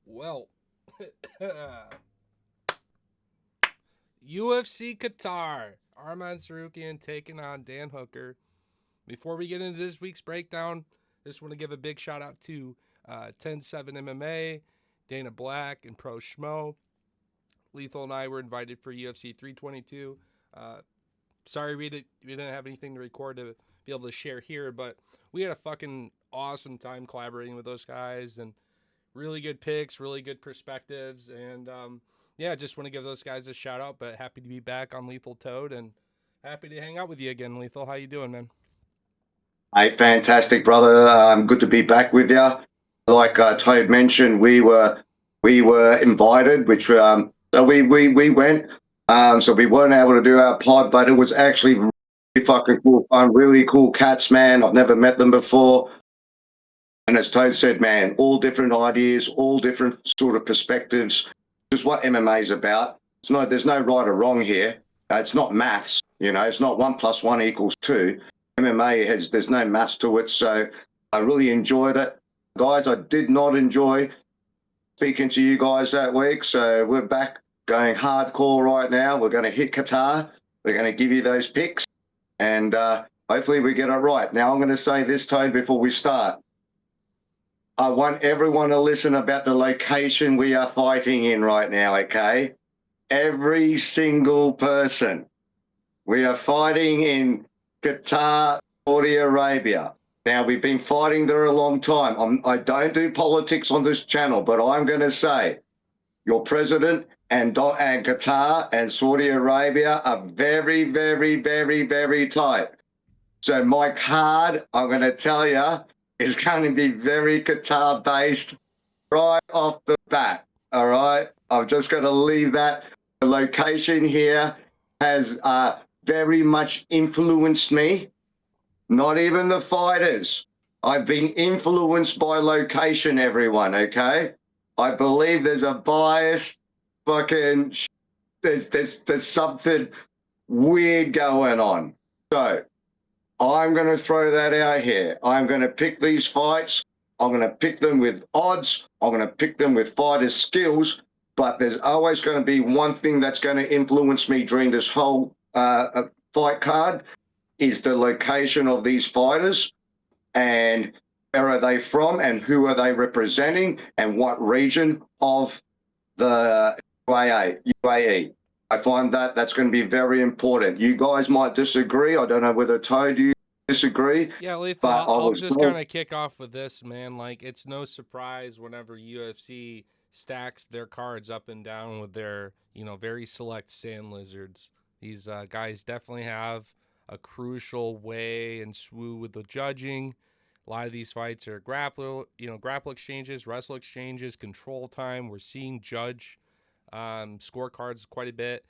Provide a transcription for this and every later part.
Well, UFC Qatar. Arman Tsarukyan taking on Dan Hooker. Before we get into this week's breakdown, just want to give a big shout out to 10-7 MMA, Dana Black, and Pro Schmo. Lethal and I were invited for UFC 322. Sorry we didn't have anything to record to be able to share here, but we had a fucking awesome time collaborating with those guys and really good picks, really good perspectives, and yeah, just want to give those guys a shout out. But happy to be back on Lethal Toad and happy to hang out with you again, Lethal. How you doing, man? Hey, fantastic, brother. Good to be back with you. Like Toad mentioned, we were invited, which so we went. So we weren't able to do our pod, but it was actually really fucking cool fun. Really cool cats, man. I've never met them before. And as Toad said, man, all different ideas, all different sort of perspectives. Just what MMA is about. There's no right or wrong here. It's not maths. It's not 1+1 = 2. MMA there's no maths to it. So I really enjoyed it, guys. I did not enjoy speaking to you guys that week. So we're back going hardcore right now. We're going to hit Qatar. We're going to give you those picks, and hopefully we get it right. Now I'm going to say this, Toad, before we start. I want everyone to listen about the location we are fighting in right now, okay? Every single person. We are fighting in Qatar, Saudi Arabia. Now, we've been fighting there a long time. I don't do politics on this channel, but I'm going to say your president and Qatar and Saudi Arabia are very, very, very, very tight. So my card, I'm going to tell you, is going to be very Qatar based right off the bat. All right. I'm just going to leave that. The location here has very much influenced me. Not even the fighters. I've been influenced by location, everyone. Okay. I believe there's a bias. Fucking, there's something weird going on. So I'm going to throw that out here. I'm going to pick these fights. I'm going to pick them with odds. I'm going to pick them with fighters' skills. But there's always going to be one thing that's going to influence me during this whole fight card is the location of these fighters and where are they from and who are they representing and what region of the UAE. I find that that's going to be very important. You guys might disagree. I don't know whether Toad, you disagree, Yeah, Lethal. but I I'll was just kind of kick off with this, man. Like, it's no surprise whenever UFC stacks their cards up and down with their, very select sand lizards. These guys definitely have a crucial way and swoo with the judging. A lot of these fights are grapple exchanges, wrestle exchanges, control time. We're seeing judge scorecards quite a bit.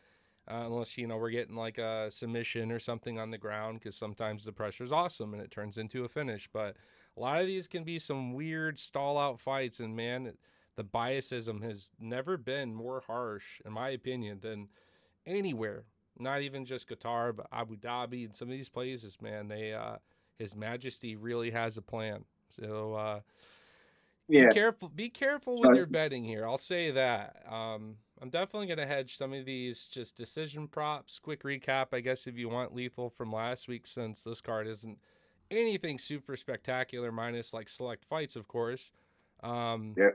Unless we're getting like a submission or something on the ground, because sometimes the pressure is awesome and it turns into a finish. But a lot of these can be some weird stall out fights, and man, the biasism has never been more harsh, in my opinion, than anywhere. Not even just Qatar, but Abu Dhabi and some of these places, man. His Majesty really has a plan. So be yeah. careful. Be careful with So your betting here. I'll say that. I'm definitely gonna hedge some of these just decision props. Quick recap, I guess, if you want, Lethal, from last week, since this card isn't anything super spectacular, minus like select fights, of course. Um, yeah,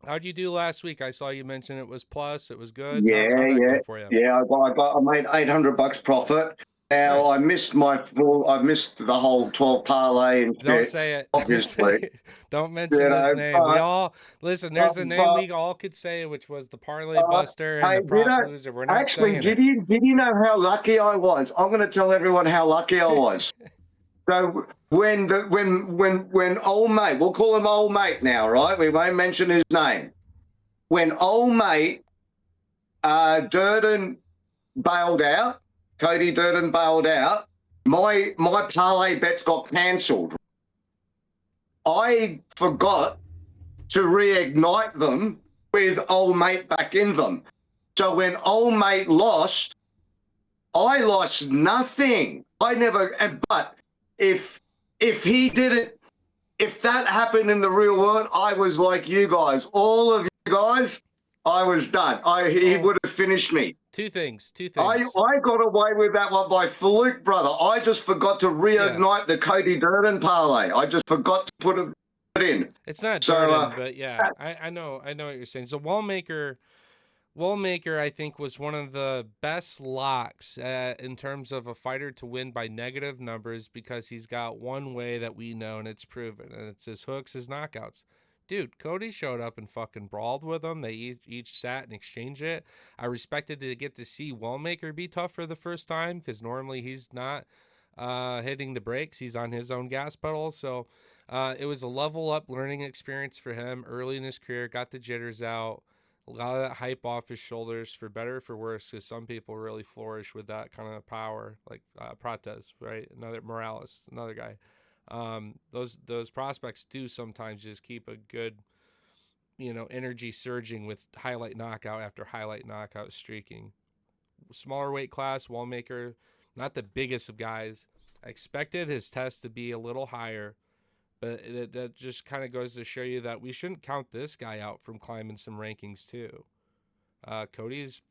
how'd you do last week? I saw you mention it was plus. It was good. yeah, How'd that yeah, go for you? yeah. I made $800 profit. Now Nice. I missed the whole 12 parlay and Don't shit. say it. Don't say Obviously, it. Don't mention you his know, name. We but all listen. but There's a name but we all could say, which was the parlay Uh, buster and hey, the prop loser. We're not actually, saying did it. you did you know how lucky I was? I'm going to tell everyone how lucky I was. So when old mate, we'll call him old mate now, right? We won't mention his name. When old mate Durden bailed out, Cody Durden bailed out, my parlay bets got cancelled. I forgot to reignite them with old mate back in them. So when old mate lost, I lost nothing. I never. But if he didn't, if that happened in the real world, I was like you guys. All of guys, I was done. He would have finished me. Two things. I got away with that one by fluke, brother. I just forgot to reignite the Cody Durden parlay. I just forgot to put it in. It's not Durden, but yeah, I know what you're saying. So Wallmaker, I think, was one of the best locks in terms of a fighter to win by negative numbers because he's got one way that we know and it's proven, and it's his hooks, his knockouts. Dude, Cody showed up and fucking brawled with him. They each sat and exchanged it. I respected to get to see Wallmaker be tough for the first time because normally he's not hitting the brakes. He's on his own gas pedal. So it was a level up learning experience for him early in his career. Got the jitters out. A lot of that hype off his shoulders, for better or for worse, because some people really flourish with that kind of power, like Prates, right? Morales, another guy. Those prospects do sometimes just keep a good, energy surging with highlight knockout after highlight knockout streaking. Smaller weight class, Wallmaker, not the biggest of guys. I expected his test to be a little higher, but that just kind of goes to show you that we shouldn't count this guy out from climbing some rankings too. Cody's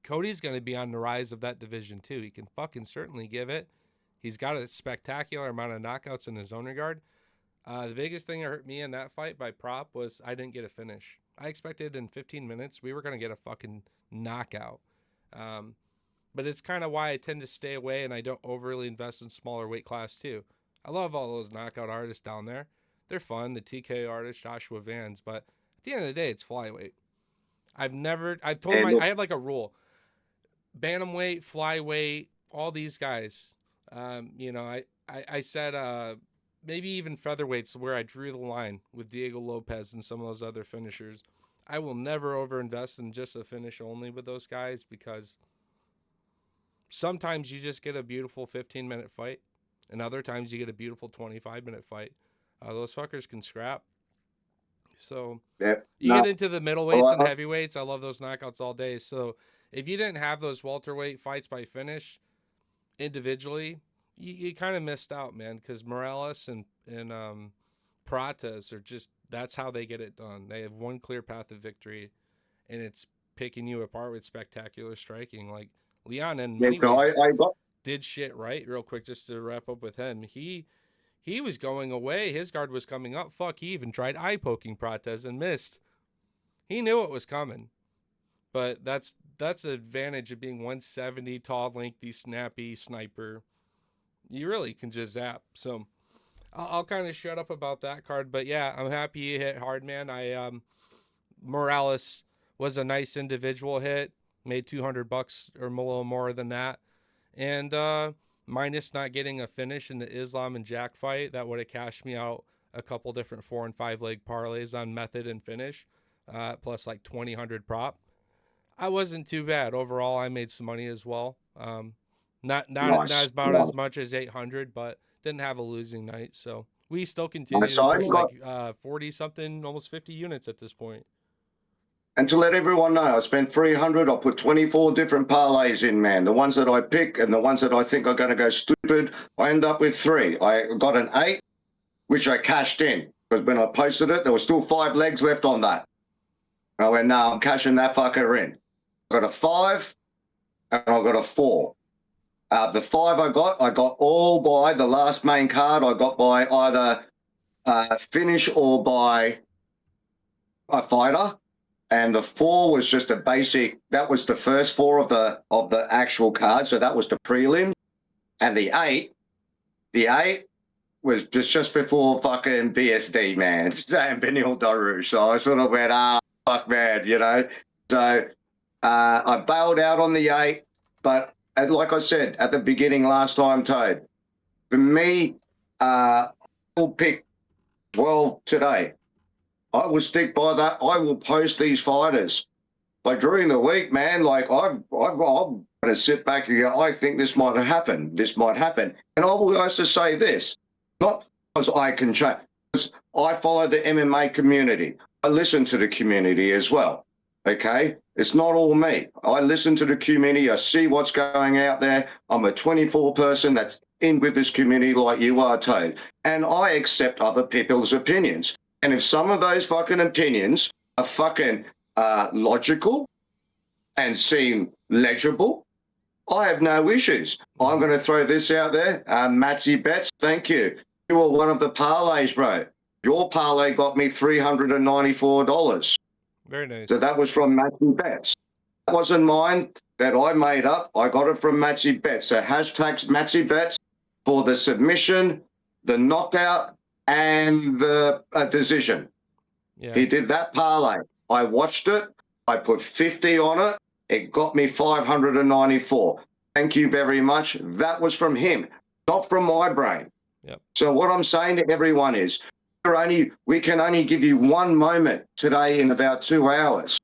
going to be on the rise of that division too. He can fucking certainly give it. He's got a spectacular amount of knockouts in his own regard. The biggest thing that hurt me in that fight by prop was I didn't get a finish. I expected in 15 minutes we were going to get a fucking knockout. But it's kind of why I tend to stay away and I don't overly invest in smaller weight class too. I love all those knockout artists down there. They're fun, the TK artist, Joshua Vans, but at the end of the day, it's flyweight. I had like a rule. Bantamweight, flyweight, all these guys. I said maybe even featherweights where I drew the line with Diego Lopez and some of those other finishers. I will never overinvest in just a finish only with those guys because sometimes you just get a beautiful 15-minute fight and other times you get a beautiful 25-minute fight. Those fuckers can scrap. So get into the middleweights and heavyweights. I love those knockouts all day. So if you didn't have those welterweight fights by finish individually, you kind of missed out, man, because Morales and Prates are just, that's how they get it done. They have one clear path of victory, and it's picking you apart with spectacular striking. Like Leon in many ways did shit right. Real quick, just to wrap up with him, he was going away. His guard was coming up. Fuck, he even tried eye poking Prates and missed. He knew it was coming. But that's the advantage of being 170, tall, lengthy, snappy sniper. You really can just zap. So I'll kind of shut up about that card. But yeah, I'm happy you hit hard, man. Morales was a nice individual hit. Made $200 or a little more than that. And minus not getting a finish in the Islam and Jack fight, that would have cashed me out a couple different 4 and 5 leg parlays on method and finish, plus like 2,000 prop. I wasn't too bad overall. I made some money as well. Not about as much as 800, but didn't have a losing night. So we still continue to push like 40 something, almost 50 units at this point. And to let everyone know, I spent 300. I put 24 different parlays in, man. The ones that I pick and the ones that I think are going to go stupid, I end up with 3. I got an 8, which I cashed in because when I posted it, there were still 5 legs left on that. I went, no, I'm cashing that fucker in. I got a 5 and I got a 4. The 5 I got all by the last main card. I got by either finish or by a fighter. And the 4 was just a basic. That was the first 4 of the actual card. So that was the prelim. And the 8 was just before fucking BSD, man. And Benil Daru. So I sort of went, fuck, man, you know. So I bailed out on the 8. But like I said at the beginning last time, Toad, for me, I'll pick 12 today. I will stick by that. I will post these fighters. But during the week, man, like I'm going to sit back and go, I think this might happen. This might happen. And I will also say this, not because I can change, because I follow the MMA community. I listen to the community as well. Okay? It's not all me. I listen to the community. I see what's going out there. I'm a 24 person that's in with this community like you are, Toad. And I accept other people's opinions. And if some of those fucking opinions are fucking logical and seem legible, I have no issues. I'm going to throw this out there. Matsy Bets, thank you. You were one of the parlays, bro. Your parlay got me $394. Very nice. So that was from Matsy Bets. That wasn't mine that I made up. I got it from Matsy Bets. So hashtags Matsy Bets for the submission, the knockout, and the decision. Yeah. He did that parlay. I watched it. I put 50 on it. It got me 594. Thank you very much. That was from him, not from my brain. Yep. So what I'm saying to everyone is, we can only give you one moment today in about 2 hours.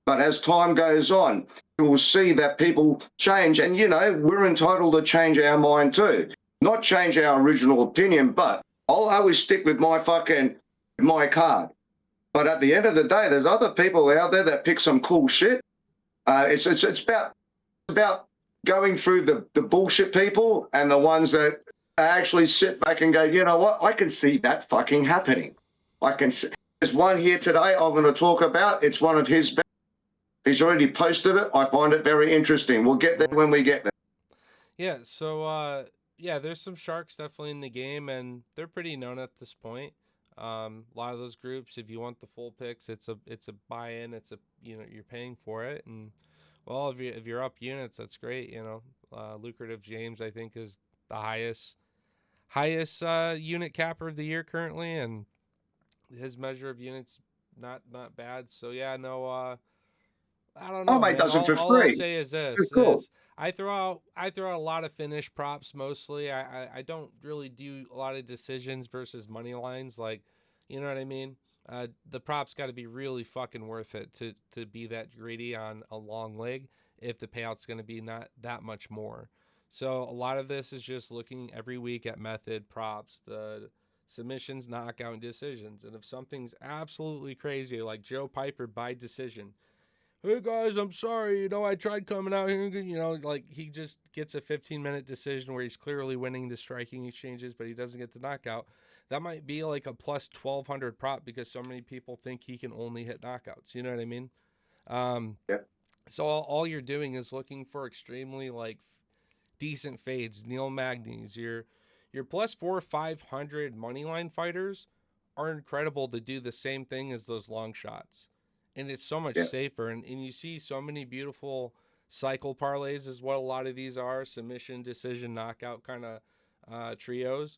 But as time goes on, you will see that people change. And, we're entitled to change our mind too. Not change our original opinion, but I'll always stick with my card. But at the end of the day, there's other people out there that pick some cool shit. It's about going through the bullshit people and the ones that actually sit back and go, you know what? I can see that fucking happening. I can see. There's one here today I'm going to talk about. It's one of his bets. He's already posted it. I find it very interesting. We'll get there when we get there. Yeah, so there's some sharks definitely in the game, and they're pretty known at this point. A lot of those groups, if you want the full picks, it's a buy-in. It's you're paying for it, and well, if you're up units, that's great. Lucrative James, I think, is the highest unit capper of the year currently, and his measure of units not bad. So yeah, no. I don't know, Mate, man. does it for All I'll free. say is this: It's cool. I throw out a lot of finish props mostly. I don't really do a lot of decisions versus money lines. Like, you know what I mean? The props got to be really fucking worth it to be that greedy on a long leg if the payout's going to be not that much more. So a lot of this is just looking every week at method, props, the submissions, knockout, and decisions. And if something's absolutely crazy, like Joe Piper by decision, hey guys, I'm sorry, I tried coming out here, like he just gets a 15-minute decision where he's clearly winning the striking exchanges, but he doesn't get the knockout. That might be like a plus 1,200 prop because so many people think he can only hit knockouts. You know what I mean? Yeah. So all you're doing is looking for extremely decent fades. Neil Magny's, your plus 4,500 moneyline fighters are incredible to do the same thing as those long shots. And it's so much safer. And you see so many beautiful cycle parlays is what a lot of these are. Submission, decision, knockout kind of trios.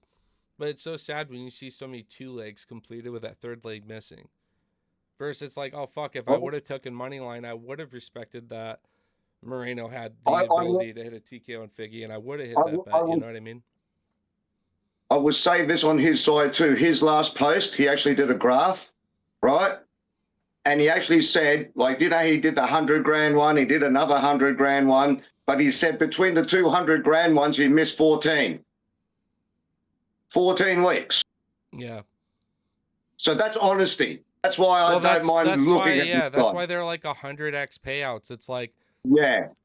But it's so sad when you see so many 2 legs completed with that 3rd leg missing. Versus like, oh, fuck, if I would have taken money line, I would have respected that Moreno had the ability to hit a TKO on Figgy, and I would have hit that bet. You know what I mean? I will say this on his side too. His last post, he actually did a graph, right? And he actually said, he did the 100 grand one, he did another 100 grand one, but he said between the 200 grand ones, he missed 14 weeks. Yeah. So that's honesty. That's why I don't mind looking at this. That's why they're like 100x payouts. It's like,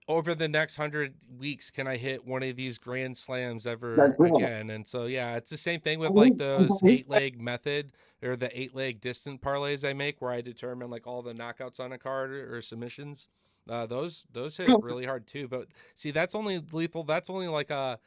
over the next 100 weeks, can I hit one of these grand slams ever again? And so, yeah, it's the same thing with like those 8-leg method or the 8-leg distant parlays I make where I determine like all the knockouts on a card or submissions. Those hit really hard too. But see, that's only lethal. That's only like a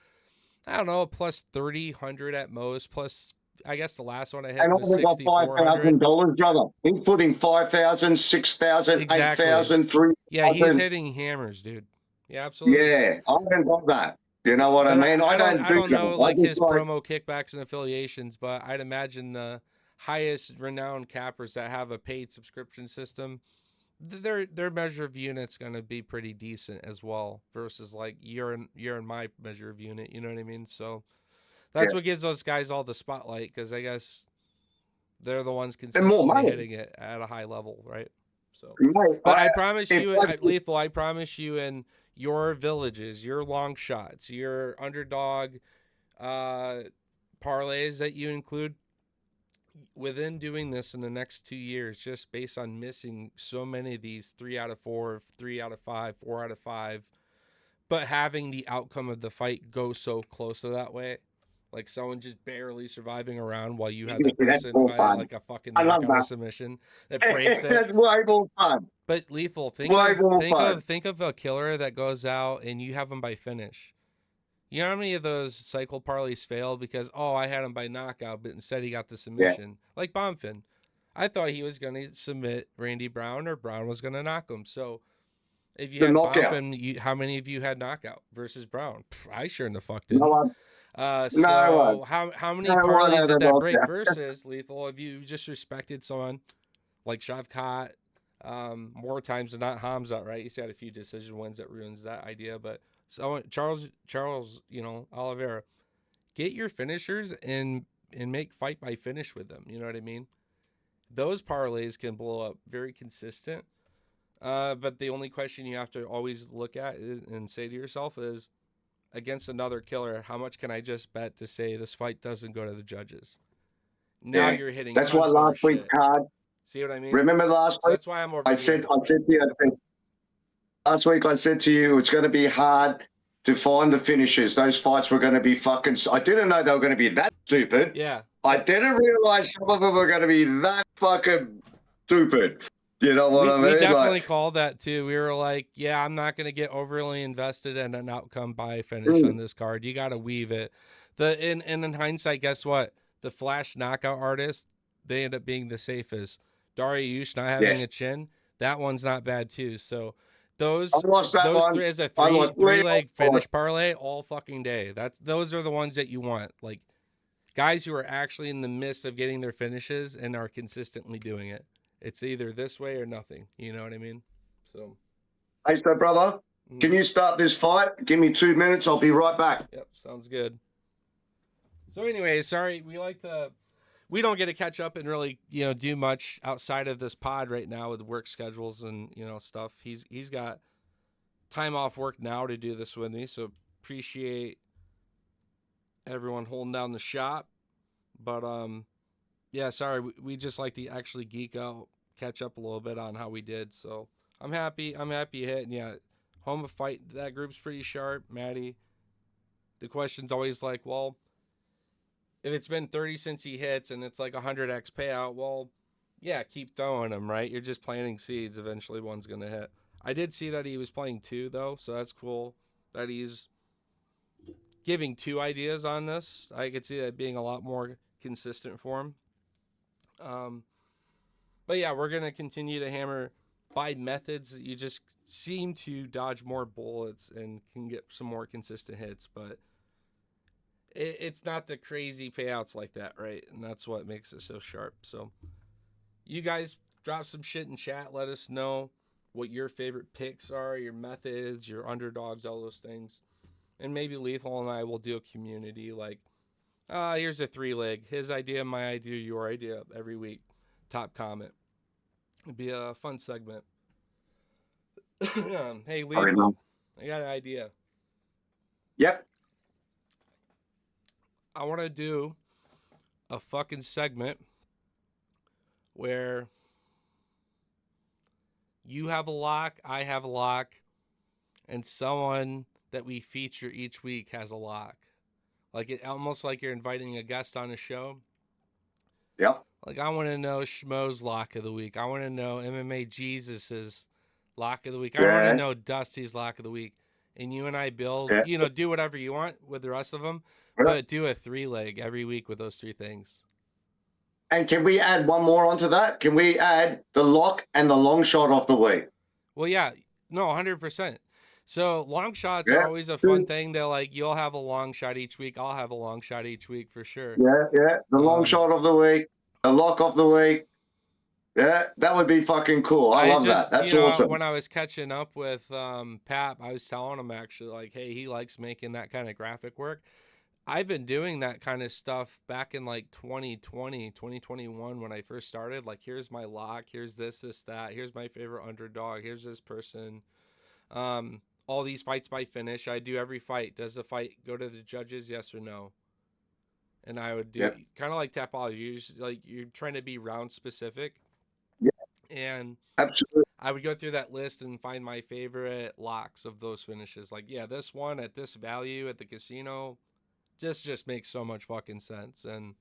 plus 3,000 at most. Plus, I guess the last one I hit was $5,000, brother. He's putting 5,000, 6,000, 8,000, 3,000. Yeah, he's hitting hammers, dude. Yeah, absolutely. Yeah, I haven't got that. You know what I mean? I don't know like his promo kickbacks and affiliations, but I'd imagine the highest renowned cappers that have a paid subscription system, their measure of unit's gonna be pretty decent as well. Versus like you're in my measure of unit. You know what I mean? So that's what gives those guys all the spotlight because I guess they're the ones consistently hitting it at a high level, right? So, but I promise you, Lethal, I promise you, in your villages, your long shots, your underdog parlays that you include, within doing this in the next 2 years, just based on missing so many of these 3 out of 4, 3 out of 5, 4 out of 5, but having the outcome of the fight go so close to that way, like someone just barely surviving around while you have the That's person more by fun. like a fucking I love knockout or that. submission that breaks it. That's way more fun. But Lethal, Way more fun. think of a killer that goes out and you have him by finish. You know how many of those cycle parlays fail because I had him by knockout, but instead he got the Yeah. submission, like Bonfin. I thought he was going to submit Randy Brown or Brown was going to knock him. So if you The had knockout. Bonfin, how many of you had knockout versus Brown? I sure in the fuck No didn't. one. No one. So how many No one parlays had a did that break knockout. versus Lethal? If you just respected someone like Shavkat, more times than not, Hamza, right? He's had a few decision wins that ruins that idea. But so Charles, Oliveira, get your finishers and make fight by finish with them. You know what I mean? Those parlays can blow up very consistent. But the only question you have to always look at and say to yourself is, against another killer, how much can I just bet to say this fight doesn't go to the judges? Now Yeah. you're hitting That's why tons more last week's shit. card. See what I mean? Remember last So week? that's why I'm over I here. said to you, last week I said to you, it's going to be hard to find the finishes. Those fights were going to be fucking. I didn't know they were going to be that stupid. Yeah. I didn't realize some of them were going to be that fucking stupid. You know what I mean? We definitely called that too. We were like, yeah, I'm not going to get overly invested in an outcome by finish on this card. You got to weave it. In hindsight, guess what? The flash knockout artists, they end up being the safest. Dariush not having a chin, that one's not bad too. So those three as a three leg finish parlay all fucking day. Those are the ones that you want. Like guys who are actually in the midst of getting their finishes and are consistently doing it. It's either this way or nothing. You know what I mean? So, hey, so brother, can you start this fight? Give me 2 minutes. I'll be right back. Yep, sounds good. So, anyway, sorry, we don't get to catch up and really, do much outside of this pod right now with work schedules and stuff. He's got time off work now to do this with me, so appreciate everyone holding down the shop. But yeah, sorry, we just like to actually geek out, catch up a little bit on how we did. So I'm happy hitting. Yeah, home of fight. That group's pretty sharp, Maddie. The question's always like, well, if it's been 30 since he hits and it's like 100x payout, well, yeah, keep throwing them, right? You're just planting seeds. Eventually, one's gonna hit. I did see that he was playing 2 though, so that's cool. That he's giving 2 ideas on this. I could see that being a lot more consistent for him. But yeah, we're going to continue to hammer by methods that you just seem to dodge more bullets and can get some more consistent hits. But it's not the crazy payouts like that, right? And that's what makes it so sharp. So you guys drop some shit in chat. Let us know what your favorite picks are, your methods, your underdogs, all those things. And maybe Lethal and I will do a community like, here's a 3-leg. His idea, my idea, your idea every week. Top comment. It'd be a fun segment. Hey, Lethal, I got an idea. Yep. I want to do a fucking segment where you have a lock, I have a lock, and someone that we feature each week has a lock. Like it almost like you're inviting a guest on a show. Yep. Like I want to know Schmo's lock of the week. I want to know MMA Jesus's lock of the week. I want to know Dusty's lock of the week. And you and I build, do whatever you want with the rest of them, but do a 3-leg every week with those 3 things. And can we add one more onto that? Can we add the lock and the long shot of the week? Well, yeah, no, 100%. So long shots are always a fun thing. They're like, you'll have a long shot each week. I'll have a long shot each week for sure. Yeah. The long shot of the week, the lock of the week. Yeah, that would be fucking cool. I love that. That's awesome. When I was catching up with Pap, I was telling him actually, like, hey, he likes making that kind of graphic work. I've been doing that kind of stuff back in like 2020, 2021 when I first started. Like, here's my lock, here's this, that, here's my favorite underdog, here's this person. All these fights by finish. I do every fight. Does the fight go to the judges, yes or no? And I would do kind of like Tapology. You're trying to be round specific. Yeah. And absolutely, I would go through that list and find my favorite locks of those finishes. Like, yeah, this one at this value at the casino, this just makes so much fucking sense. And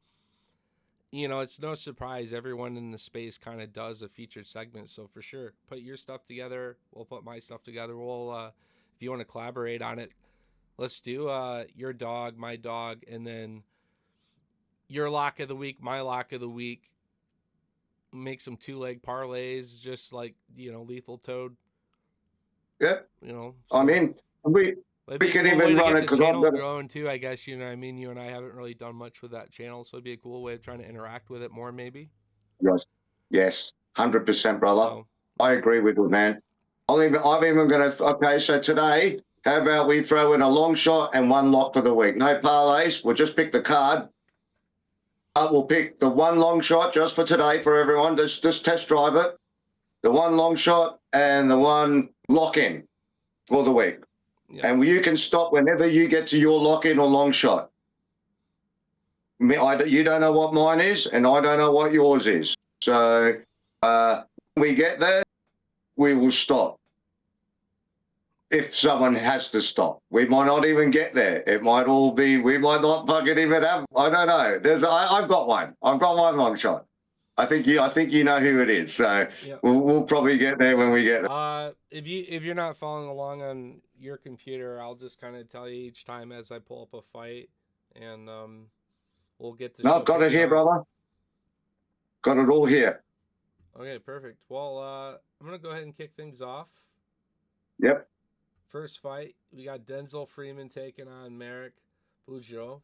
it's no surprise everyone in the space kind of does a featured segment. So for sure, put your stuff together. We'll put my stuff together. We'll if you want to collaborate on it, let's do your dog, my dog, and then your lock of the week, my lock of the week. Make some 2-leg parlays, just like Lethal Toad. Yep. So I'm in. It'd We be a can cool way even to run get it the because I've channel got growing too, I guess. You and I haven't really done much with that channel, so it'd be a cool way of trying to interact with it more, maybe. Yes, 100%, brother. So I agree with you, man. I'm even going to. Okay, so today, how about we throw in a long shot and one lock for the week? No parlays. We'll just pick the card. We'll pick the one long shot just for today for everyone. Just test drive it. The one long shot and the one lock in for the week. yeah. And you can stop whenever you get to your lock in or long shot. You don't know what mine is, and I don't know what yours is. So when we get there, we will stop. If someone has to stop, we might not even get there. It might all be. We might not fucking even have. I don't know. I've got one. I've got one long shot. I think you know who it is. So Yep. we'll probably get there when we get there. If you're not following along on your computer, I'll just kind of tell you each time as I pull up a fight, and we'll get the No, show I've got it here, off. brother. Got it all here. Okay, perfect. Well, I'm gonna go ahead and kick things off. Yep. First fight, we got Denzel Freeman taking on Merrick Bujo.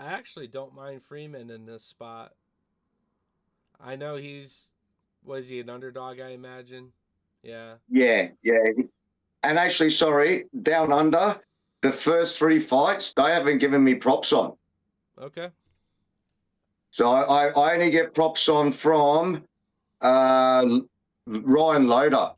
I actually don't mind Freeman in this spot. I know was he an underdog, I imagine? Yeah. Yeah. And actually, sorry, down under, the first 3 fights, they haven't given me props on. Okay. So I only get props on from Ryan Loader.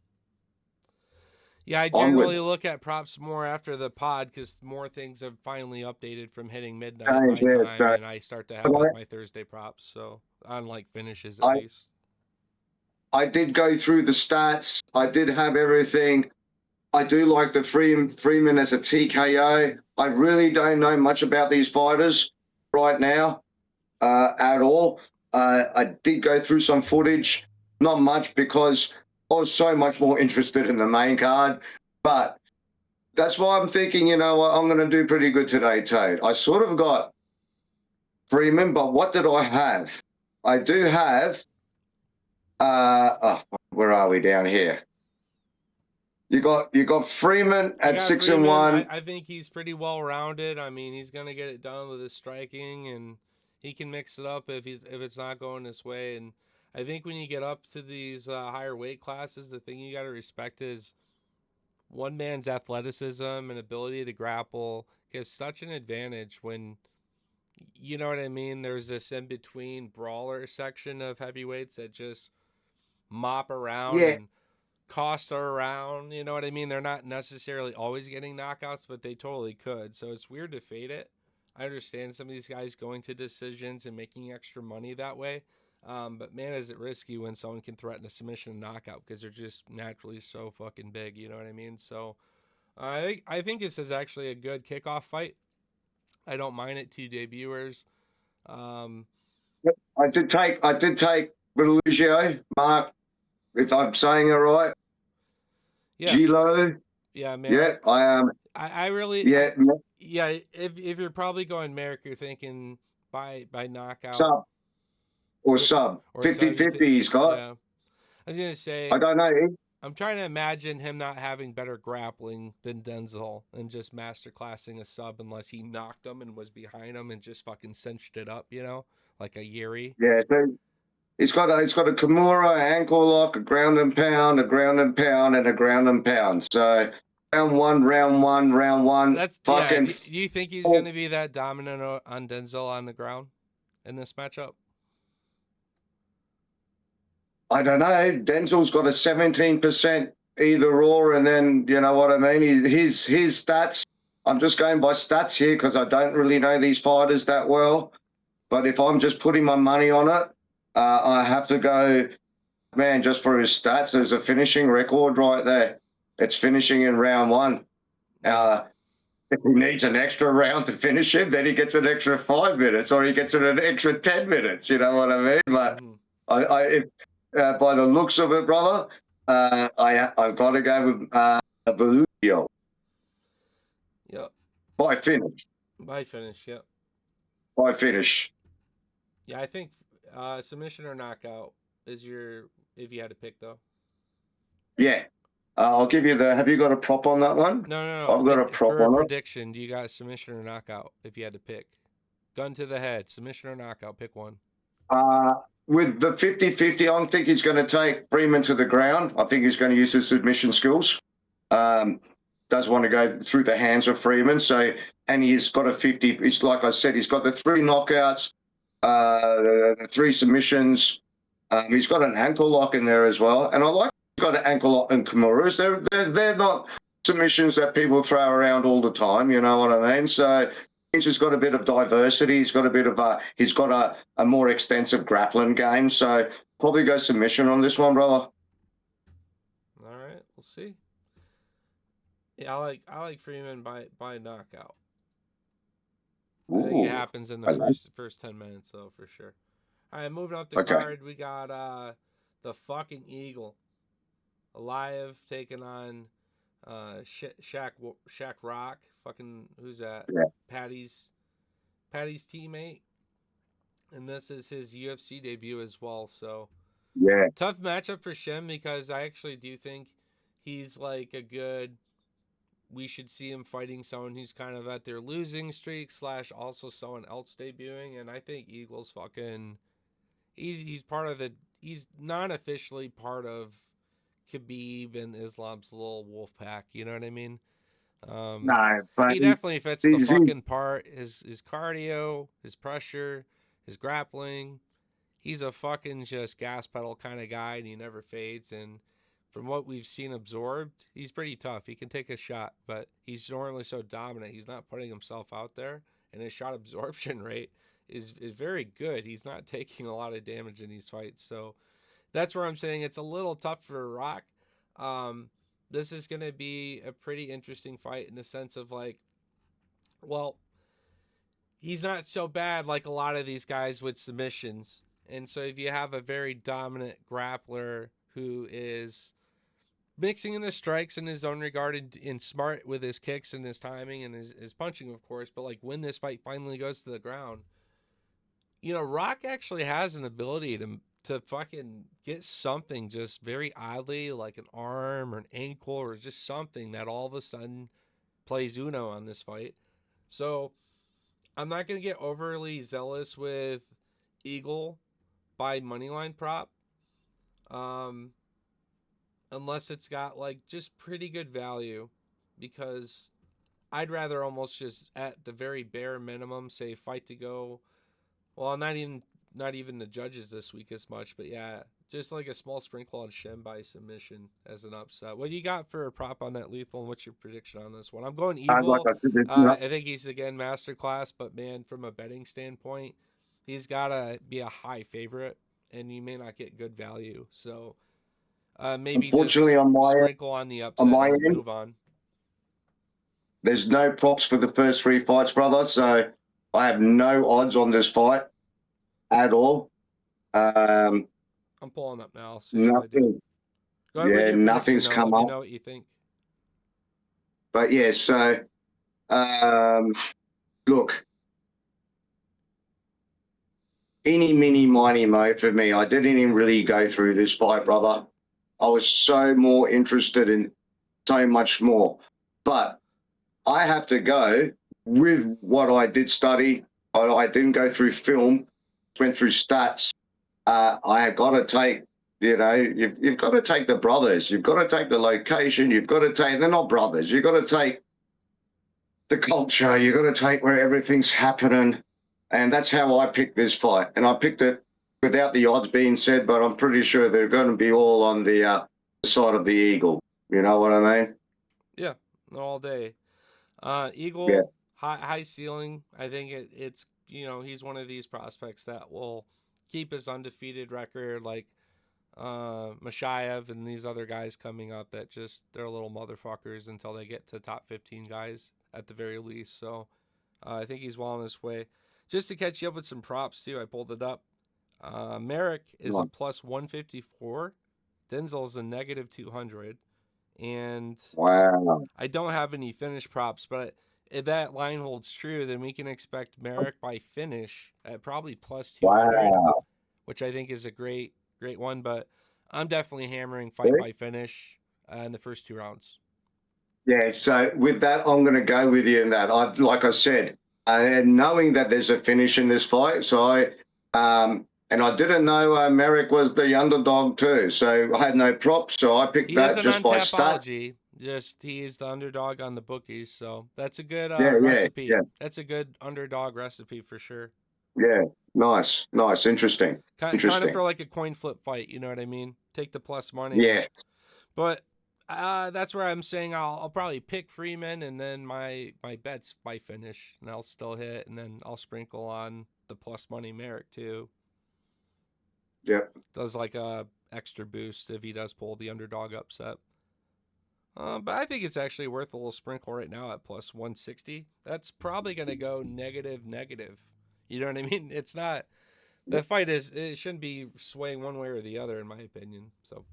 Yeah, I generally look at props more after the pod because more things have finally updated from hitting midnight my time, and I start to have like my Thursday props. So on like finishes at least. I did go through the stats. I did have everything. I do like the Freeman as a TKO. I really don't know much about these fighters right now at all. I did go through some footage, not much because I was so much more interested in the main card. But that's why I'm thinking, you know what, I'm going to do pretty good today, Toad. I sort of got Freeman, but what did I have? I do have, where are we down here? You got Freeman at 6-1. I think he's pretty well rounded. I mean, he's gonna get it done with his striking, and he can mix it up if it's not going this way. And I think when you get up to these higher weight classes, the thing you got to respect is one man's athleticism and ability to grapple gives such an advantage when, you know what I mean? There's this in between brawler section of heavyweights that just mop around and Costa around, you know what I mean? They're not necessarily always getting knockouts, but they totally could. So it's weird to fade it. I understand some of these guys going to decisions and making extra money that way. But man, is it risky when someone can threaten a submission and knockout because they're just naturally so fucking big, you know what I mean? So I think this is actually a good kickoff fight. I don't mind it, 2 debuters. I did take Belugio, Mark, if I'm saying it right. Yeah. Gilo. Yeah, Merrick. Yeah, I am. I really. Yeah. If you're probably going Merrick, you're thinking by knockout. Sub. Or sub. 50-50 he's got. Yeah. I was going to say. I don't know. I'm trying to imagine him not having better grappling than Denzel and just masterclassing a sub unless he knocked him and was behind him and just fucking cinched it up, like a Yuri. Yeah, so it's got a Kimura, ankle lock, a ground and pound, a ground and pound, and a ground and pound. So round one. That's fucking. Yeah. Do you think he's going to be that dominant on Denzel on the ground in this matchup? I don't know. Denzel's got a 17% either or, and then you know what I mean. His stats. I'm just going by stats here because I don't really know these fighters that well. But if I'm just putting my money on it, I have to go, man, just for his stats. There's a finishing record right there. It's finishing in round 1. if he needs an extra round to finish him, then he gets an extra 5 minutes, or he gets an extra 10 minutes. You know what I mean? But Mm-hmm. if, by the looks of it, brother, I've got to go with Belugio Yep. by finish. By finish. Yep. By finish. Yeah, I think submission or knockout is your if you had to pick though. Yeah. I'll give you the. Have you got a prop on that one? No, no, no. I've got a prop For a on it. prediction, do you got submission or knockout if you had to pick? Gun to the head, submission or knockout, pick one. With the 50-50, I think he's going to take Freeman to the ground. I think he's going to use his submission skills. Does want to go through the hands of Freeman. So, and he's got a 50. It's like I said, he's got the 3 knockouts, the 3 submissions. He's got an ankle lock in there as well. And I like he's got an ankle lock in Kimura's. They're not submissions that people throw around all the time. You know what I mean? So he's got a bit of diversity. He's got a bit of he's got a more extensive grappling game. So probably go submission on this one, brother. All right, we'll see. Yeah, I like Freeman by knockout. I think it happens in the first 10 minutes though, for sure. All right, moving up the card, we got the fucking Eagle, Alive taking on Shaq Rock. Fucking who's that? Yeah. Patty's teammate, and this is his UFC debut as well. So yeah, tough matchup for Shem because I actually do think he's like a good. We should see him fighting someone who's kind of at their losing streak / also someone else debuting, and I think Eagle's fucking. He's part of the. He's not officially part of Khabib and Islam's little wolf pack. You know what I mean? no, but he definitely fits the fucking part. His cardio, his pressure, his grappling. He's a fucking just gas pedal kind of guy, and he never fades. And from what we've seen absorbed, he's pretty tough. He can take a shot, but he's normally so dominant. He's not putting himself out there, and his shot absorption rate is very good. He's not taking a lot of damage in these fights, so that's where I'm saying it's a little tough for Rock. This is going to be a pretty interesting fight in the sense of like, well, he's not so bad like a lot of these guys with submissions. And so if you have a very dominant grappler who is mixing in his strikes in his own regard and smart with his kicks and his timing and his punching, of course, but like when this fight finally goes to the ground, you know, Rock actually has an ability to fucking get something just very oddly, like an arm or an ankle or just something that all of a sudden plays Uno on this fight. So I'm not going to get overly zealous with Eagle by moneyline prop. Unless it's got like just pretty good value, because I'd rather almost just at the very bare minimum say fight to go. Well, not even the judges this week as much, but yeah, just like a small sprinkle on Shem by submission as an upset. What do you got for a prop on that Lethal, and what's your prediction on this one? I'm going Eagle. I think he's again masterclass, but man, from a betting standpoint, he's got to be a high favorite, and you may not get good value. So maybe unfortunately, just sprinkle on the upset and move on. There's no props for the first 3 fights, brother. So I have no odds on this fight at all. I'm pulling up now. So nothing. Go ahead with your nothing's prediction. Come Let up. me know what you think. But yeah, so look, eeny, meeny, miny, mo for me. I didn't even really go through this fight, brother. I was so more interested in so much more. But I have to go with what I did study. I didn't go through film, went through stats. I got to take, you know, you've got to take the brothers. You've got to take the location. You've got to take, they're not brothers. You've got to take the culture. You've got to take where everything's happening. And that's how I picked this fight. And I picked it without the odds being said, but I'm pretty sure they're going to be all on the side of the Eagle. You know what I mean? Yeah, all day. Eagle, yeah. high ceiling. I think it's, you know, he's one of these prospects that will keep his undefeated record, like Mashayev and these other guys coming up that just, they're little motherfuckers until they get to top 15 guys. at the very least. So I think he's well on his way. Just to catch you up with some props too, I pulled it up. Merrick is a plus 154. Denzel's a negative 200. And Wow. I don't have any finish props, but if that line holds true, then we can expect Merrick by finish at probably plus 200, Wow. which I think is a great one. But I'm definitely hammering fight Yeah. by finish in the first 2 rounds. Yeah, so with that, I'm going to go with you in that. Like I said, knowing that there's a finish in this fight, and I didn't know Merrick was the underdog too, so I had no props, so I picked He is that an just by stat. untapology. Just he is the underdog on the bookies, so that's a good Yeah, recipe. yeah, That's a good underdog recipe for sure. yeah. Nice, interesting, Kind of interesting. for like a coin flip fight, you know what I mean? Take the plus money, Yes, but that's where I'm saying I'll probably pick Freeman and then my bets by finish, and I'll still hit, and then I'll sprinkle on the plus money Merrick too. yep. Does like a extra boost if he does pull the underdog upset. But I think it's actually worth a little sprinkle right now at plus 160. That's probably going to go negative, negative. You know what I mean? It's not, that fight it shouldn't be swaying one way or the other, in my opinion. So,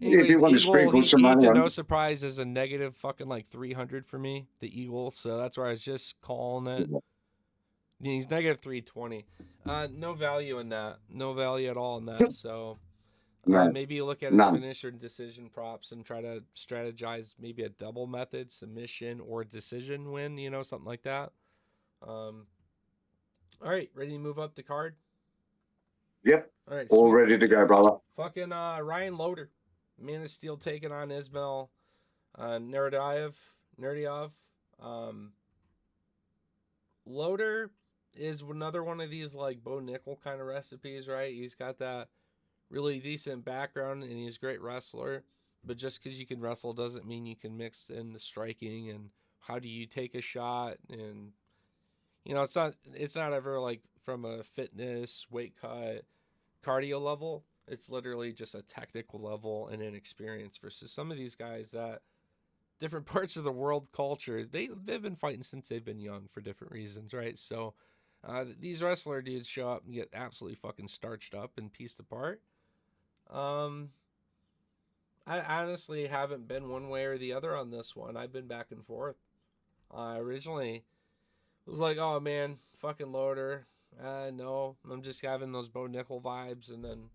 If you anyways, want to Eagle, sprinkle some he money to on, no surprise is a negative fucking like 300 for me, the Eagle. So that's where I was just calling it. He's negative 320. No value in that. No value at all in that. So, no, maybe you look at his none. finish or decision props and try to strategize maybe a double method, submission, or decision win, something like that. All right, ready to move up the card? Yep, All right, all sweet. ready to go, brother. Fucking Ryan Loader. Man of Steel taking on Ismail Nerdyaev. Um, Loader is another one of these like Bo Nickel kind of recipes, right? He's got that really decent background and he's a great wrestler. But just because you can wrestle doesn't mean you can mix in the striking and how do you take a shot, and it's not ever like from a fitness, weight cut, cardio level. It's literally just a technical level and an experience versus some of these guys that different parts of the world culture, they've been fighting since they've been young for different reasons, right? So these wrestler dudes show up and get absolutely fucking starched up and pieced apart. Um, I honestly haven't been one way or the other on this one. I've been back and forth. Originally, it was like, oh man, fucking Loader. No, I'm just having those Bo Nickel vibes, and then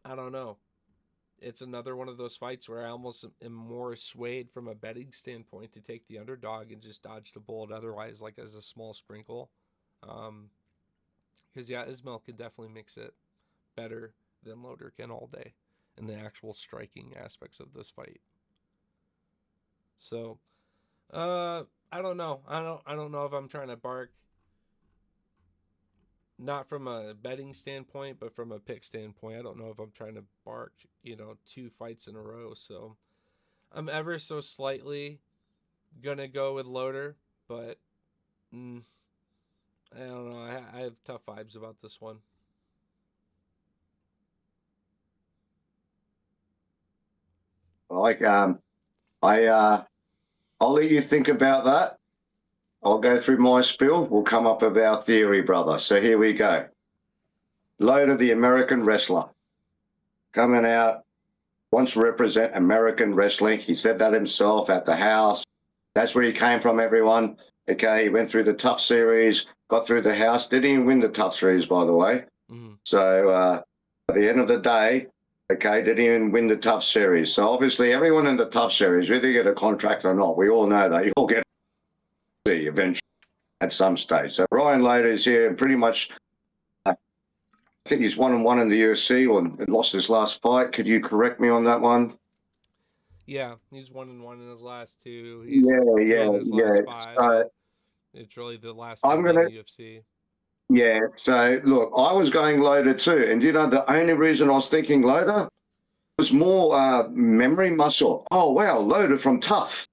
I don't know. It's another one of those fights where I almost am more swayed from a betting standpoint to take the underdog and just dodge the bullet otherwise, like as a small sprinkle. Because yeah, Ismail can definitely mix it better than Loader can all day in the actual striking aspects of this fight. So, I don't know. I don't know if I'm trying to bark not from a betting standpoint, but from a pick standpoint. I don't know if I'm trying to bark, 2 fights in a row. So I'm ever so slightly gonna go with Loader, but I don't know. I have tough vibes about this one. Like, I'll let you think about that. I'll go through my spiel. We'll come up with our theory, brother. So here we go. Loader, the American wrestler, coming out, wants to represent American wrestling. He said that himself at the house. That's where he came from, everyone. Okay, he went through the tough series, got through the house. Didn't even win the tough series, by the way. Mm-hmm. So at the end of the day, okay, didn't even win the tough series. So obviously, everyone in the tough series, whether you get a contract or not, we all know that you all get eventually at some stage. So Ryan Loader is here pretty much. I think he's 1-1 in the UFC or lost his last fight. Could you correct me on that one? Yeah, he's 1-1 in his last 2. He's Yeah, 3 in yeah, his last yeah. 5. So It's really the last 2 I'm being gonna, the UFC. yeah. So look, I was going Loader too, and the only reason I was thinking Loader was more memory muscle. Oh wow, Loader from Tough.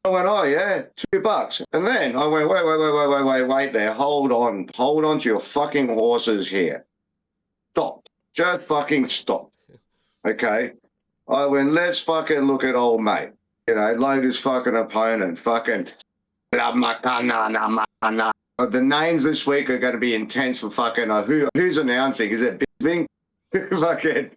I went, oh yeah, $2. And then I went, wait there. Hold on to your fucking horses here. Stop. Just fucking stop. Okay. I went, let's fucking look at old mate. You know, load his fucking opponent. Fucking the names this week are going to be intense for fucking who's announcing? Is it Bisping? Fucking, you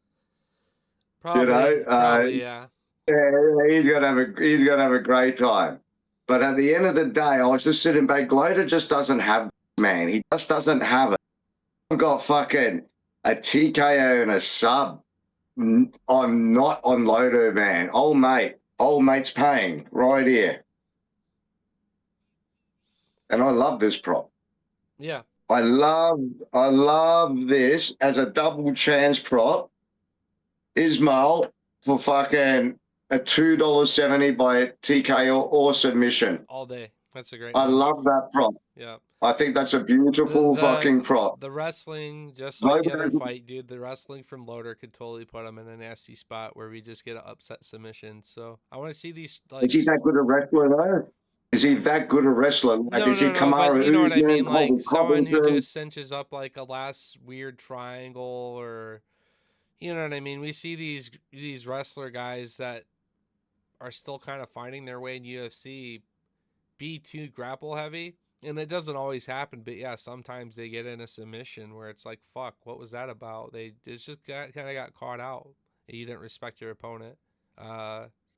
know, Probably, yeah. yeah, he's gonna have a great time. But at the end of the day, I was just sitting back. Loader just doesn't have this, man. He just doesn't have it. I've got fucking a TKO and a sub on not on Loader, man. Old mate's paying right here, and I love this prop. Yeah. I love this as a double chance prop. Ismail for fucking a $2.70 by TKO or submission. All day. That's a great I one. love that prop. Yeah. I think that's a The beautiful the fucking prop. the wrestling, just like the other Loader, fight, dude, the wrestling from Loader could totally put him in a nasty spot where we just get an upset submission. So I want to see these is he that good a wrestler though? Is he that good a wrestler? Like, no, is he no, no, but Kamara you know what I Usman, mean, like Colby someone who Covington? just cinches up like a last weird triangle, or you know what I mean. We see these wrestler guys that are still kind of finding their way in UFC be too grapple heavy. And it doesn't always happen, but yeah, sometimes they get in a submission where it's like, fuck, what was that about? They just kind of got caught out. You didn't respect your opponent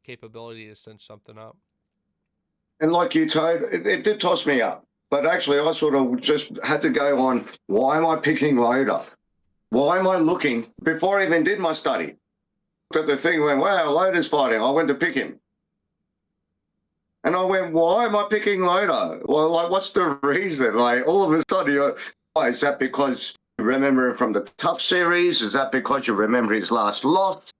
capability to cinch something up. And like you told, it did toss me up. But actually, I sort of just had to go on, why am I picking Loader? Why am I looking, before I even did my study, looked at the thing and went, wow, Loader's fighting. I went to pick him. And I went, why am I picking Loader? Well, like, what's the reason? Like, all of a sudden, is that because you remember him from the Tough series? Is that because you remember his last loss?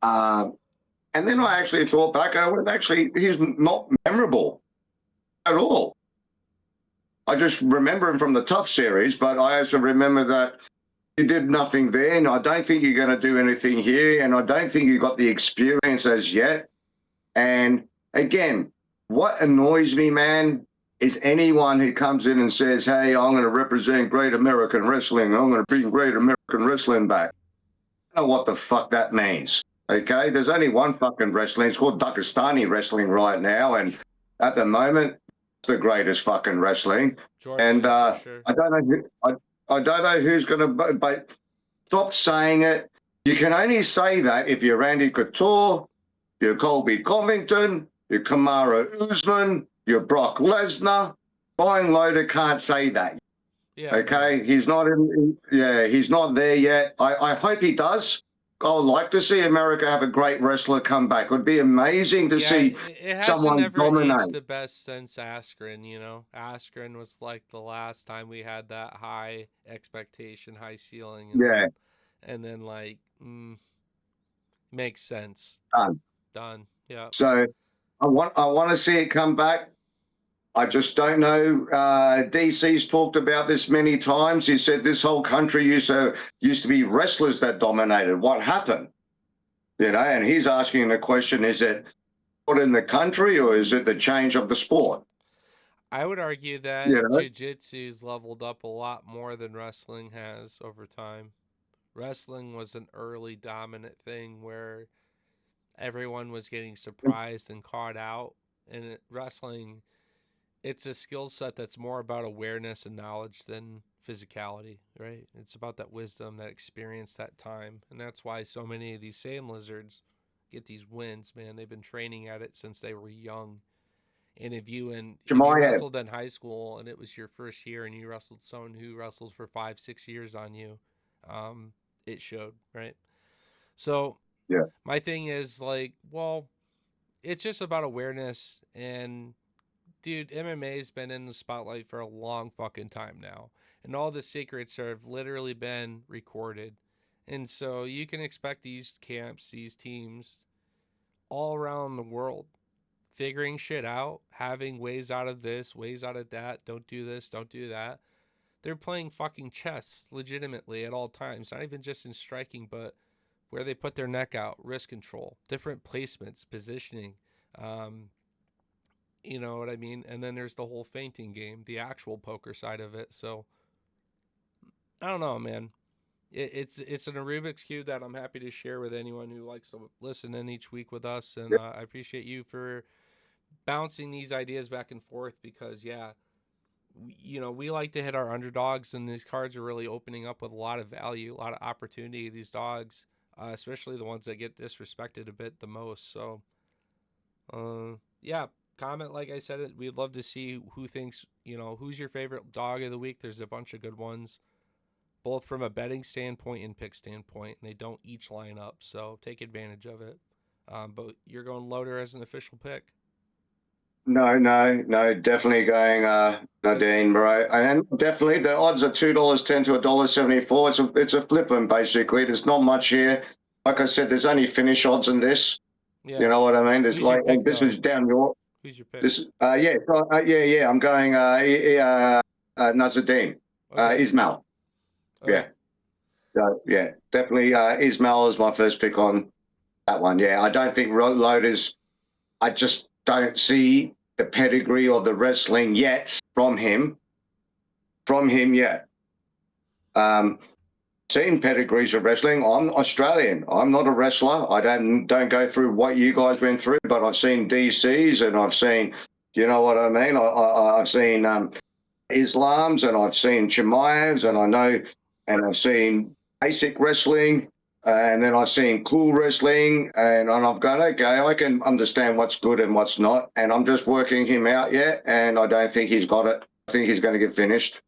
And then I actually thought back, I went, actually, he's not memorable at all. I just remember him from the Tough series, but I also remember that you did nothing then. I don't think you're going to do anything here, and I don't think you got the experience as yet. And again, what annoys me, man, is anyone who comes in and says, hey, I'm going to represent Great American Wrestling. I'm going to bring Great American Wrestling back. I don't know what the fuck that means. Okay, there's only one fucking wrestling. It's called Pakistani wrestling right now, and at the moment, it's the greatest fucking wrestling. And Georgia, for sure. I don't know. I don't know who's going to. But stop saying it. You can only say that if you're Randy Couture, you're Colby Covington, you're Kamara Usman, you're Brock Lesnar. Brian Loader can't say that. Yeah, Okay, no. he's not in. Yeah, he's not there yet. I hope he does. I would like to see America have a great wrestler come back. It would be amazing to Yeah, see it hasn't someone ever aged dominate. the best since Askren, you know? Askren was like the last time we had that high expectation, high ceiling, Yeah, and then like, makes sense. done. Done. Yeah. So I want to see it come back. I just don't know. DC's talked about this many times. He said this whole country used to be wrestlers that dominated. What happened? You know, and he's asking the question: is it put in the country, or is it the change of the sport? I would argue You that know, jiu-jitsu's leveled up a lot more than wrestling has over time. Wrestling was an early dominant thing where everyone was getting surprised and caught out. And wrestling, it's a skill set that's more about awareness and knowledge than physicality, right? It's about that wisdom, that experience, that time. And that's why so many of these sand lizards get these wins, man. They've been training at it since they were young. And if you Jemayev, wrestled in high school and it was your first year and you wrestled someone who wrestled for 5-6 years on you, it showed, right? So yeah, my thing is like, well, it's just about awareness. And dude, MMA's been in the spotlight for a long fucking time now, and all the secrets have literally been recorded. And so you can expect these camps, these teams all around the world figuring shit out, having ways out of this, ways out of that, don't do this, don't do that. They're playing fucking chess legitimately at all times, not even just in striking, but where they put their neck out, wrist control, different placements, positioning. Um, you know what I mean? And then there's the whole feinting game, the actual poker side of it. So I don't know, man. it's an Rubik's cube that I'm happy to share with anyone who likes to listen in each week with us, and Yeah. I appreciate you for bouncing these ideas back and forth because yeah, we like to hit our underdogs, and these cards are really opening up with a lot of value, a lot of opportunity. These dogs, especially the ones that get disrespected a bit the most. So, yeah, comment like I said. We'd love to see who thinks who's your favorite dog of the week. There's a bunch of good ones, both from a betting standpoint and pick standpoint, and they don't each line up. So take advantage of it. But you're going Loader as an official pick. No, definitely going Nadine, bro. And definitely the odds are $2.10 to $1.74. It's a flip 'em basically. There's not much here. Like I said, there's only finish odds in this. You Yeah. know what I mean? There's Who's your like, pick and this though? is down your Who's your pick? this. Yeah. I'm going Nazaddin, Okay. Ismail. Okay. Yeah, yeah, definitely Ismail is my first pick on that one. Yeah, I don't think Loaders. I just don't see the pedigree or the wrestling yet from him. Yet. Um, Seen pedigrees of wrestling. I'm Australian. I'm not a wrestler. I don't go through what you guys went through, but I've seen DCs and I've seen, you know what I mean? I've seen Islams and I've seen Chimaevs and Yeah. I know, and I've seen basic wrestling and then I've seen cool wrestling and I've gone, okay, I can understand what's good and what's not. And I'm just working him out yet. And I don't think he's got it. I think he's going to get finished.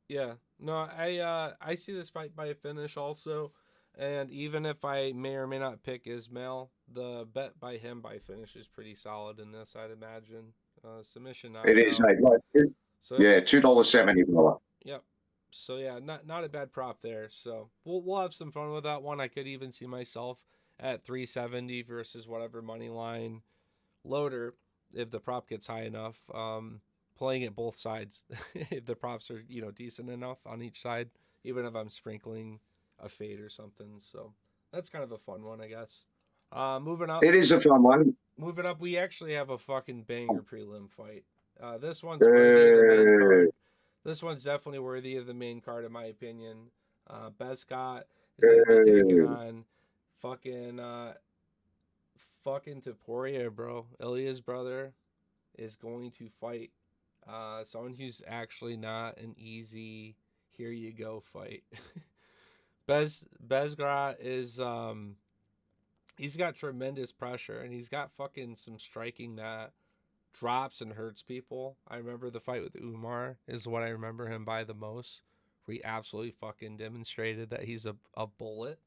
Yeah. No, I see this fight by a finish also, and even if I may or may not pick Ismail, the bet by him by finish is pretty solid in this. I'd imagine submission It is, knockout. mate. Like, So yeah, it's $2.70. yep. So yeah, not a bad prop there. So we'll have some fun with that one. I could even see myself at 370 versus whatever money line Loader if the prop gets high enough. Playing it both sides if the props are decent enough on each side, even if I'm sprinkling a fade or something. So that's kind of a fun one, I guess. Moving up, It is a fun one. we actually have a fucking banger prelim fight. This one's worthy of the main Uh, card. This one's definitely worthy of the main card, in my opinion. Bescott is going to be taking uh, on fucking fucking Taporia, bro. Ilya's brother is going to fight someone who's actually not an easy here you go fight. Bezgrat is he's got tremendous pressure and he's got fucking some striking that drops and hurts people. I remember the fight with Umar is what I remember him by the most. Where he absolutely fucking demonstrated that he's a bullet.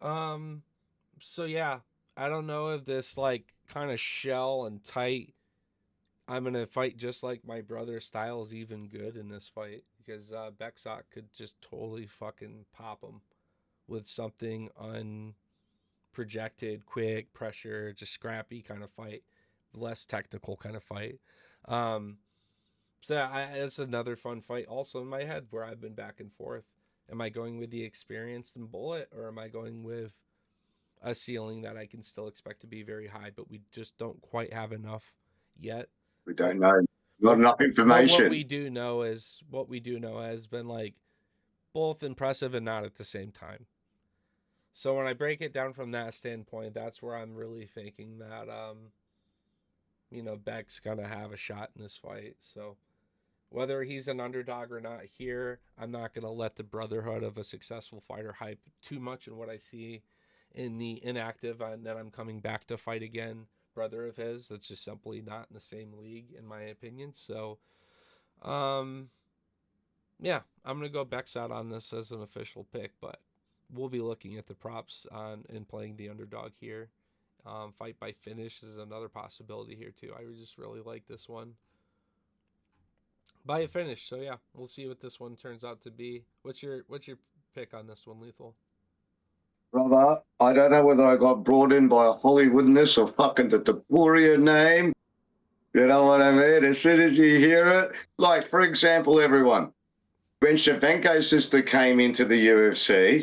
Um so yeah, I don't know if this like kind of shell and tight I'm gonna fight just like my brother style is even good in this fight because Bexot could just totally fucking pop him with something unprojected, quick pressure, just scrappy kind of fight, less technical kind of fight. Um, so it's another fun fight also in my head where I've been back and forth. Am I going with the experienced and bullet, or am I going with a ceiling that I can still expect to be very high, but we just don't quite have enough yet? we But don't know. Not but enough what information. we do know is what we do know has been like both impressive and not at the same time. So when I break it down from that standpoint, that's where I'm really thinking that Beck's gonna have a shot in this fight. So whether he's an underdog or not here, I'm not gonna let the brotherhood of a successful fighter hype too much in what I see in the inactive and then I'm coming back to fight again brother of his that's just simply not in the same league in my opinion. So um yeah, I'm gonna go Bex out on this as an official pick, but we'll be looking at the props on and playing the underdog here. Fight by finish is another possibility here too. I just really like this one by a finish. So yeah, we'll see what this one turns out to be. What's your pick on this one, Lethal? Brother, I don't know whether I got brought in by a Hollywoodness or fucking the Tapuria name. You know what I mean? As soon as you hear it, like, for example, everyone, when Shevchenko's sister came into the UFC,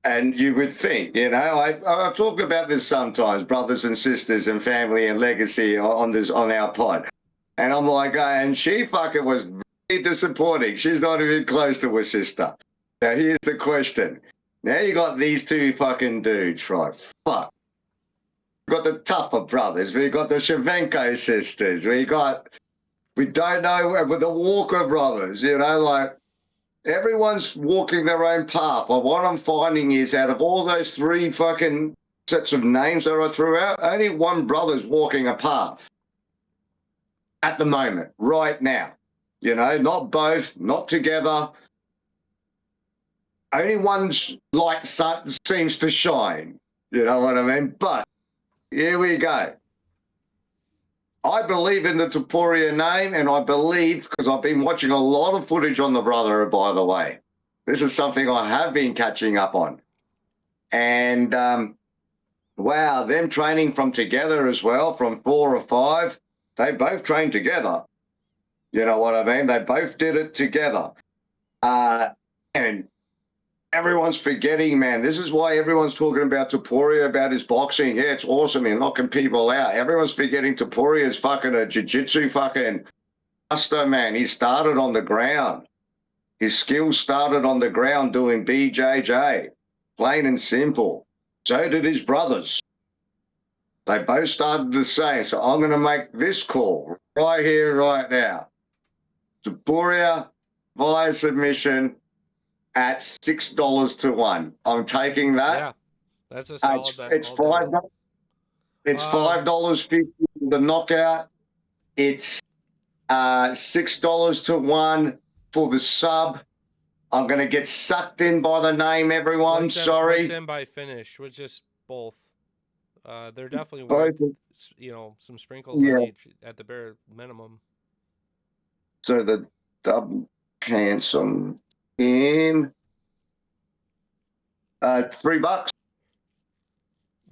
and you would think, I've talked about this sometimes, brothers and sisters and family and legacy on our pod. And I'm like, and she fucking was disappointing. She's not even close to her sister. Now here's the question. Now you got these two fucking dudes, right? Fuck. We got the Tougher brothers. We got the Shevchenko sisters. We don't know with the Walker brothers. You know, like everyone's walking their own path. But what I'm finding is, out of all those three fucking sets of names that I threw out, only one brother's walking a path at the moment, right now. You know, not both, not together. Only one's light seems to shine. You know what I mean? But here we go. I believe in the Taporia name, and I believe, because I've been watching a lot of footage on the brother, by the way. This is something I have been catching up on. And wow, them training from together as well, from 4 or 5, they both trained together. You know what I mean? They both did it together. And everyone's forgetting, man. This is why everyone's talking about Taporia, about his boxing. Yeah, it's awesome. He's knocking people out. Everyone's forgetting Taporia is fucking a jiu-jitsu fucking master, man. He started on the ground. His skills started on the ground doing BJJ, plain and simple. So did his brothers. They both started the same. So I'm going to make this call right here, right now. Taporia via submission at $6 to 1. I'm taking that. Yeah, that's a solid bet. It's $5. It's $5.50 the knockout. It's $6 to 1 for the sub. I'm gonna get sucked in by the name, everyone. Sorry. What's in by finish? With just both. They're definitely worth, some sprinkles on each at the bare minimum. So the double handsome in $3.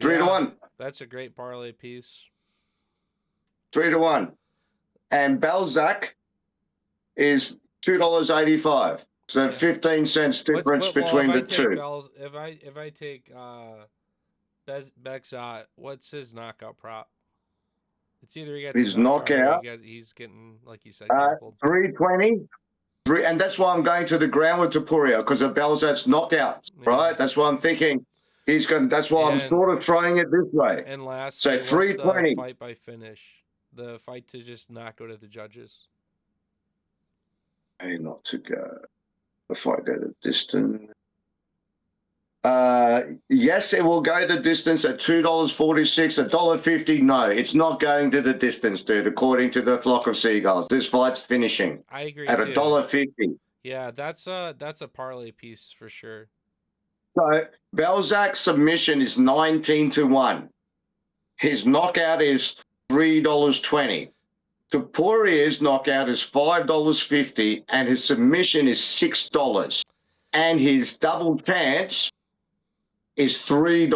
3 to 1. That's a great parlay piece. 3 to 1. And Balzac is $2.85. So 15 cents difference between the two. If I take Bexot, what's his knockout prop? It's either he gets his knockout. Or he's getting, like you said, 320. And that's why I'm going to the ground with Taporia, because of Balzat's knockout, right? That's why I'm thinking he's going. That's why I'm sort of throwing it this way. And lastly, so 320. Fight by finish, the fight to just not go to the judges. Hey, not to go. The fight go the distance. Yes, it will go the distance at $2.46, $1.50. No, it's not going to the distance, dude. According to the Flock of Seagulls, this fight's finishing. I agree at $1.50. Yeah, that's a parlay piece for sure. So Balzac's submission is 19 to 1. His knockout is $3.20. Taporia's knockout is $5.50, and his submission is $6. And his double chance is $3.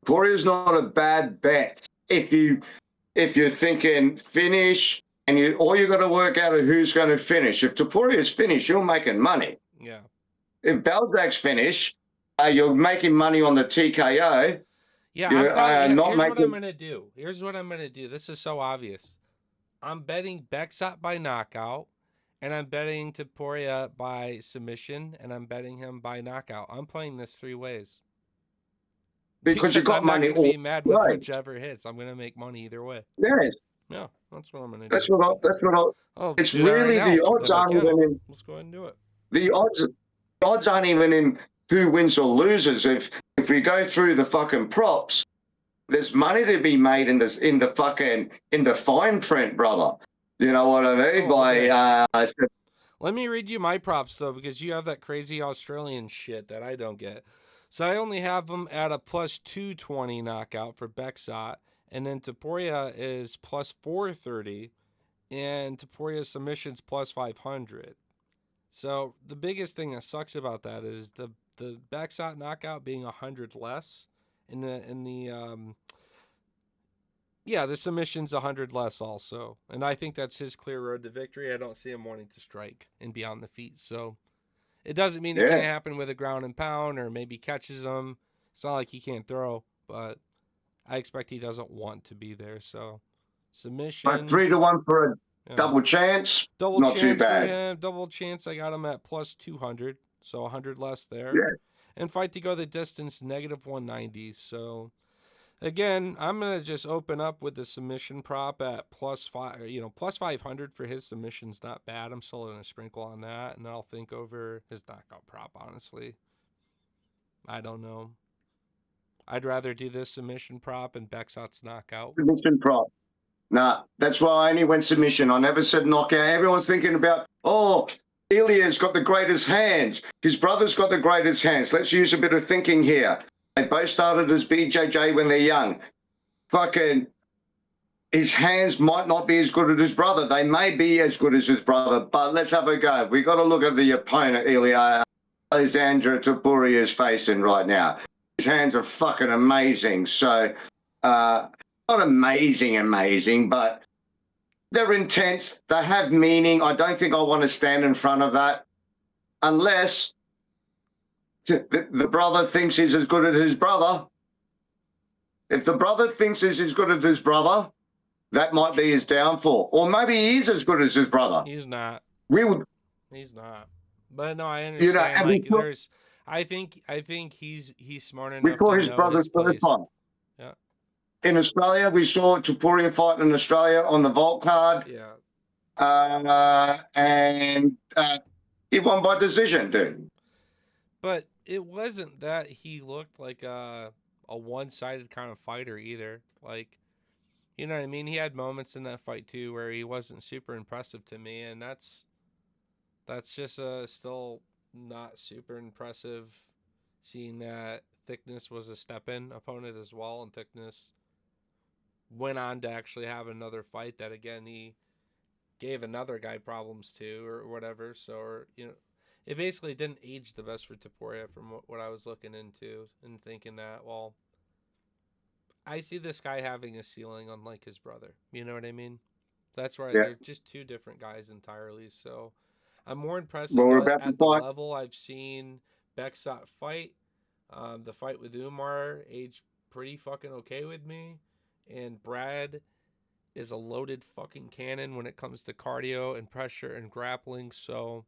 Taporia's not a bad bet if you're thinking finish, and all you got to work out is who's going to finish. If Taporia's finished, you're making money. Yeah. If Balzac's finish, you're making money on the TKO. Yeah, here's what I'm gonna do. Here's what I'm gonna do. This is so obvious. I'm betting Bexot by knockout, and I'm betting Taporia by submission, and I'm betting him by knockout. I'm playing this 3 ways. Because you got I'm money. I'm not going to be mad with whichever hits. I'm going to make money either way. Yes. Yeah, that's what I'm going to do. That's what I. It's really the odds aren't even in. Let's go ahead and do it. The odds aren't even in who wins or loses. If we go through the fucking props, there's money to be made in the fine print, brother. You know what I mean? Let me read you my props though, because you have that crazy Australian shit that I don't get. So I only have them at a plus 220 knockout for Bexot, and then Taporia is plus 430, and Taporia's submission's plus 500. So the biggest thing that sucks about that is the Bexot knockout being 100 less, the submission's 100 less also, and I think that's his clear road to victory. I don't see him wanting to strike and be on the feet, so. It doesn't mean it can't happen with a ground and pound, or maybe catches him. It's not like he can't throw, but I expect he doesn't want to be there. So submission. But 3 to 1 for Yeah. Double chance, Double not too chance for bad. him. Double chance. I got him at plus 200, so 100 less there. Yeah. And fight to go the distance negative 190. So again, I'm gonna just open up with the submission prop at plus five. Plus 500 for his submission's not bad. I'm still gonna sprinkle on that, and I'll think over his knockout prop. Honestly, I don't know. I'd rather do this submission prop and Bexot's knockout. Submission prop. Nah, that's why I only went submission. I never said knockout. Everyone's thinking about, oh, Ilya's got the greatest hands. His brother's got the greatest hands. Let's use a bit of thinking here. They both started as BJJ when they're young. Fucking, his hands might not be as good as his brother. They may be as good as his brother, but let's have a go. We got to look at the opponent, Ilya Alexandra Topuria is facing right now. His hands are fucking amazing. So, not amazing, but they're intense. They have meaning. I don't think I want to stand in front of that unless the brother thinks he's as good as his brother. If the brother thinks he's as good as his brother, that might be his downfall. Or maybe he is as good as his brother. He's not. We would. He's not. But no, I understand. Like there's, I think he's smart enough before to his know brother's his first place. fight. Yeah. In Australia, we saw Topuria fight in Australia on the Vault card. Yeah. And he won by decision, dude. But it wasn't that he looked like a one-sided kind of fighter either. Like, you know what I mean? He had moments in that fight too where he wasn't super impressive to me, and that's just still not super impressive. Seeing that Thickness was a step-in opponent as well, and Thickness went on to actually have another fight that again he gave another guy problems to or whatever. So, or, it basically didn't age the best for Topuria from what I was looking into and thinking that, well, I see this guy having a ceiling unlike his brother. You know what I mean? That's right. Yeah. They're just two different guys entirely. So I'm more impressed Well, we're at about to the fight. level I've seen Bexot fight. The fight with Umar aged pretty fucking okay with me. And Brad is a loaded fucking cannon when it comes to cardio and pressure and grappling. So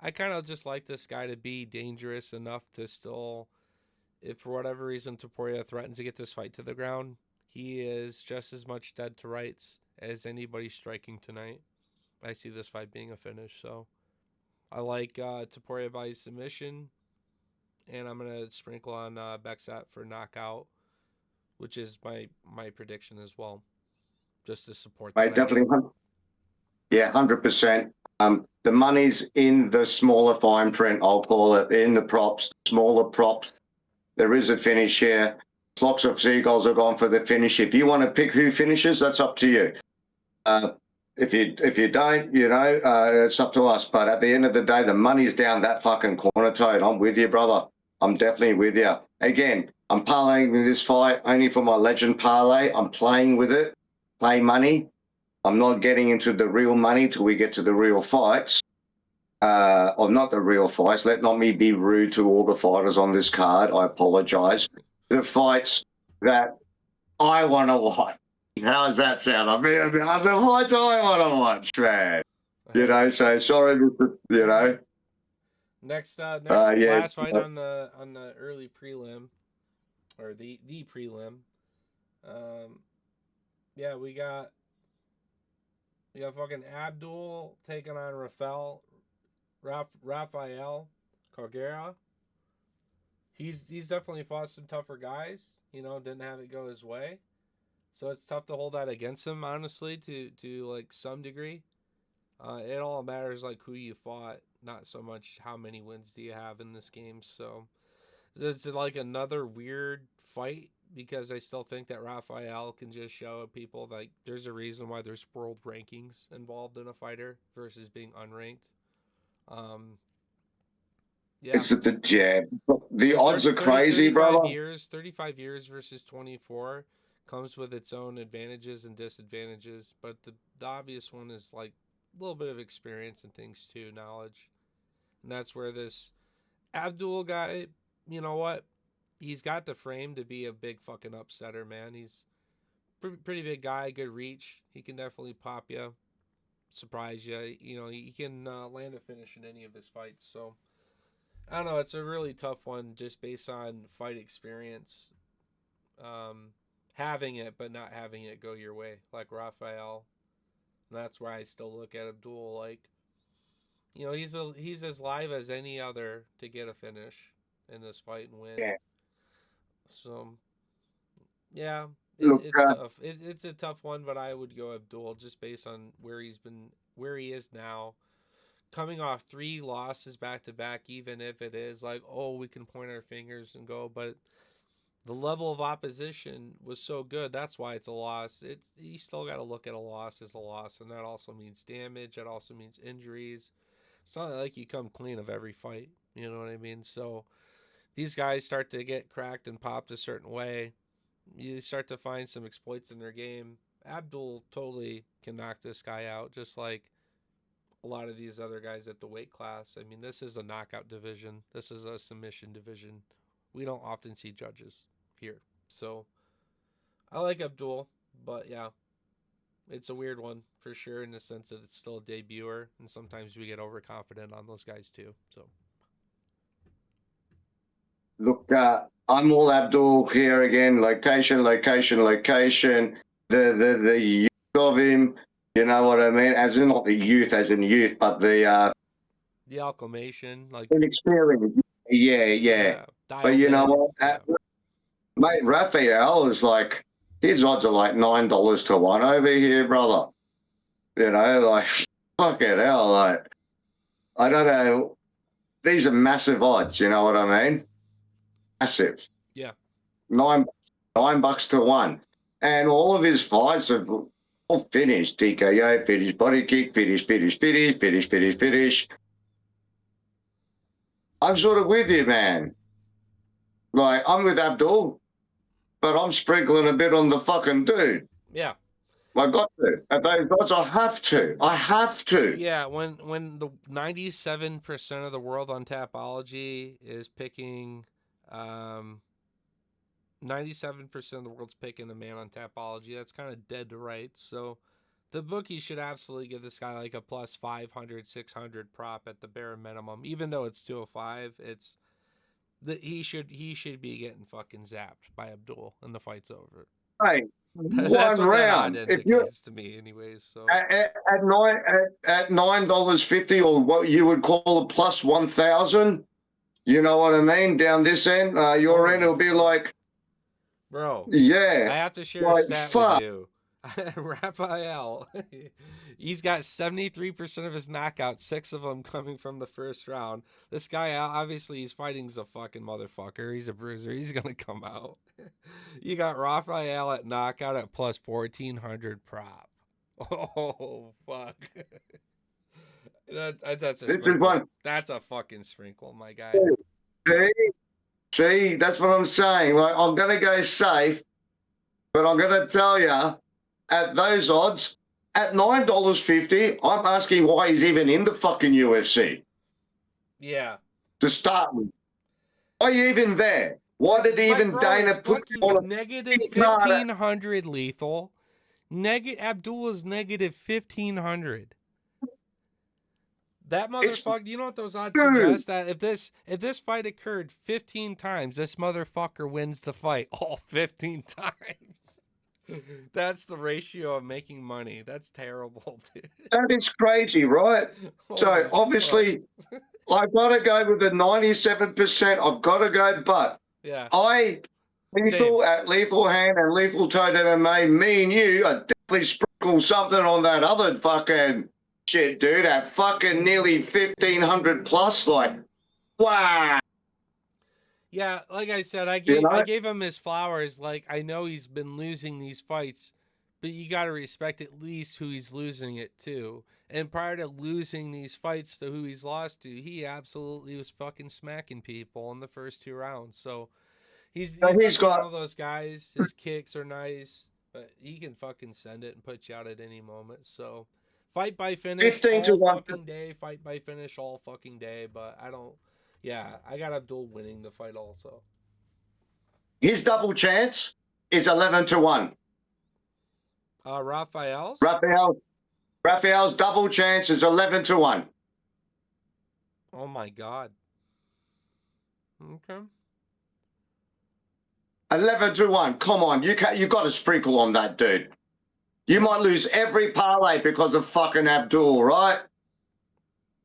I kind of just like this guy to be dangerous enough to still, if for whatever reason Topuria threatens to get this fight to the ground, he is just as much dead to rights as anybody striking tonight. I see this fight being a finish. So I like Topuria by submission, and I'm going to sprinkle on Bexat for knockout, which is my prediction as well, just to support that. Definitely. Yeah, 100%. The money's in the smaller fine print, I'll call it, in the props, smaller props. There is a finish here. Flocks of seagulls are gone for the finish. If you want to pick who finishes, that's up to you. If you don't, it's up to us. But at the end of the day, the money's down that fucking corner, Toad. I'm with you, brother. I'm definitely with you. Again, I'm parlaying with this fight only for my legend parlay. I'm playing with it, play money. I'm not getting into the real money till we get to the real fights. Or not the real fights. Let not me be rude to all the fighters on this card. I apologize. The fights that I want to watch. How does that sound? I mean, the fights I want to watch, man. So sorry, Next, yeah. last fight on the early prelim, or the prelim. Yeah, we got fucking Abdul taking on Rafael Cargera. He's definitely fought some tougher guys. Didn't have it go his way, so it's tough to hold that against him. Honestly, to like some degree, it all matters like who you fought, not so much how many wins do you have in this game. So it's like another weird fight because I still think that Rafael can just show people like there's a reason why there's world rankings involved in a fighter versus being unranked. Yeah. It's the jab. The odds are crazy, 35 years versus 24 comes with its own advantages and disadvantages, but the obvious one is like a little bit of experience and things too, knowledge. And that's where this Abdul guy, you know what? He's got the frame to be a big fucking upsetter, man. He's pretty big guy, good reach. He can definitely pop you. surprise you. You know, he can land a finish in any of his fights. So I don't know. It's a really tough one just based on fight experience. Um, having it but not having it go your way, like Raphael. And that's why I still look at Abdul like, you know, he's as live as any other to get a finish in this fight and win. Yeah. So yeah, Look, it's tough. It's a tough one, but I would go Abdul just based on where he is now. Coming off 3 losses back to back, even if it is like, oh, we can point our fingers and go, but the level of opposition was so good. That's why it's a loss. It's you still got to look at a loss as a loss, and that also means damage. It also means injuries. It's not like you come clean of every fight. You know what I mean? So these guys start to get cracked and popped a certain way. You start to find some exploits in their game. Abdul totally can knock this guy out, just like a lot of these other guys at the weight class. I mean, this is a knockout division. This is a submission division. We don't often see judges here. So I like Abdul, but yeah, it's a weird one for sure in the sense that it's still a debuter, and sometimes we get overconfident on those guys too. So look, I'm all Abdul here again. Location, location, location. The youth of him. You know what I mean? As in not the youth, as in youth, but the acclimation, like inexperience. Yeah, yeah. yeah, But dialed you know in. what, Yeah, mate? Raphael is like his odds are like $9 to 1 over here, brother. You know, like fucking hell, like I don't know. These are massive odds. You know what I mean? Massive. yeah, Nine $9 to 1, and all of his fights have all finished. TKO, finish, body kick, finish, finish, finish, finish, finish, finish. I'm sort of with you, man. Like I'm with Abdul, but I'm sprinkling a bit on the fucking dude. yeah. I got to. At those odds, I have to. I have to. Yeah, when the 97% of the world on Tapology is picking, 97% of the world's picking a man on Tapology, that's kind of dead to rights. So the bookie should absolutely give this guy like a plus 500, 600 prop at the bare minimum. Even though it's 205, it's he should be getting fucking zapped by Abdul and the fight's over. Hey, That's one what that odd round. If you're indicates to me, anyways. So at $9.50, or what you would call a plus 1,000, you know what I mean? Down this end, your end, holy it'll be fuck, like, bro! I yeah, have to share a like stat with fuck. you. Raphael, he's got 73% of his knockouts, 6 of them coming from the first round. This guy, obviously, he's fighting a fucking motherfucker. He's a bruiser. He's gonna come out. You got Raphael at knockout at plus 1,400 prop. Oh fuck! That's a This is sprinkle. one. That's a fucking sprinkle, my guy. See, see, that's what I'm saying. Like I'm gonna go safe, but I'm gonna tell you, at those odds, at $9.50, I'm asking why he's even in the fucking UFC Yeah. to start with. Why are you even there? Why did My even bro Dana is put him on fucking a negative card? 1,500 lethal. Abdul is negative 1,500. That It's motherfucker. You know what those odds true. suggest? That if this fight occurred 15 times, this motherfucker wins the fight all 15 times. That's the ratio of making money. That's terrible, dude. That is crazy, right? So Holy fuck. obviously, I've got to go with the 97%. I've got to go, but Yeah. I Same. Lethal at Lethal Hand and Lethal Toad MMA, me and you are definitely sprinkle something on that other fucking shit, dude. At fucking nearly 1,500 plus, like, wow, Yeah, like I said, I you gave I know. gave him his flowers. Like I know he's been losing these fights, but you got to respect at least who he's losing it to. And prior to losing these fights to who he's lost to, he absolutely was fucking smacking people in the first 2 rounds. So So he's he's definitely one got of those guys. His kicks are nice, but he can fucking send it and put you out at any moment. So fight by finish 15 to all 1. fucking day. Fight by finish all fucking day. But I don't. Yeah, I got Abdul winning the fight also. His double chance is 11 to 1. Raphael's? Raphael, Raphael's double chance is 11-1. Oh my God. Okay. 11-1. Come on, you got to sprinkle on that, dude. You might lose every parlay because of fucking Abdul, right?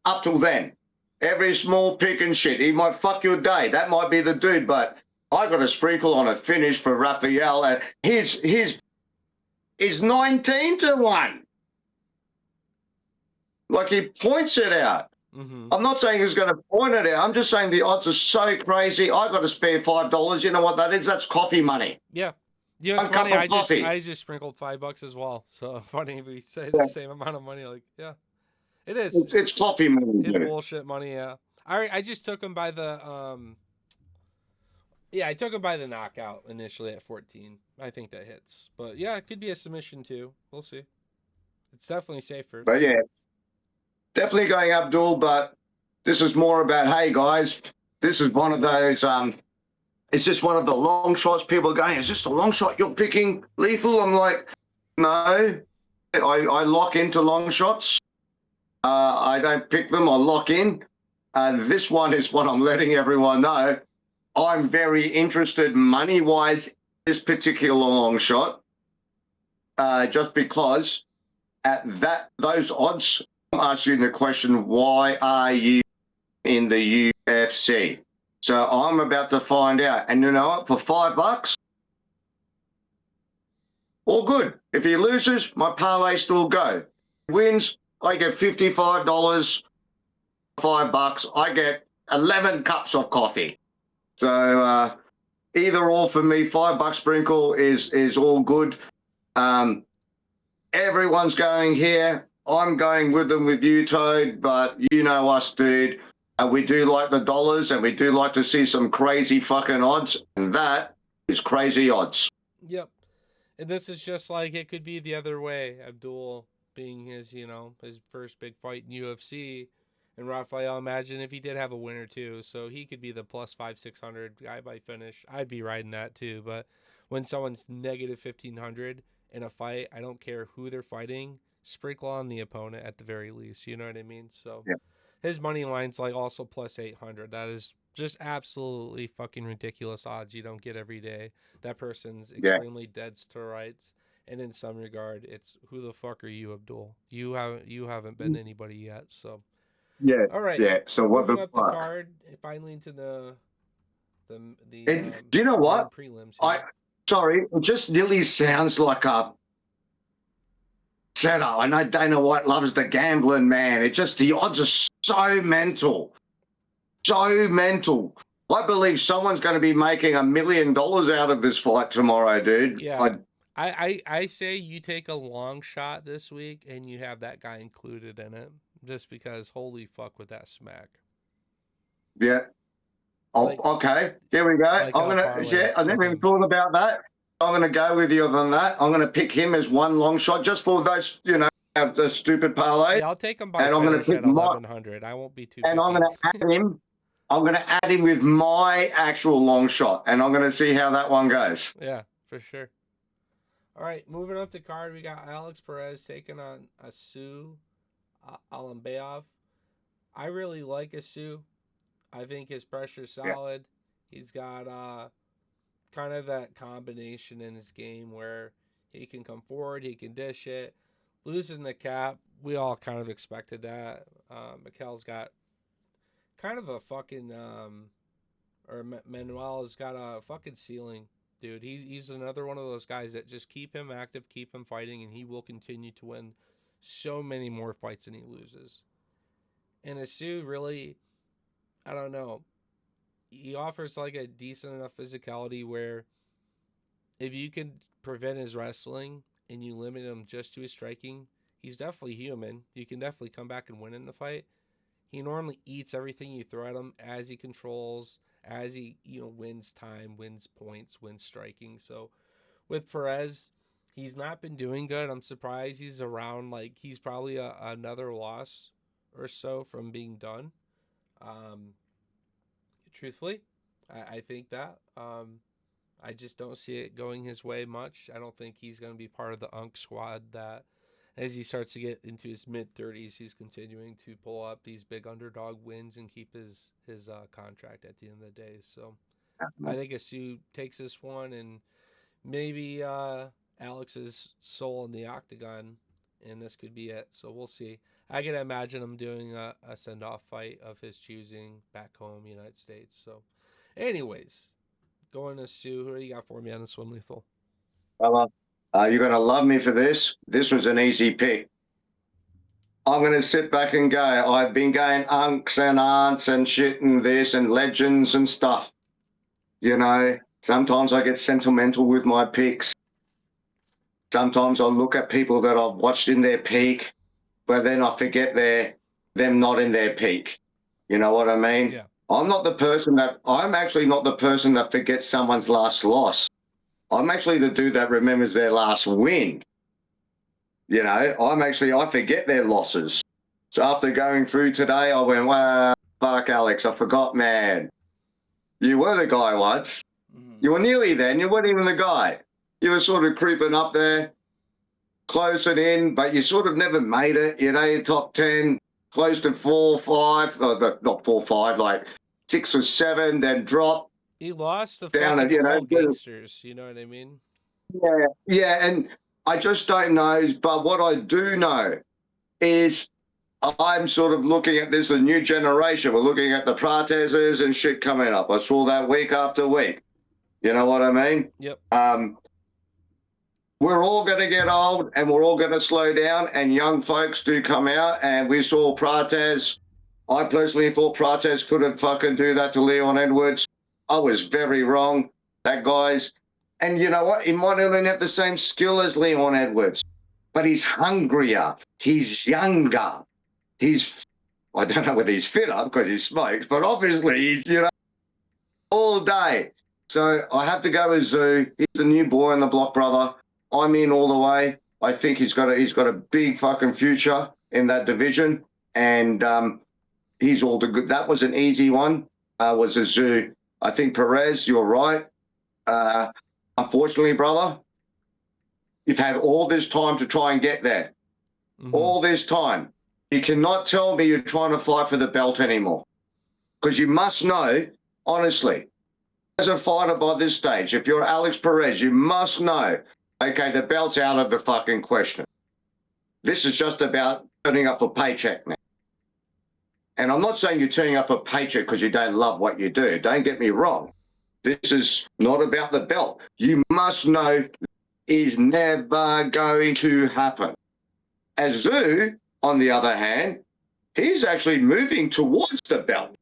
Up till then, every small pick and shit, he might fuck your day. That might be the dude, but I got to sprinkle on a finish for Raphael, and his is 19-1. Like he points it out. Mm-hmm. I'm not saying he's going to point it out. I'm just saying the odds are so crazy. I got to spare $5. You know what that is? That's coffee money. Yeah. You know, it's One cup funny. of coffee. I just sprinkled $5 as well. So funny we say the same amount of money. Like, yeah, it is. It's coffee money. It's Dude. bullshit money. Yeah. I just took him by the Yeah, I took him by the knockout initially at 14. I think that hits. But yeah, it could be a submission too. We'll see. It's definitely safer. But yeah, definitely going Abdul. But this is more about, hey guys, this is one of those. It's just one of the long shots. People are going, is this a long shot you're picking, Lethal? I'm like, no. I lock into long shots. I don't pick them. I lock in. This one is what I'm letting everyone know. I'm very interested money-wise in this particular long shot, just because at those odds, I'm asking the question, why are you in the UFC? So I'm about to find out. And you know what? For $5, all good. If he loses, my parlay still go. If he wins, I get $55, $5. I get 11 cups of coffee. So either or for me, $5 sprinkle is all good. Everyone's going here. I'm going with them with you, Toad, but you know us, dude. We do like the dollars, and we do like to see some crazy fucking odds, and that is crazy odds. Yep. And this is just like it could be the other way. Abdul being his, his first big fight in UFC. And Rafael, imagine if he did have a winner too. So he could be the plus 500-600 guy by finish. I'd be riding that too. But when someone's negative 1,500 in a fight, I don't care who they're fighting. Sprinkle on the opponent at the very least. You know what I mean? So Yeah. His money line's like also plus 800. That is just absolutely fucking ridiculous odds you don't get every day. That person's extremely dead to rights. And in some regard, it's who the fuck are you, Abdul? You haven't been anybody yet. So Yeah, all right. yeah. So what Moving the up the fuck? card, finally into the Do you know what? prelims here. Sorry, it just nearly sounds like a setup. I know Dana White loves the gambling, man. It just, the odds are so mental. So mental. I believe someone's going to be making $1 million out of this fight tomorrow, dude. Yeah. I say you take a long shot this week and you have that guy included in it. Just because holy fuck with that smack. Yeah. Oh, Like, okay. Here we go. like I'm gonna. parlay Yeah, I never with even him. thought about that. I'm gonna go with you on that. I'm gonna pick him as one long shot just for those, the stupid parlay. Yeah, I'll take him by And I'm gonna finish pick at 1100. I won't be too and I'm picky. gonna add him. I'm gonna add him with my actual long shot, and I'm gonna see how that one goes. Yeah, for sure. All right, moving up the card, we got Alex Perez taking on Asu Alambeov. I really like Asu. I think his pressure's solid. He's got kind of that combination in his game where he can come forward, he can dish it. Losing the cap, we all kind of expected that. Mikel's got kind of a fucking or Manuel's got a fucking ceiling, dude. He's another one of those guys that just keep him active, keep him fighting, and he will continue to win so many more fights than he loses. And Asu really, I don't know. He offers like a decent enough physicality where if you can prevent his wrestling and you limit him just to his striking, he's definitely human. You can definitely come back and win in the fight. He normally eats everything you throw at him as he controls, as he wins time, wins points, wins striking. So with Perez, he's not been doing good. I'm surprised he's around. Like he's probably another loss or so from being done. Truthfully, I think that. I just don't see it going his way much. I don't think he's going to be part of the UNC squad that as he starts to get into his mid-30s, he's continuing to pull up these big underdog wins and keep his contract at the end of the day. So I think Asu takes this one, and maybe Alex's soul in the octagon, and this could be it. So we'll see. I can imagine him doing a send-off fight of his choosing back home, United States. So, anyways, going to Sue. Who do you got for me on this one, Lethal? Fella, you're going to love me for this. This was an easy pick. I'm going to sit back and go. I've been going unks and aunts and shit and this and legends and stuff. You know, sometimes I get sentimental with my picks. Sometimes I look at people that I've watched in their peak, but then I forget them not in their peak. You know what I mean? Yeah. I'm actually not the person that forgets someone's last loss. I'm actually the dude that remembers their last win. You know, I forget their losses. So after going through today, I went, wow, fuck, Alex, I forgot, man. You were the guy once. Mm-hmm. You were nearly then. You weren't even the guy. You were sort of creeping up there, closing in, but you sort of never made it. You know, top 10, close to 4, 5, not 4, 5, like 6 or 7, then drop. He lost the down fucking at, all gangsters. You know what I mean? Yeah, yeah, and I just don't know. But what I do know is I'm sort of looking at this, a new generation. We're looking at the Prateses and shit coming up. I saw that week after week. You know what I mean? Yep. We're all going to get old and we're all going to slow down, and young folks do come out. And we saw Prates. I personally thought Prates couldn't fucking do that to Leon Edwards. I was very wrong. That guy's, and you know what? He might not even have the same skill as Leon Edwards, but he's hungrier. He's younger. I don't know whether he's fitter because he smokes, but obviously he's, all day. So I have to go with Zoo. He's the new boy on the block, brother. I'm in all the way. I think he's got a big fucking future in that division, and he's all the good. That was an easy one. Was a Zoo. I think Perez, you're right. Unfortunately, brother, you've had all this time to try and get there. Mm-hmm. All this time. You cannot tell me you're trying to fight for the belt anymore, because you must know, honestly, as a fighter by this stage, if you're Alex Perez, you must know, okay, the belt's out of the fucking question. This is just about turning up for paycheck now. And I'm not saying you're turning up for paycheck because you don't love what you do. Don't get me wrong. This is not about the belt. You must know is never going to happen. Azu, on the other hand, he's actually moving towards the belt.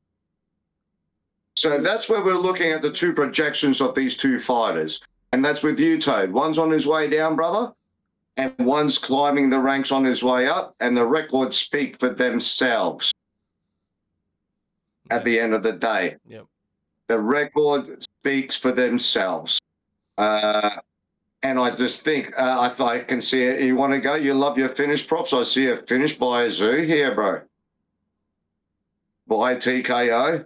So that's where we're looking at the two projections of these two fighters. And that's with you, Toad. One's on his way down, brother, and one's climbing the ranks on his way up, and the records speak for themselves at the end of the day. Yep. The record speaks for themselves. And I just think, I can see it. You want to go? You love your finish props? I see a finish by a Zoo here, bro. By TKO.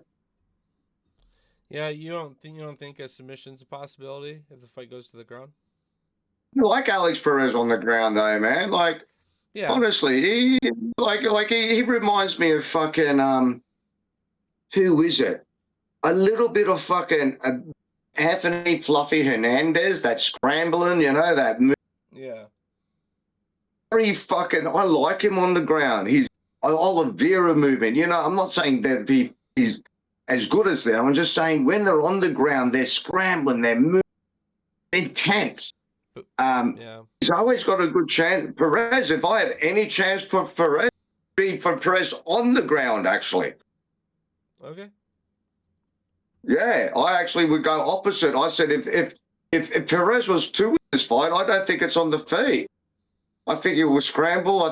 Yeah, you don't think a submission's a possibility if the fight goes to the ground? You like Alex Perez on the ground, though, man. Like, yeah. Honestly, he reminds me of fucking who is it? A little bit of fucking Anthony Fluffy Hernandez, that scrambling, that. Yeah. Very fucking. I like him on the ground. He's Oliveira movement. I'm not saying that he's as good as them. I'm just saying when they're on the ground, they're scrambling, they're moving, intense. Yeah. He's always got a good chance. Perez, if I have any chance for Perez, be for Perez on the ground, actually. Okay. Yeah, I actually would go opposite. I said if Perez was two in this fight, I don't think it's on the feet. I think it will scramble. I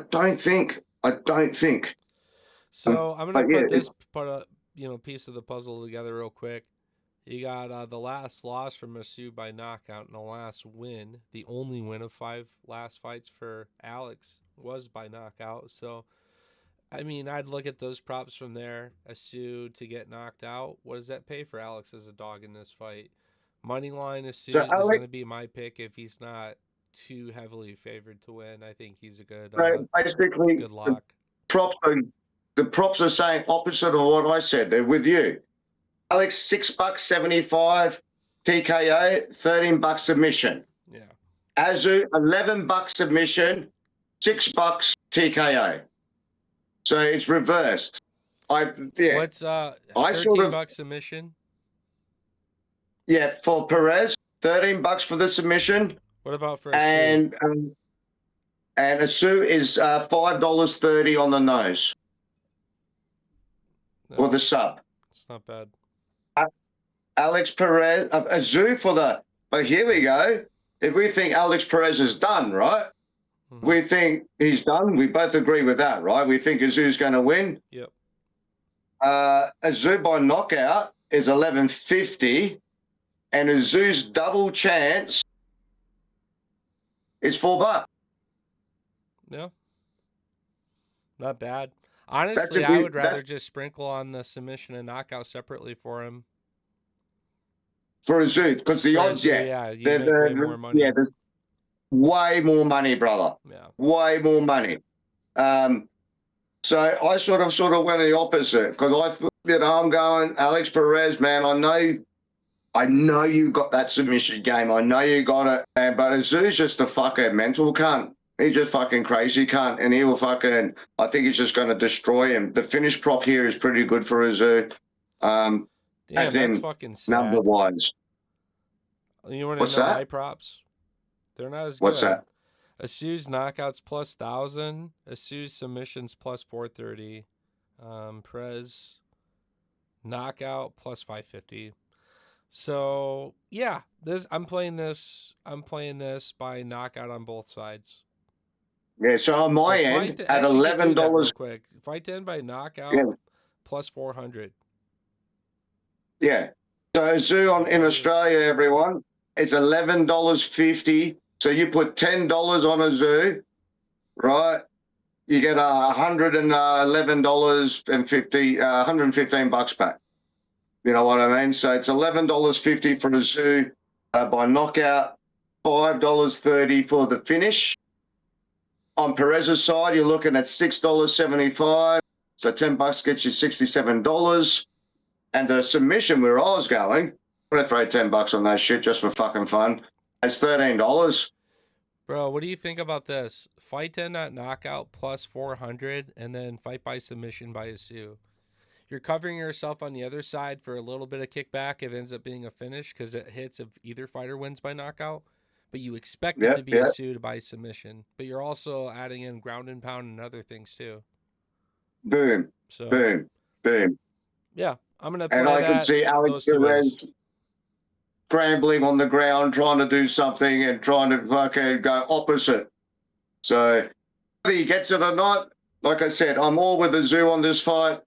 don't think. So I'm gonna put this part of piece of the puzzle together real quick. You got the last loss from Masu by knockout, and the last win, the only win of 5 last fights for Alex, was by knockout. So, I mean, I'd look at those props from there. Asu to get knocked out. What does that pay for Alex as a dog in this fight? Money line Asu is going to be my pick if he's not too heavily favored to win. I think he's a So basically, good lock. props are, the props are saying opposite of what I said. They're with you. Alex, $6.75 TKO, $13 submission. Yeah. Azu, $11 submission, $6 TKO. So it's reversed. What's I sort of $13 submission? for Perez, $13 for the submission, What about for a Sue? And Asu is $5.30 on the nose for the sub. It's not bad. Alex Perez, Azu for the. But here we go. If we think Alex Perez is done, right? Mm-hmm. We think he's done. We both agree with that, right? We think Azu's going to win. Yep. Azu by knockout is 11.50, and Azu's double chance is $4. No. Not bad. Honestly, I would rather just sprinkle on the submission and knockout separately for him. For Azu, because the odds, you make way more money. Yeah, there's way more money, brother. Yeah. Way more money. So I sort of went the opposite because I thought, I'm going Alex Perez, man. I know you got that submission game. I know you got it, man. But Azu's just a fucking mental cunt. He's just fucking crazy cunt, and he will fucking. I think he's just going to destroy him. The finish prop here is pretty good for Azu. Damn, that's fucking sad. Number wise. You want to know my props? They're not as good. What's that? Asu's knockouts plus 1,000. Asu's submissions plus 430. Perez knockout plus 550. So yeah, I'm playing this by knockout on both sides. Yeah, so on my end at $11. Real quick, fight to end by knockout plus 400. Yeah. So Azu in Australia, everyone, it's $11.50. So you put $10 on Azu, right? You get $111.50, $115 back. You know what I mean? So it's $11.50 for Azu by knockout, $5.30 for the finish. On Perez's side, you're looking at $6.75. So $10 gets you $67. And the submission where I was going, I'm gonna throw $10 on that shit just for fucking fun. It's $13. Bro, what do you think about this? Fight 10 at knockout plus 400, and then fight by submission by Azu. You're covering yourself on the other side for a little bit of kickback if it ends up being a finish because it hits if either fighter wins by knockout. But you expect it to be Azu by submission. But you're also adding in ground and pound and other things too. Boom. So, boom. Yeah, I'm gonna play and I can see Alex Perez scrambling on the ground, trying to do something and trying to fucking go opposite. So whether he gets it or not, like I said, I'm all with Azu on this fight.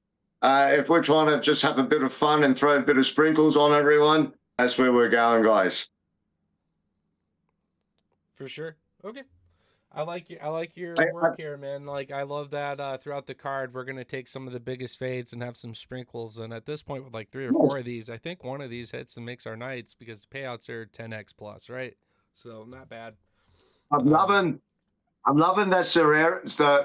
If we're trying to just have a bit of fun and throw a bit of sprinkles on everyone, that's where we're going, guys. For sure. Okay. I like your work here, man. Like I love that throughout the card we're gonna take some of the biggest fades and have some sprinkles. And at this point, with like 3 or 4 of these, I think one of these hits and makes our nights because the payouts are 10x plus, right? So not bad. I'm loving that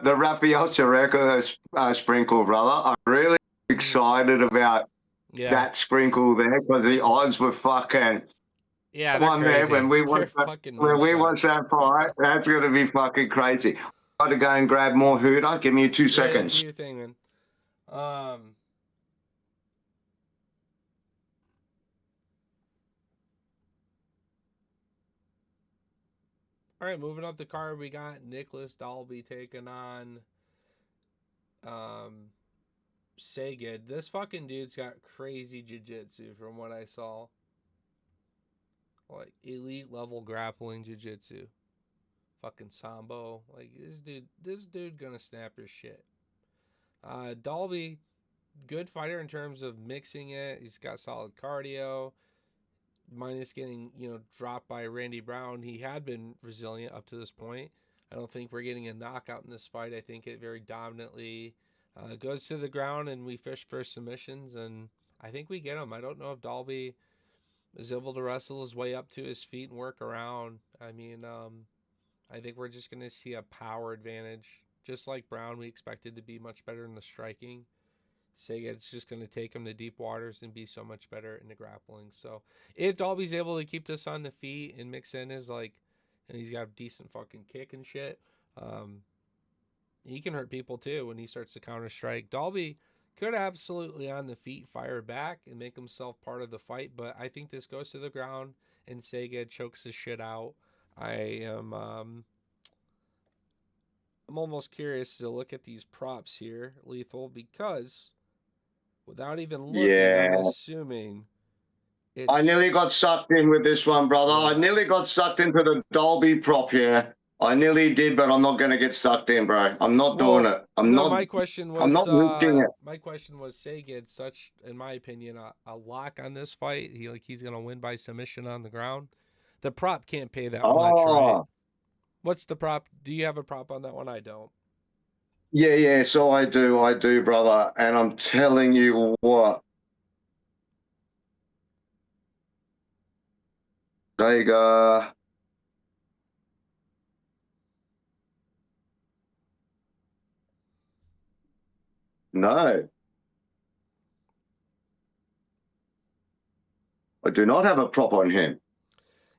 the Rafael Sorrero sprinkle, brother. I'm really excited about that sprinkle there because the odds were fucking. Yeah, they're crazy. There when we watch that fight, that's gonna be fucking crazy. I got to go and grab more Hooter. Give me 2 seconds. Do your thing, man. All right, moving up the card, we got Nicholas Dalby taking on Sagid. This fucking dude's got crazy jiu-jitsu from what I saw. Like elite level grappling jiu-jitsu. Fucking sambo. Like this dude gonna snap your shit. Dalby, good fighter in terms of mixing it. He's got solid cardio. Minus getting, dropped by Randy Brown. He had been resilient up to this point. I don't think we're getting a knockout in this fight. I think it very dominantly goes to the ground and we fish for submissions, and I think we get him. I don't know if Dalby is able to wrestle his way up to his feet and work around. I mean, I think we're just going to see a power advantage. Just like Brown, we expected to be much better in the striking. Saget's just going to take him to deep waters and be so much better in the grappling. So if Dalby's able to keep this on the feet and mix in his like, and he's got a decent fucking kick and shit, um, he can hurt people too when he starts to counter strike. Dalby could absolutely on the feet fire back and make himself part of the fight, but I think this goes to the ground and Saget chokes his shit out. I am I'm almost curious to look at these props here, Lethal, because without even looking, I'm Yeah. assuming I it's nearly got sucked in with this one, brother. I yeah. nearly got sucked into the Dolby prop here. I nearly did, but I'm not going to get sucked in, bro. I'm not doing Well, it. I'm no, not. I'm not risking it. my question was Saget such, in my opinion, a lock on this fight. He's gonna win by submission on the ground. The prop can't pay that much, right? Oh, What's the prop? Do you have a prop on that one? I don't. yeah, yeah. So I do, brother. And I'm telling you what, they go. No, I do not have a prop on him.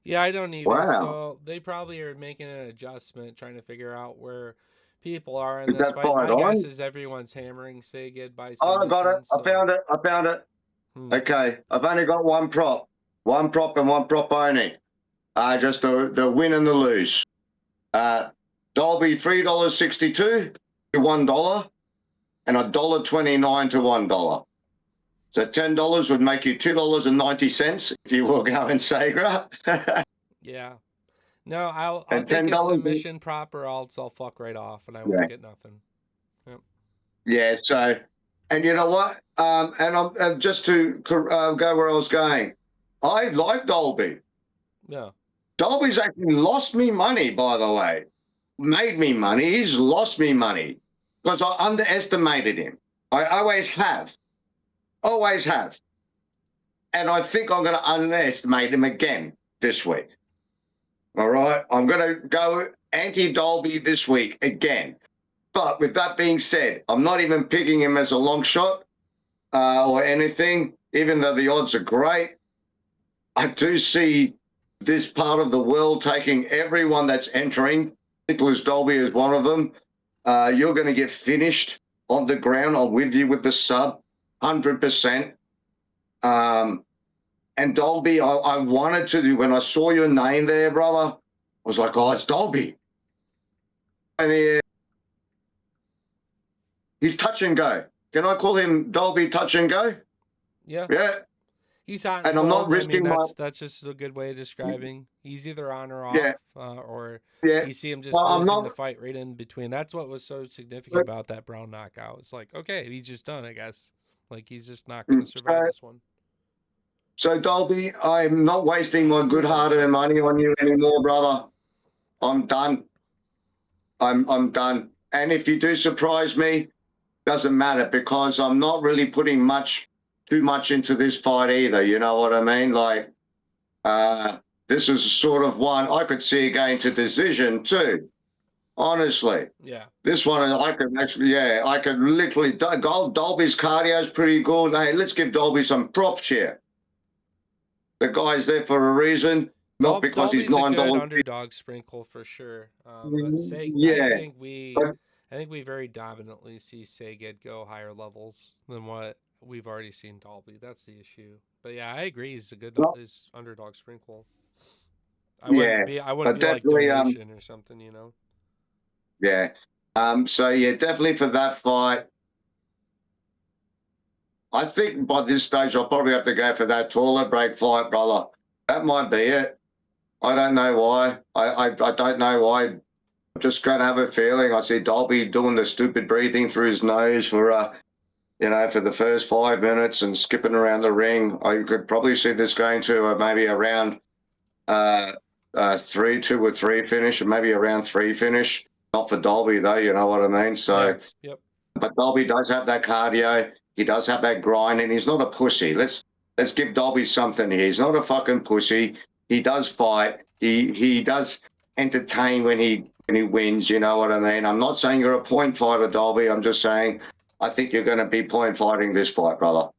Yeah, I don't either. Wow. So they probably are making an adjustment, trying to figure out where people are in Is this that fight. fight My guess on? is everyone's hammering Saget by Oh, I got it. submission. I So, found it. I found it. hmm. Okay. I've only got one prop and one prop only. Just the win and the lose. Dolby $3.62 to $1 and $1.29 to $1. So $10 would make you $2.90 if you were going Sagra. Yeah. No, I'll And take a $10. submission prop or else I'll fuck right off and I won't Yeah. get nothing. Yep. Yeah. So, and you know what? And just to go where I was going, I like Dolby. Yeah. Dolby's actually lost me money, by the way. Made me money. He's lost me money because I underestimated him. I always have. Always have. And I think I'm going to underestimate him again this week. All right. I'm going to go anti Dolby this week again. But with that being said, I'm not even picking him as a long shot or anything, even though the odds are great. I do see this part of the world taking everyone that's entering. Nicholas Dolby is one of them. You're going to get finished on the ground. I'm with you with the sub, 100%. And Dolby, I wanted to do, when I saw your name there, brother, I was like, oh, it's Dolby. And he's touch and go. Can I call him Dolby touch and go? Yeah. Yeah. He's hot and And I'm not cold. I mean, risking my, that's just a good way of describing. He's either on or off, yeah, or yeah. you see him just Well, I'm losing the not, fight right in between. That's what was so significant about that Brown knockout. It's like, okay, he's just done, I guess. Like he's just not going to survive so, this one. so Dolby, I'm not wasting my good hard-earned money on you anymore, brother. I'm done. I'm done. And if you do surprise me, doesn't matter because I'm not really putting too much into this fight either. You know what I mean? Like, this is sort of one I could see going to decision too. Honestly, Yeah. this one I could actually, yeah, I could literally. Dolby's cardio is pretty good. Hey, let's give Dolby some props here. The guy's there for a reason, not because he's Dolby's a good $9. underdog sprinkle for sure. But Yeah, but I think we very dominantly see Saget go higher levels than what we've already seen Dolby. That's the issue. But yeah, I agree. He's a good not, his underdog sprinkle. yeah, I wouldn't but be like definitely, donation or something, you know. yeah. So yeah, definitely for that fight. I think by this stage I'll probably have to go for that toilet break fight, brother. That might be it. I don't know why. I don't know why. I'm just going to have a feeling. I see Dolby doing the stupid breathing through his nose for for the first 5 minutes and skipping around the ring. I could probably see this going to maybe around 2 or 3 finish, or maybe around 3 finish. Not for Dolby though, you know what I mean? Yeah. So, Yep. but Dolby does have that cardio. He does have that grind, and he's not a pussy. Let's give Dolby something here. He's not a fucking pussy. He does fight. He does. entertained when he wins. You know what I mean? I'm not saying you're a point fighter, Dolby. I'm just saying I think you're going to be point fighting this fight, brother.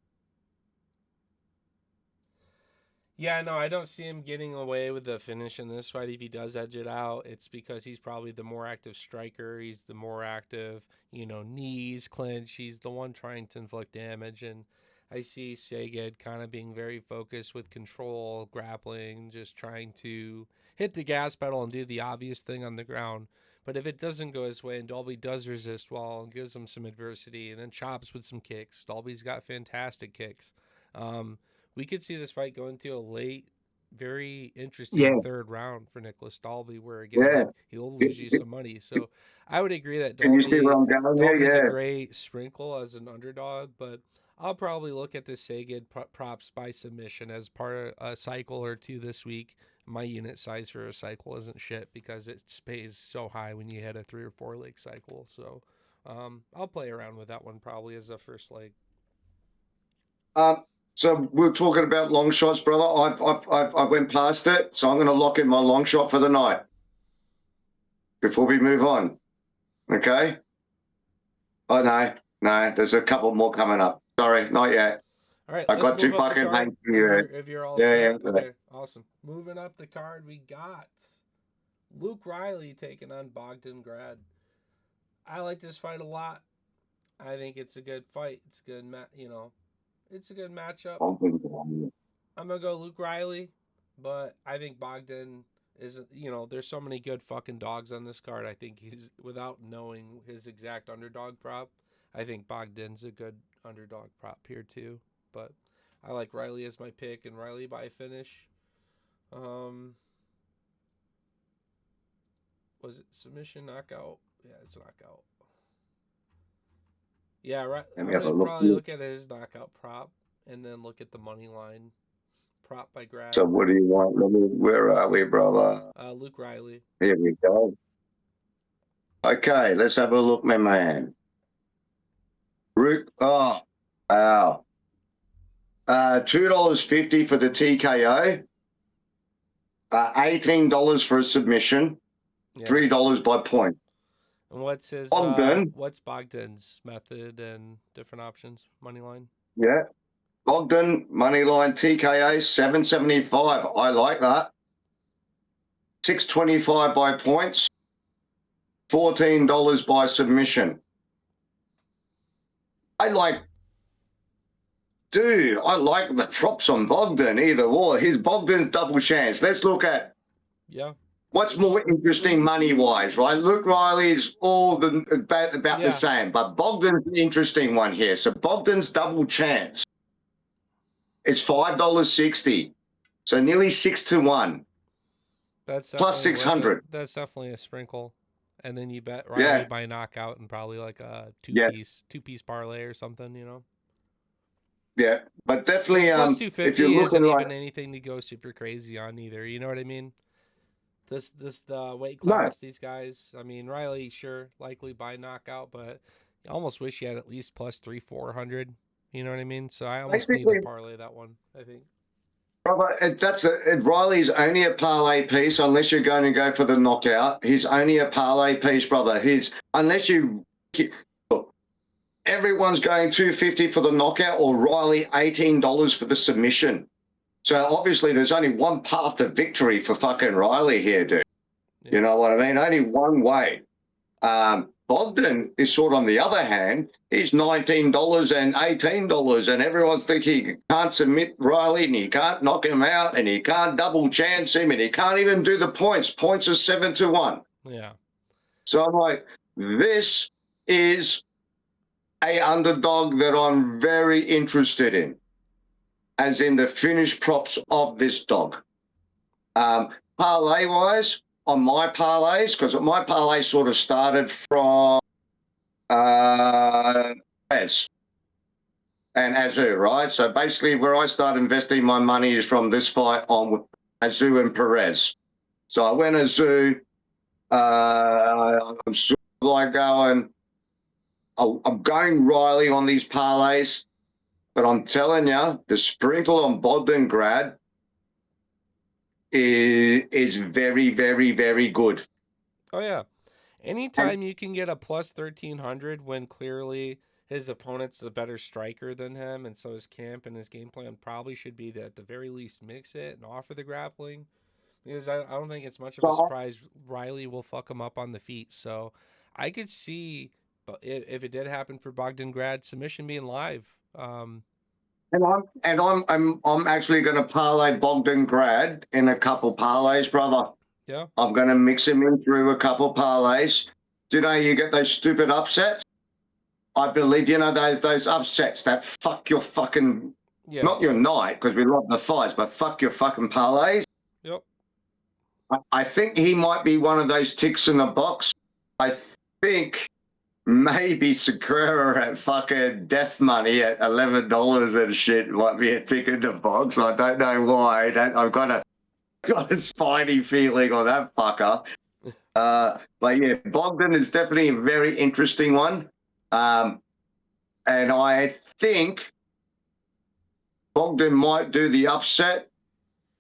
Yeah, no, I don't see him getting away with the finish in this fight. If he does edge it out, it's because he's probably the more active striker. He's the more active, knees, clinch. He's the one trying to inflict damage. And I see Saged kind of being very focused with control, grappling, just trying to hit the gas pedal and do the obvious thing on the ground. But if it doesn't go his way and Dolby does resist well and gives him some adversity and then chops with some kicks, Dolby's got fantastic kicks. We could see this fight go into a late, very interesting third round for Nicholas Dalby, where again he'll lose you some money. So I would agree that Can you see where I'm going here? Dalby's a Yeah. great sprinkle as an underdog, but I'll probably look at the Saged props by submission as part of a cycle or two this week. My unit size for a cycle isn't shit because it pays so high when you hit a 3 or 4 leg cycle. So I'll play around with that one probably as a first leg. So we're talking about long shots, brother. I went past it, so I'm going to lock in my long shot for the night before we move on. Okay? Oh, no, there's a couple more coming up. Sorry, not yet. All right, I let's got move two up the fucking card. paints here. If you're all Yeah, set. yeah. Okay, awesome. Moving up the card, we got Luke Riley taking on Bogdan Grad. I like this fight a lot. I think it's a good fight. It's good, it's a good matchup. I'm gonna go Luke Riley, but I think Bogdan is. There's so many good fucking dogs on this card. I think he's, without knowing his exact underdog prop, I think Bogdan's a good underdog prop here too. But I like Riley as my pick and Riley by finish. Was it submission, knockout? Yeah, it's a knockout. Yeah, right. I'm gonna probably look at his knockout prop and then look at the money line prop by Grad. So what do you want? Where are we, brother? Luke Riley. Here we go. Okay, let's have a look, my man. Oh, wow. $2.50 for the TKO. $18 for a submission. Yeah. $3 by point. And what's Bogdan's method and different options? Money line? Yeah. Bogdan, money line, TKO, $7.75. I like that. $6.25 by points. $14 by submission. I like the props on Bogdan, either or. His Bogdan's double chance. Let's look at what's more interesting money-wise, right? Luke Riley's about the same, but Bogdan's the interesting one here. So Bogdan's double chance is $5.60, so nearly 6-1. That's plus 600. That's definitely a sprinkle. And then you bet Riley by knockout and probably like a two-piece parlay or something, Yeah, but definitely plus 250 if you're isn't even anything to go super crazy on either. You know what I mean? This weight class, these guys. I mean, Riley, sure, likely by knockout, but I almost wish he had at least plus 300-400. You know what I mean? So I almost need to parlay that one, I think. Riley's only a parlay piece unless you're going to go for the knockout. He's only a parlay piece, brother. Everyone's going $2.50 for the knockout or Riley $18 for the submission. So obviously there's only one path to victory for fucking Riley here, dude. Yeah. You know what I mean? Only one way. Bogdan is sort of on the other hand, he's $19 and $18, and everyone's thinking he can't submit Riley and he can't knock him out and he can't double chance him and he can't even do the points. Points are 7-1. Yeah. So I'm like, this is a underdog that I'm very interested in, as in the finished props of this dog. Parlay-wise, on my parlays, because my parlay sort of started from Perez and Azu, right? So basically where I start investing my money is from this fight on with Azu and Perez. So I went Azu. I'm sort of like going, I'm going Riley on these parlays, but I'm telling you, the sprinkle on Bogdan Grad, is very, very, very good. Oh yeah. And Anytime you can get a plus 1300 when clearly his opponent's the better striker than him, and so his camp and his game plan probably should be to at the very least mix it and offer the grappling. Because I don't think it's much of a so, surprise Riley will fuck him up on the feet. So I could see, but if it did happen for Bogdan Grad, submission being live. I'm actually going to parlay Bogdan Grad in a couple parlays, brother. Yeah. I'm going to mix him in through a couple parlays. Do you know you get those stupid upsets? I believe those upsets that fuck your fucking Yeah. not your night because we love the fights, but fuck your fucking parlays. Yep. I think he might be one of those ticks in the box. I think maybe Sakura at fucking death money at $11 and shit might be a tick in the box. I don't know why. I've got a spidey feeling on that fucker. But yeah, Bogdan is definitely a very interesting one. And I think Bogdan might do the upset.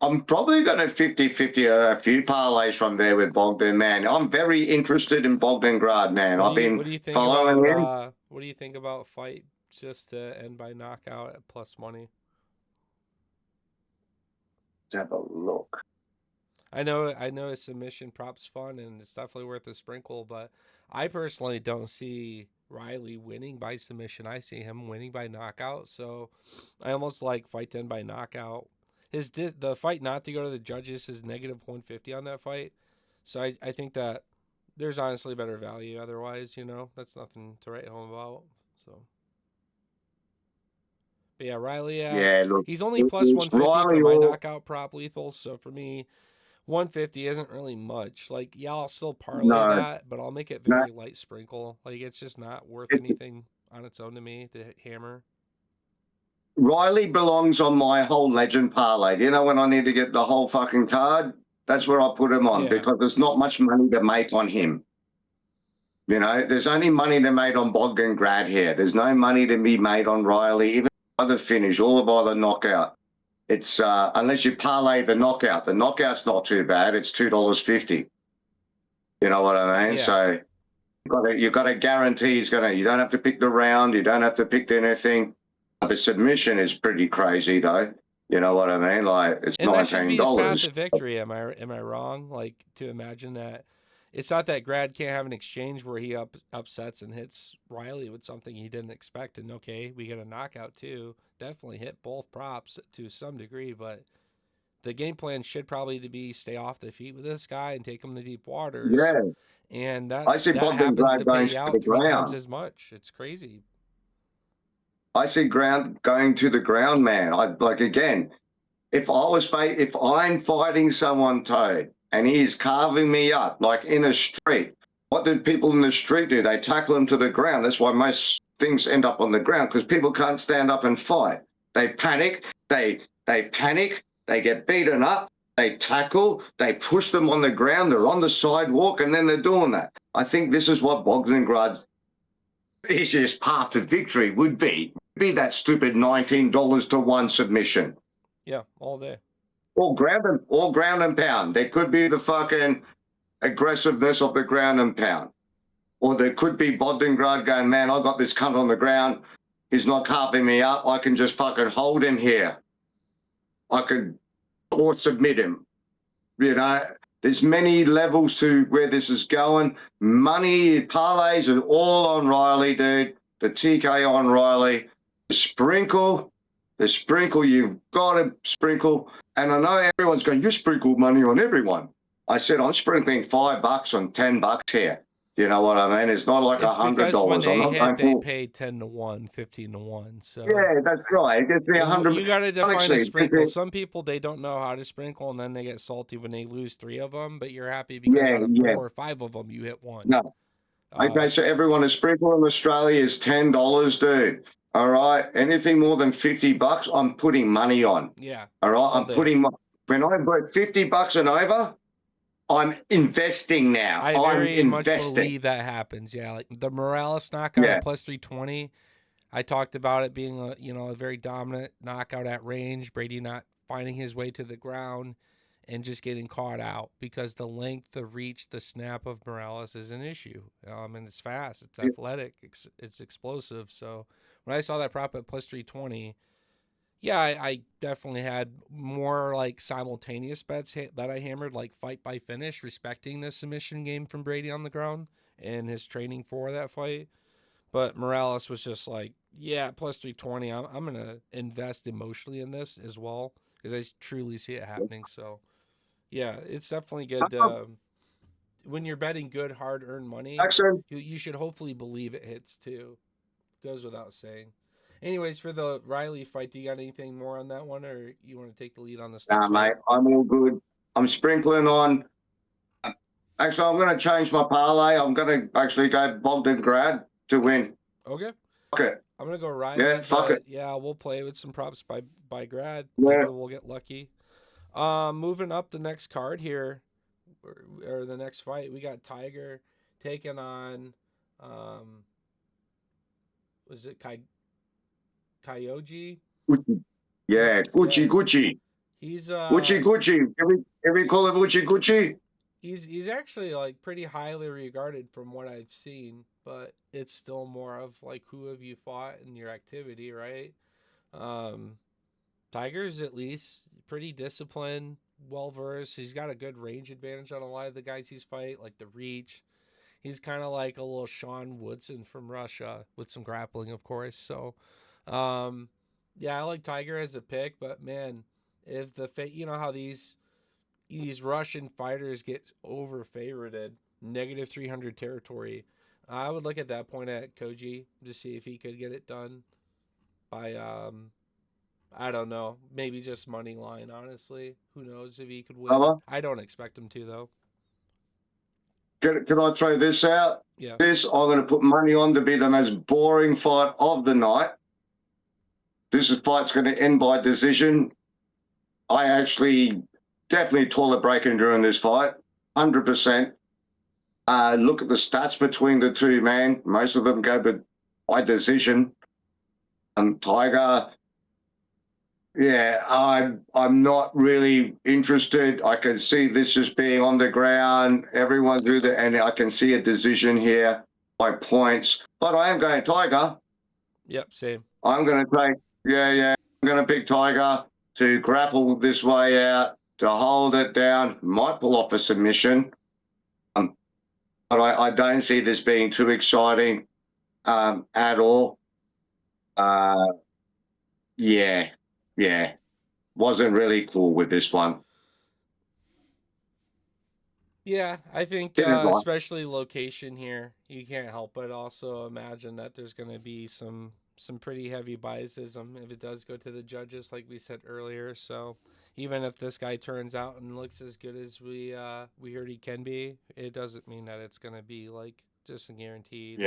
I'm probably going to 50-50 a few parlays from there with Bogdan, man. I'm very interested in Bogdan Grad, man. I've What been do you think following about him. what do you think about fight just to end by knockout at plus money? Let's have a look. I know his submission prop's fun and it's definitely worth a sprinkle, but I personally don't see Riley winning by submission. I see him winning by knockout. So I almost like fight to end by knockout. The fight not to go to the judges is negative 150 on that fight. So I think that there's honestly better value otherwise, That's nothing to write home about. So but yeah, Riley Yeah, look, he's only plus it's 150 for Riley my or knockout prop lethal, so for me 150 isn't really much. Like, yeah, I'll still parlay no, that, but I'll make it no. very light sprinkle. Like, it's just not worth It's anything on its own to me to hit hammer. Riley belongs on my whole legend parlay. Do you know when I need to get the whole fucking card? That's where I put him on Yeah. because there's not much money to make on him. There's only money to make on Bogdan Grad here. There's no money to be made on Riley, even by the finish, all by the knockout. It's unless you parlay the knockout. The knockout's not too bad. It's $2.50. You know what I mean? Yeah. So you've got to guarantee he's gonna. You don't have to pick the round. You don't have to pick anything. The submission is pretty crazy though. You know what I mean? Like it's And that should $19. be his path to victory. Am I wrong? Like to imagine that it's not that Grad can't have an exchange where he upsets and hits Riley with something he didn't expect, and okay, we get a knockout too. Definitely hit both props to some degree, but the game plan should probably be stay off the feet with this guy and take him to deep waters, Yeah, and I see that Bogdan happens Grad to pay going you to out the three times ground. as much. It's crazy. I see ground going to the ground, man. I like again. If I'm fighting someone, Toad, and he is carving me up like in a street, what do people in the street do? They tackle him to the ground. That's why most things end up on the ground because people can't stand up and fight. They panic. They panic. They get beaten up. They tackle. They push them on the ground. They're on the sidewalk, and then they're doing that. I think this is what Bogdangrad's easiest path to victory would be that stupid $19 to 1 submission. Yeah, all day. Or ground and pound. There could be the fucking aggressiveness of the ground and pound. Or there could be Boddengrad going, man, I got this cunt on the ground. He's not carving me up. I can just fucking hold him here. I could or submit him. There's many levels to where this is going. Money, parlays are all on Riley, dude. The TK on Riley. The sprinkle, you've got to sprinkle. And I know everyone's going, you sprinkle money on everyone. I said, I'm sprinkling $5 on $10 here. You know what I mean? It's not like It's because when $100. I'm they not hit, going they for. pay 10 to 1, 15 to 1. So Yeah, that's right. It gets me 100. you got to define a Honestly, sprinkle. Some people, they don't know how to sprinkle, and then they get salty when they lose 3 of them, but you're happy because yeah, out of yeah. 4 or 5 of them, you hit 1. No. Okay, so everyone, a sprinkle in Australia is $10, dude. All right. Anything more than $50, I'm putting money on. Yeah. All right. All I'm day. putting when I put $50 and over, I'm investing now. I I'm very much investing. believe that happens. Yeah, like the Morales knockout Yeah. at plus 320. I talked about it being a very dominant knockout at range. Brady not finding his way to the ground, and just getting caught out because the length, the reach, the snap of Morales is an issue. And it's fast, it's athletic, it's explosive. So when I saw that prop at plus 320, yeah, I definitely had more like simultaneous bets that I hammered, like fight by finish, respecting the submission game from Brady on the ground and his training for that fight. But Morales was just like, yeah, plus 320. I'm going to invest emotionally in this as well because I truly see it happening. So, yeah, it's definitely good. When you're betting good, hard earned money, Jackson. you should hopefully believe it hits too. Goes without saying. Anyways, for the Riley fight, do you got anything more on that one, or you want to take the lead on this next Nah, fight? mate, I'm all good. I'm sprinkling on. Actually, I'm going to change my parlay. I'm going to actually go Bogdan to win. Okay. Fuck it. I'm gonna go Riley, Yeah, fuck it. but yeah, we'll play with some props by Grad. Yeah. Maybe we'll get lucky. Moving up the next card here, or the next fight, we got Tiger taking on, was it Kyoji? Gucci. Yeah, Gucci, Yeah, Gucci. he's Gucci, Gucci. Every call it Gucci, Gucci. he's actually like pretty highly regarded from what I've seen, but it's still more of like who have you fought in your activity, right? Um, Tiger's at least pretty disciplined, well versed. He's got a good range advantage on a lot of the guys he's fight, like the reach. He's kind of like a little Sean Woodson from Russia with some grappling, of course. So, um, yeah, I like Tiger as a pick, but man, if you know how these Russian fighters get over favorited, negative 300 territory. I would look at that point at Koji to see if he could get it done by I don't know. Maybe just money line, honestly. Who knows if he could win? I don't expect him to, though. Can I throw this out? Yeah. This, I'm going to put money on to be the most boring fight of the night. This fight's going to end by decision. I actually definitely toilet breaking during this fight, 100%. Look at the stats between the two, man. Most of them go by decision. Tiger, yeah, I'm not really interested. I can see this as being on the ground. Everyone's with it, and I can see a decision here by points. But I am going Tiger. Yep, same. I'm going to take, yeah. I'm going to pick Tiger to grapple this way out, to hold it down. Might pull off a submission. But I don't see this being too exciting at all. Yeah. Wasn't really cool with this one. Yeah, I think especially location here, you can't help but also imagine that there's going to be some pretty heavy biasism if it does go to the judges, like we said earlier. So even if this guy turns out and looks as good as we heard he can be, it doesn't mean that it's going to be like just a guaranteed,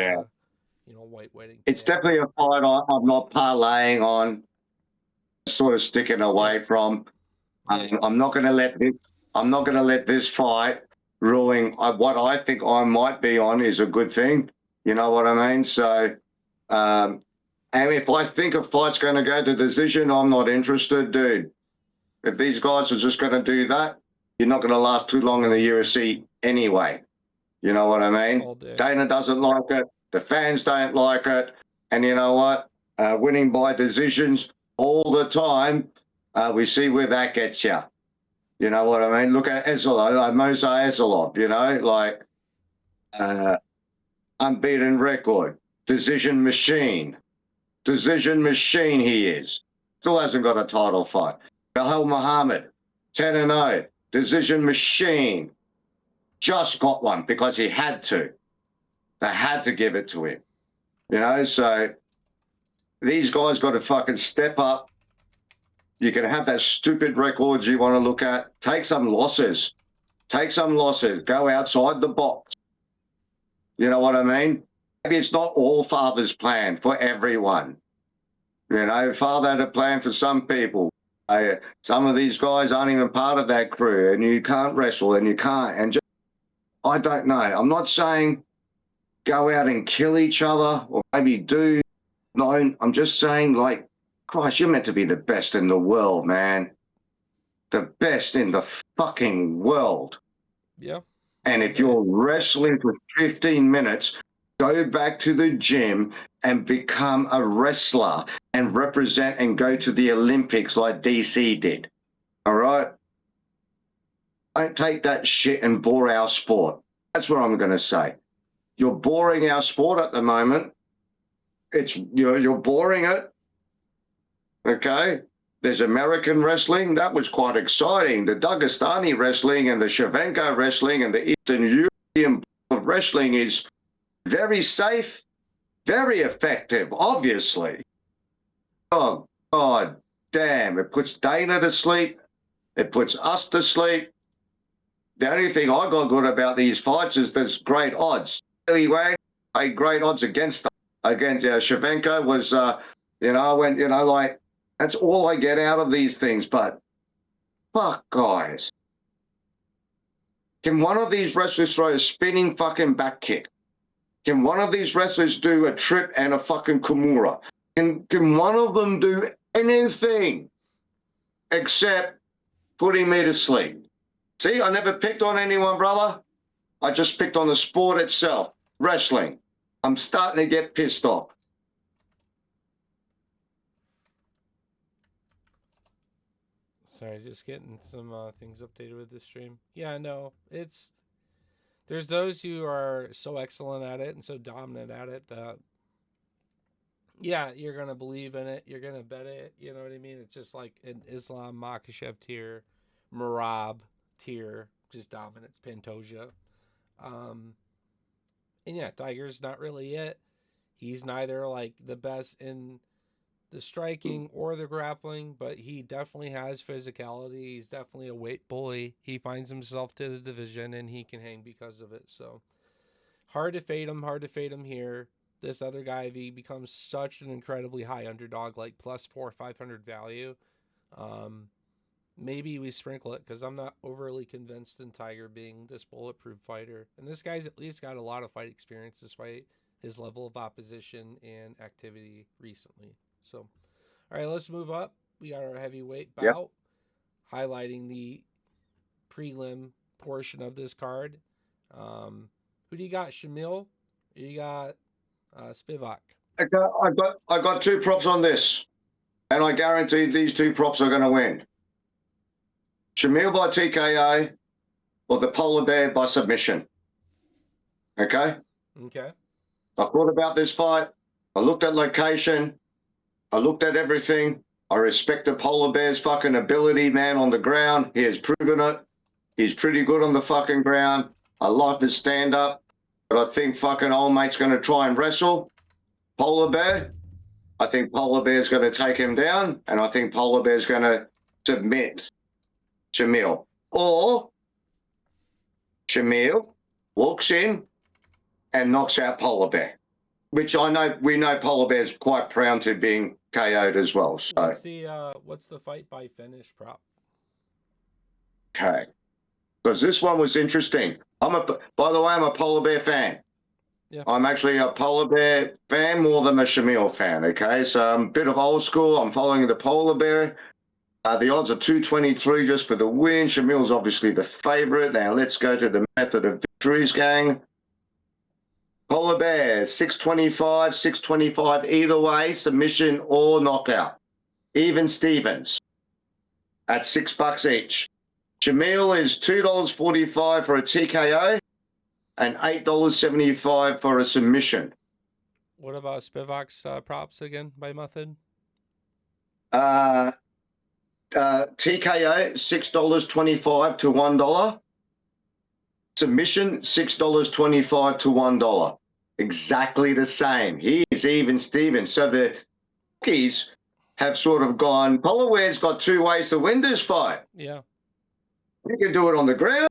white wedding. It's definitely a fight I'm not parlaying on, sort of sticking away from. I'm not going to let this. I'm not going to let this fight ruling what I think I might be on is a good thing. You know what I mean? So, and if I think a fight's going to go to decision, I'm not interested, dude. If these guys are just going to do that, you're not going to last too long in the UFC anyway. You know what I mean? Dana doesn't like it. The fans don't like it. And you know what? Winning by decisions all the time, we see where that gets you. You know what I mean? Look at Ezelov, Mose Ezelov, like unbeaten record, decision machine he is. Still hasn't got a title fight. Belal Muhammad, 10-0, decision machine. Just got one because he had to. They had to give it to him. So these guys got to fucking step up. You can have that stupid records you want to look at. Take some losses. Go outside the box. You know what I mean? Maybe it's not all father's plan for everyone. Father had a plan for some people. Some of these guys aren't even part of that crew, and you can't wrestle, and you can't. And I don't know. I'm not saying go out and kill each other, or maybe do. No, I'm just saying, like, Christ, you're meant to be the best in the world, man. the best in the fucking world. Yeah. And if you're wrestling for 15 minutes, go back to the gym and become a wrestler and represent and go to the Olympics like DC did. All right? Don't take that shit and bore our sport. That's what I'm going to say. You're boring our sport at the moment. You're boring it. Okay? There's American wrestling. That was quite exciting. The Dagestani wrestling and the Shevchenko wrestling and the Eastern European wrestling is very safe, very effective, obviously. Oh, God damn. It puts Dana to sleep. It puts us to sleep. The only thing I got good about these fights is there's great odds. Anyway, great odds against them. Against Shevchenko was, I went, like, that's all I get out of these things. But fuck, guys. Can one of these wrestlers throw a spinning fucking back kick? Can one of these wrestlers do a trip and a fucking Kimura? Can one of them do anything except putting me to sleep? See, I never picked on anyone, brother. I just picked on the sport itself, wrestling. I'm starting to get pissed off. Sorry, just getting some things updated with the stream. Yeah, no, there's those who are so excellent at it and so dominant at it that, yeah, you're going to believe in it. You're going to bet it. You know what I mean? It's just like an Islam Makhachev tier, Marab tier, just dominance, Pantoja. And yeah, Tiger's not really it. He's neither like the best in the striking or the grappling, but he definitely has physicality. He's definitely a weight bully. He finds himself to the division and he can hang because of it. So hard to fade him here. This other guy, if he becomes such an incredibly high underdog, like plus 500 value, maybe we sprinkle it because I'm not overly convinced in Tiger being this bulletproof fighter. And this guy's at least got a lot of fight experience despite his level of opposition and activity recently. So, all right, let's move up. We got our heavyweight bout, highlighting the prelim portion of this card. Who do you got, Shamil? Who you got Spivak? I got two props on this, and I guarantee these two props are going to win. Shamil by TKO or the Polar Bear by submission. Okay? Okay. I thought about this fight. I looked at location. I looked at everything. I respect the Polar Bear's fucking ability, man, on the ground. He has proven it. He's pretty good on the fucking ground. I like his stand-up. But I think fucking old mate's going to try and wrestle Polar Bear. I think Polar Bear's going to take him down. And I think Polar Bear's going to submit Shamil. Or Shamil walks in and knocks out Polar Bear, which we know Polar Bear's quite proud to being KO'd as well. So what's the fight by finish prop? Okay, because this one was interesting. By the way, I'm a Polar Bear fan. Yeah. I'm actually a Polar Bear fan more than a Shamil fan. Okay, so I'm a bit of old school. I'm following the Polar Bear. The odds are 223 just for the win. Shamil's obviously the favorite. Now let's go to the method of victories, gang. Polar Bear, 625 either way, submission or knockout. Even Stevens at $6 each. Shamil is $2.45 for a TKO and $8.75 for a submission. What about Spivak's props again by method? TKO, $6.25 to $1. Submission, $6.25 to $1. Exactly the same. He is even Stevens. So the rookies have sort of gone, Polar Bear's got two ways to win this fight. Yeah. He can do it on the ground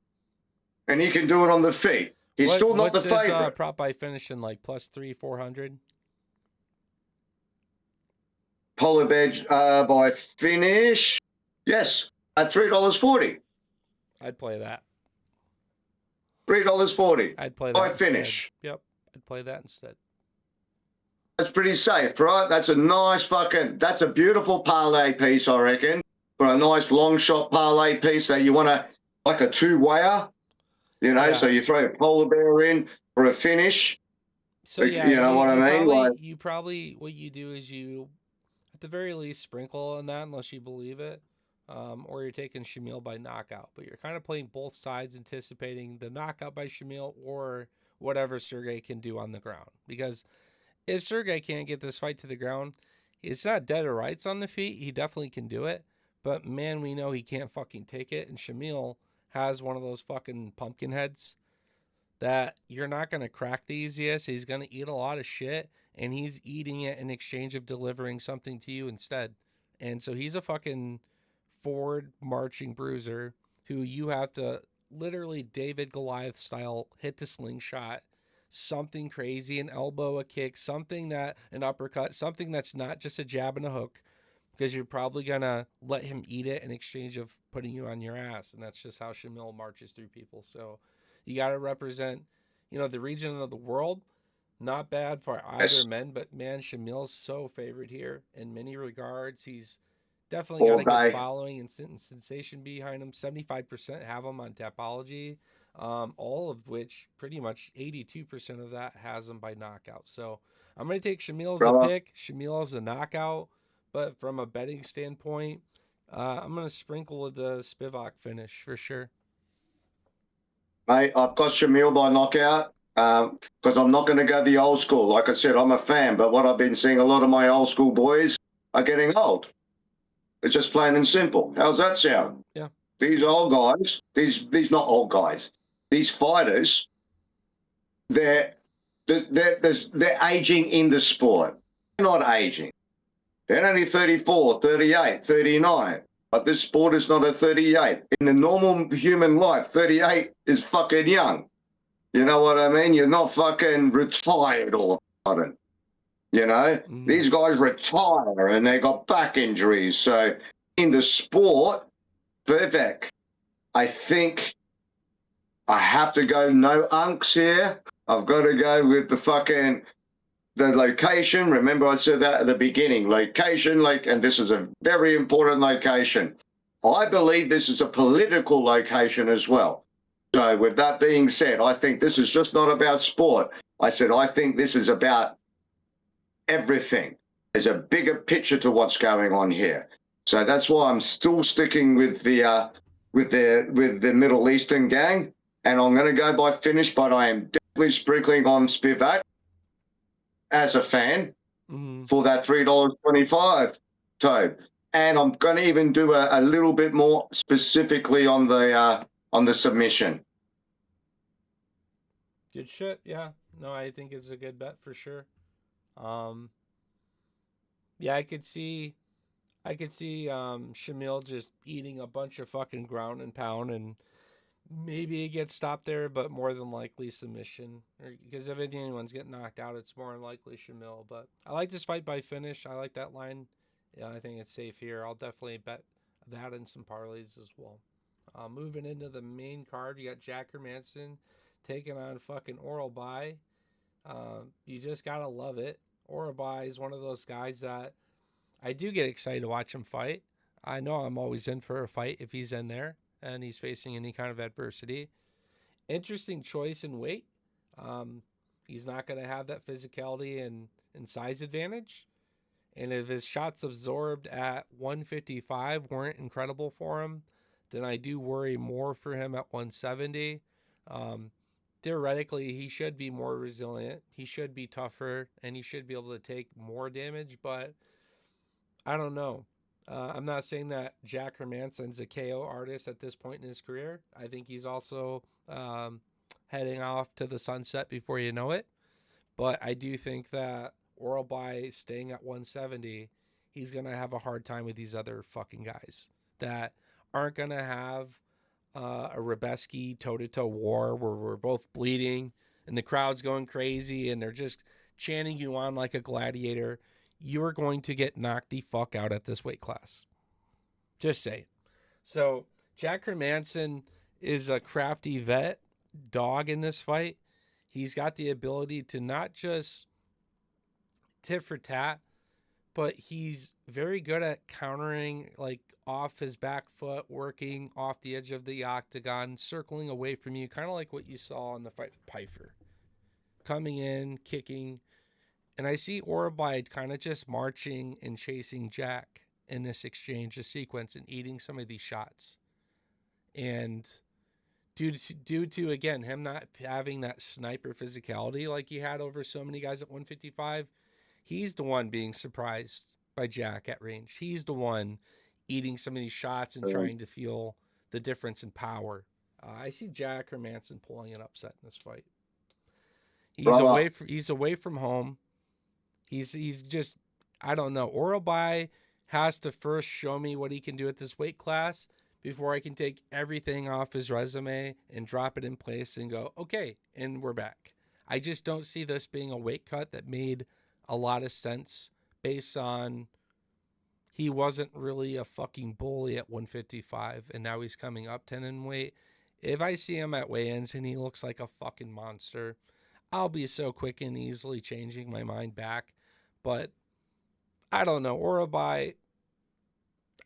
and he can do it on the feet. He's still not the favorite. What's his prop by finishing, like plus 400? Polar Bear by finish, yes, at $3.40. I'd play that. $3.40. I'd play that by instead. finish. Yep, I'd play that instead. That's pretty safe, right? That's a nice that's a beautiful parlay piece, I reckon. for a nice long shot parlay piece that you want to, like a two-wayer, so you throw a polar bear in for a finish. So yeah, You know what I mean? you probably what you do is you at the very least sprinkle on that unless you believe it, or you're taking Shamil by knockout. But you're kind of playing both sides, anticipating the knockout by Shamil or whatever Sergey can do on the ground. Because if Sergey can't get this fight to the ground, it's not dead or rights on the feet. He definitely can do it. But man, we know he can't fucking take it. And Shamil has one of those fucking pumpkin heads that you're not going to crack the easiest. He's going to eat a lot of shit, and he's eating it in exchange of delivering something to you instead. And so he's a fucking forward marching bruiser who you have to literally David Goliath style hit the slingshot, something crazy, an elbow, a kick, something that an uppercut, something that's not just a jab and a hook, because you're probably gonna let him eat it in exchange of putting you on your ass, and that's just how Shamil marches through people. So you got to represent, the region of the world. Not bad for either men, but man, Shamil's so favored here in many regards. He's definitely got a good following and sensation behind him. 75% have him on Tapology, all of which pretty much 82% of that has him by knockout. So I'm going to take Shamil as a pick. Shamil as a knockout, but from a betting standpoint, I'm going to sprinkle with the Spivak finish for sure. Mate, I've got Shamil by knockout because I'm not going to go the old school. Like I said, I'm a fan, but what I've been seeing, a lot of my old school boys are getting old. It's just plain and simple. How's that sound? Yeah. These old guys, these not old guys, these fighters, they're aging in the sport. They're not aging. They're only 34, 38, 39. But this sport is not a 38. In the normal human life, 38 is fucking young. You know what I mean? You're not fucking retired all of a sudden. These guys retire and they got back injuries. So in the sport, Vivek, I think I have to go no unks here. I've got to go with the location. Remember I said that at the beginning, location, and this is a very important location. I believe this is a political location as well. So with that being said, I think this is just not about sport. I think this is about everything. There's a bigger picture to what's going on here. So that's why I'm still sticking with the Middle Eastern gang, and I'm going to go by finish, but I am definitely sprinkling on Spivak as a fan for that $3.25 Toad. And I'm going to even do a little bit more specifically on the submission. Good shit. Yeah. No, I think it's a good bet for sure. Yeah, I could see Shamil just eating a bunch of fucking ground and pound, and maybe it gets stopped there, but more than likely submission. Because if anyone's getting knocked out, it's more than likely Shamil. But I like this fight by finish. I like that line. Yeah, I think it's safe here. I'll definitely bet that and some parlays as well. Moving into the main card, you got Jack Hermanson taking on fucking Oral By. You just gotta love it. Oral By is one of those guys that I do get excited to watch him fight. I know I'm always in for a fight if he's in there and he's facing any kind of adversity. Interesting choice in weight. He's not going to have that physicality and size advantage. And if his shots absorbed at 155 weren't incredible for him, then I do worry more for him at 170. Theoretically, he should be more resilient. He should be tougher, and he should be able to take more damage, but I don't know. I'm not saying that Jack Hermanson's a KO artist at this point in his career. I think he's also heading off to the sunset before you know it. But I do think that Oral By staying at 170, he's going to have a hard time with these other fucking guys that aren't going to have a Rebeski toe-to-toe war where we're both bleeding and the crowd's going crazy and they're just chanting you on like a gladiator. You're going to get knocked the fuck out at this weight class. Just say. So Jack Hermanson is a crafty vet dog in this fight. He's got the ability to not just tit for tat, but he's very good at countering, like off his back foot, working off the edge of the octagon, circling away from you, kind of like what you saw in the fight with Pfeiffer. Coming in, kicking. And I see Orbide kind of just marching and chasing Jack in this exchange, this sequence, and eating some of these shots. And due to again, him not having that sniper physicality like he had over so many guys at 155, he's the one being surprised by Jack at range. He's the one eating some of these shots and trying to feel the difference in power. I see Jack Hermanson pulling an upset in this fight. He's away from home. He's just, I don't know. Orobai has to first show me what he can do at this weight class before I can take everything off his resume and drop it in place and go, okay, and we're back. I just don't see this being a weight cut that made a lot of sense based on he wasn't really a fucking bully at 155 and now he's coming up 10 in weight. If I see him at weigh-ins and he looks like a fucking monster, I'll be so quick and easily changing my mind back. But I don't know. Orobai,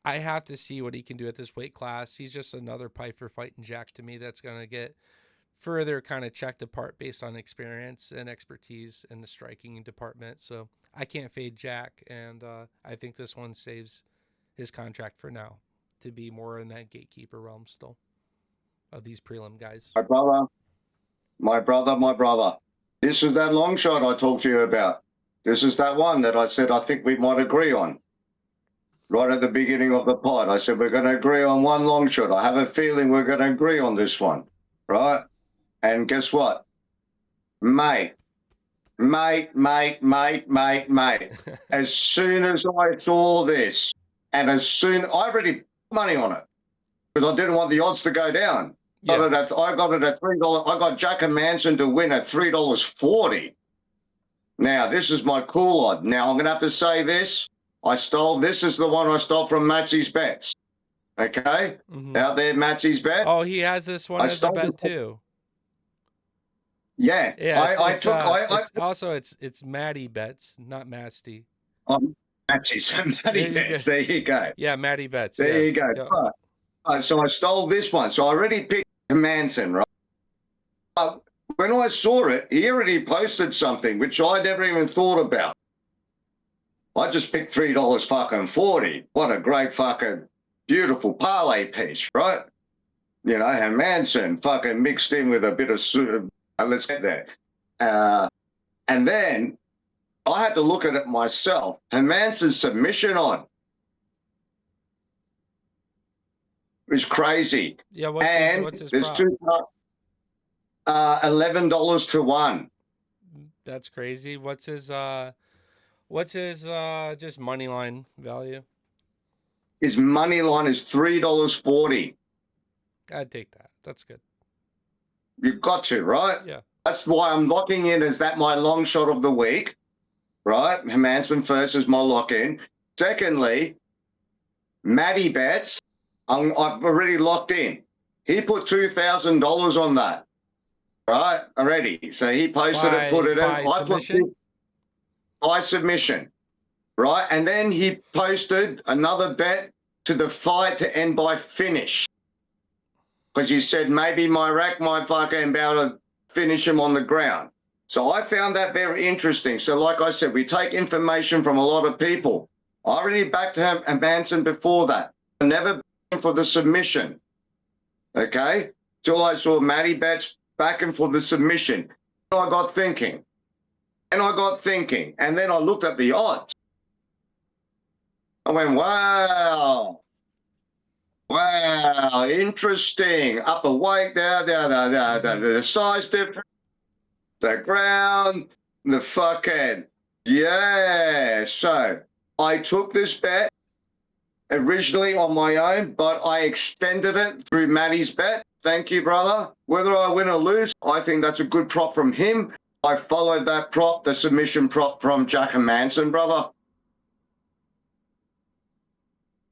I have to see what he can do at this weight class. He's just another Pfeiffer fighting Jack to me that's going to get further kind of checked apart based on experience and expertise in the striking department. So I can't fade Jack, and I think this one saves his contract for now to be more in that gatekeeper realm still of these prelim guys. My brother. This is that long shot I talked to you about. This is that one that I said I think we might agree on. Right at the beginning of the pod, I said we're going to agree on one long shot. I have a feeling we're going to agree on this one, right? And guess what? Mate. As soon as I saw this, and I already put money on it because I didn't want the odds to go down. Yeah. I got it at $3. I got Jack and Manson to win at $3.40. Now, this is my cool odd. Now, I'm going to have to say this. This is the one I stole from Matsy's Bets. Okay? Mm-hmm. Out there, Matsy's Bet. Oh, he has this one as a bet too. Yeah. It's Matty Bets, not Masty. Matsy's Matty Bets. There you go. Yeah, Matty Bets. There you go. Yeah. So I stole this one. So I already picked Manson, right? When I saw it, he already posted something which I never even thought about. I just picked $3.40. What a great fucking beautiful parlay piece, right? You know, and Manson fucking mixed in with a bit of let's get there. And then I had to look at it myself. And Manson's submission on is crazy. Yeah, what's his prop? $11 to 1. That's crazy. What's his just money line value? His money line is $3.40. I'd take that. That's good. You've got to, right? Yeah. That's why I'm locking in as that my long shot of the week, right? Manson first is my lock-in. Secondly, Matty Bets, I've already locked in. He put $2,000 on that, right? Already. So he posted it, put it in. By submission, right? And then he posted another bet to the fight to end by finish. Because you said maybe my rack might fucking be able to finish him on the ground. So I found that very interesting. So like I said, we take information from a lot of people. I already backed him and Manson before that. I never backed him for the submission. Okay? Till I saw Matty Bets backing for the submission. I got thinking. And then I looked at the odds. I went, wow, interesting. Upper weight, the size difference, the ground, the fucking, yeah. So I took this bet originally on my own, but I extended it through Matty's Bet. Thank you, brother. Whether I win or lose, I think that's a good prop from him. I followed that prop, the submission prop from Jack and Manson, brother.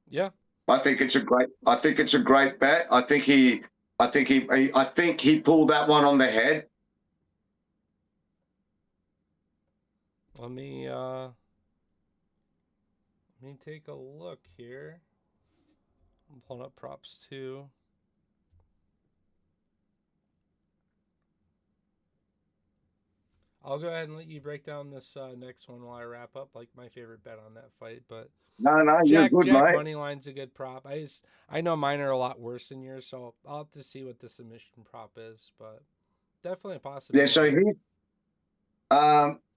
Yeah. I think it's a great bet. I think he pulled that one on the head. Let me Let me take a look here. I'm pulling up props too. I'll go ahead and let you break down this next one while I wrap up, like my favorite bet on that fight. But No, you're Jack good, Jack mate. Moneyline's a good prop. I know mine are a lot worse than yours, so I'll have to see what the submission prop is, but definitely a Yeah, so possibility. he's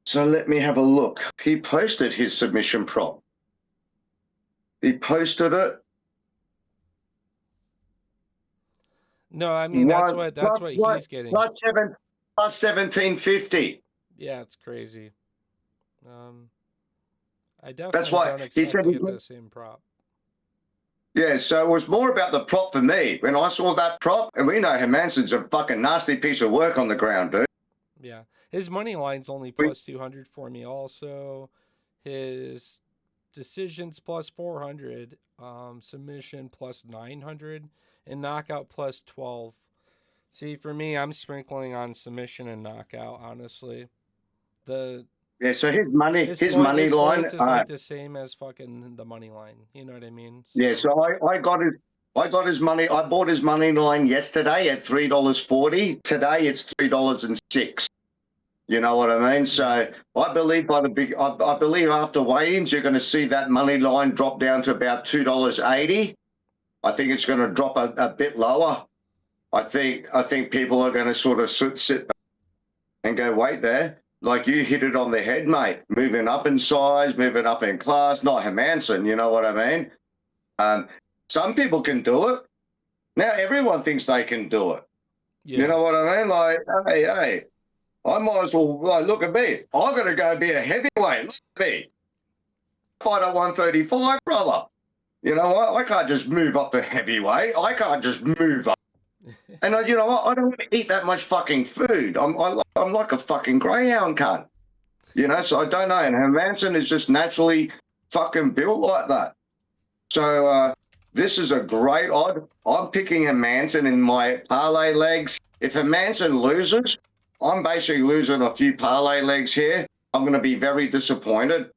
so let me have a look. He posted his submission prop. He posted it. No, I mean that's One what he's getting. plus 1750. Yeah, it's crazy. Um, I That's definitely why don't he expect said to he get did. the same prop. Yeah, so it was more about the prop for me. When I saw that prop, and we know Hermansson's a fucking nasty piece of work on the ground, dude. Yeah, his money line's only plus 200 for me. Also, his decisions plus 400, submission plus 900, and knockout plus 12. See, for me, I'm sprinkling on submission and knockout. Honestly, the Yeah, so his money his line. points is like the same as fucking the money line. You know what I mean? Yeah, So so I got his money. I bought his money line yesterday at $3.40. Today it's $3.06. You know what I mean? yeah, So I believe I believe after weigh-ins you're going to see that money line drop down to about $2.80. I think it's going to drop a bit lower. I think people are going to sort of sit back and go, wait there. Like you hit it on the head, mate. Moving up in size, moving up in class. Not Hermansson, you know what I mean? Um, some people can do it. Now everyone thinks they can do it. You yeah, know what I mean? Like, hey, I might as well look at me. I'm going to go be a heavyweight. Look at me. Fight at 135, brother. You know what? I can't just move up to heavyweight. I can't just move up. And you know what? I don't want to eat that much fucking food. I'm like a fucking greyhound cunt. You know, so I don't know. And Hermansson is just naturally fucking built like that. So this is a great odd. I'm picking Hermansson in my parlay legs. If Hermansson loses, I'm basically losing a few parlay legs here. I'm going to be very disappointed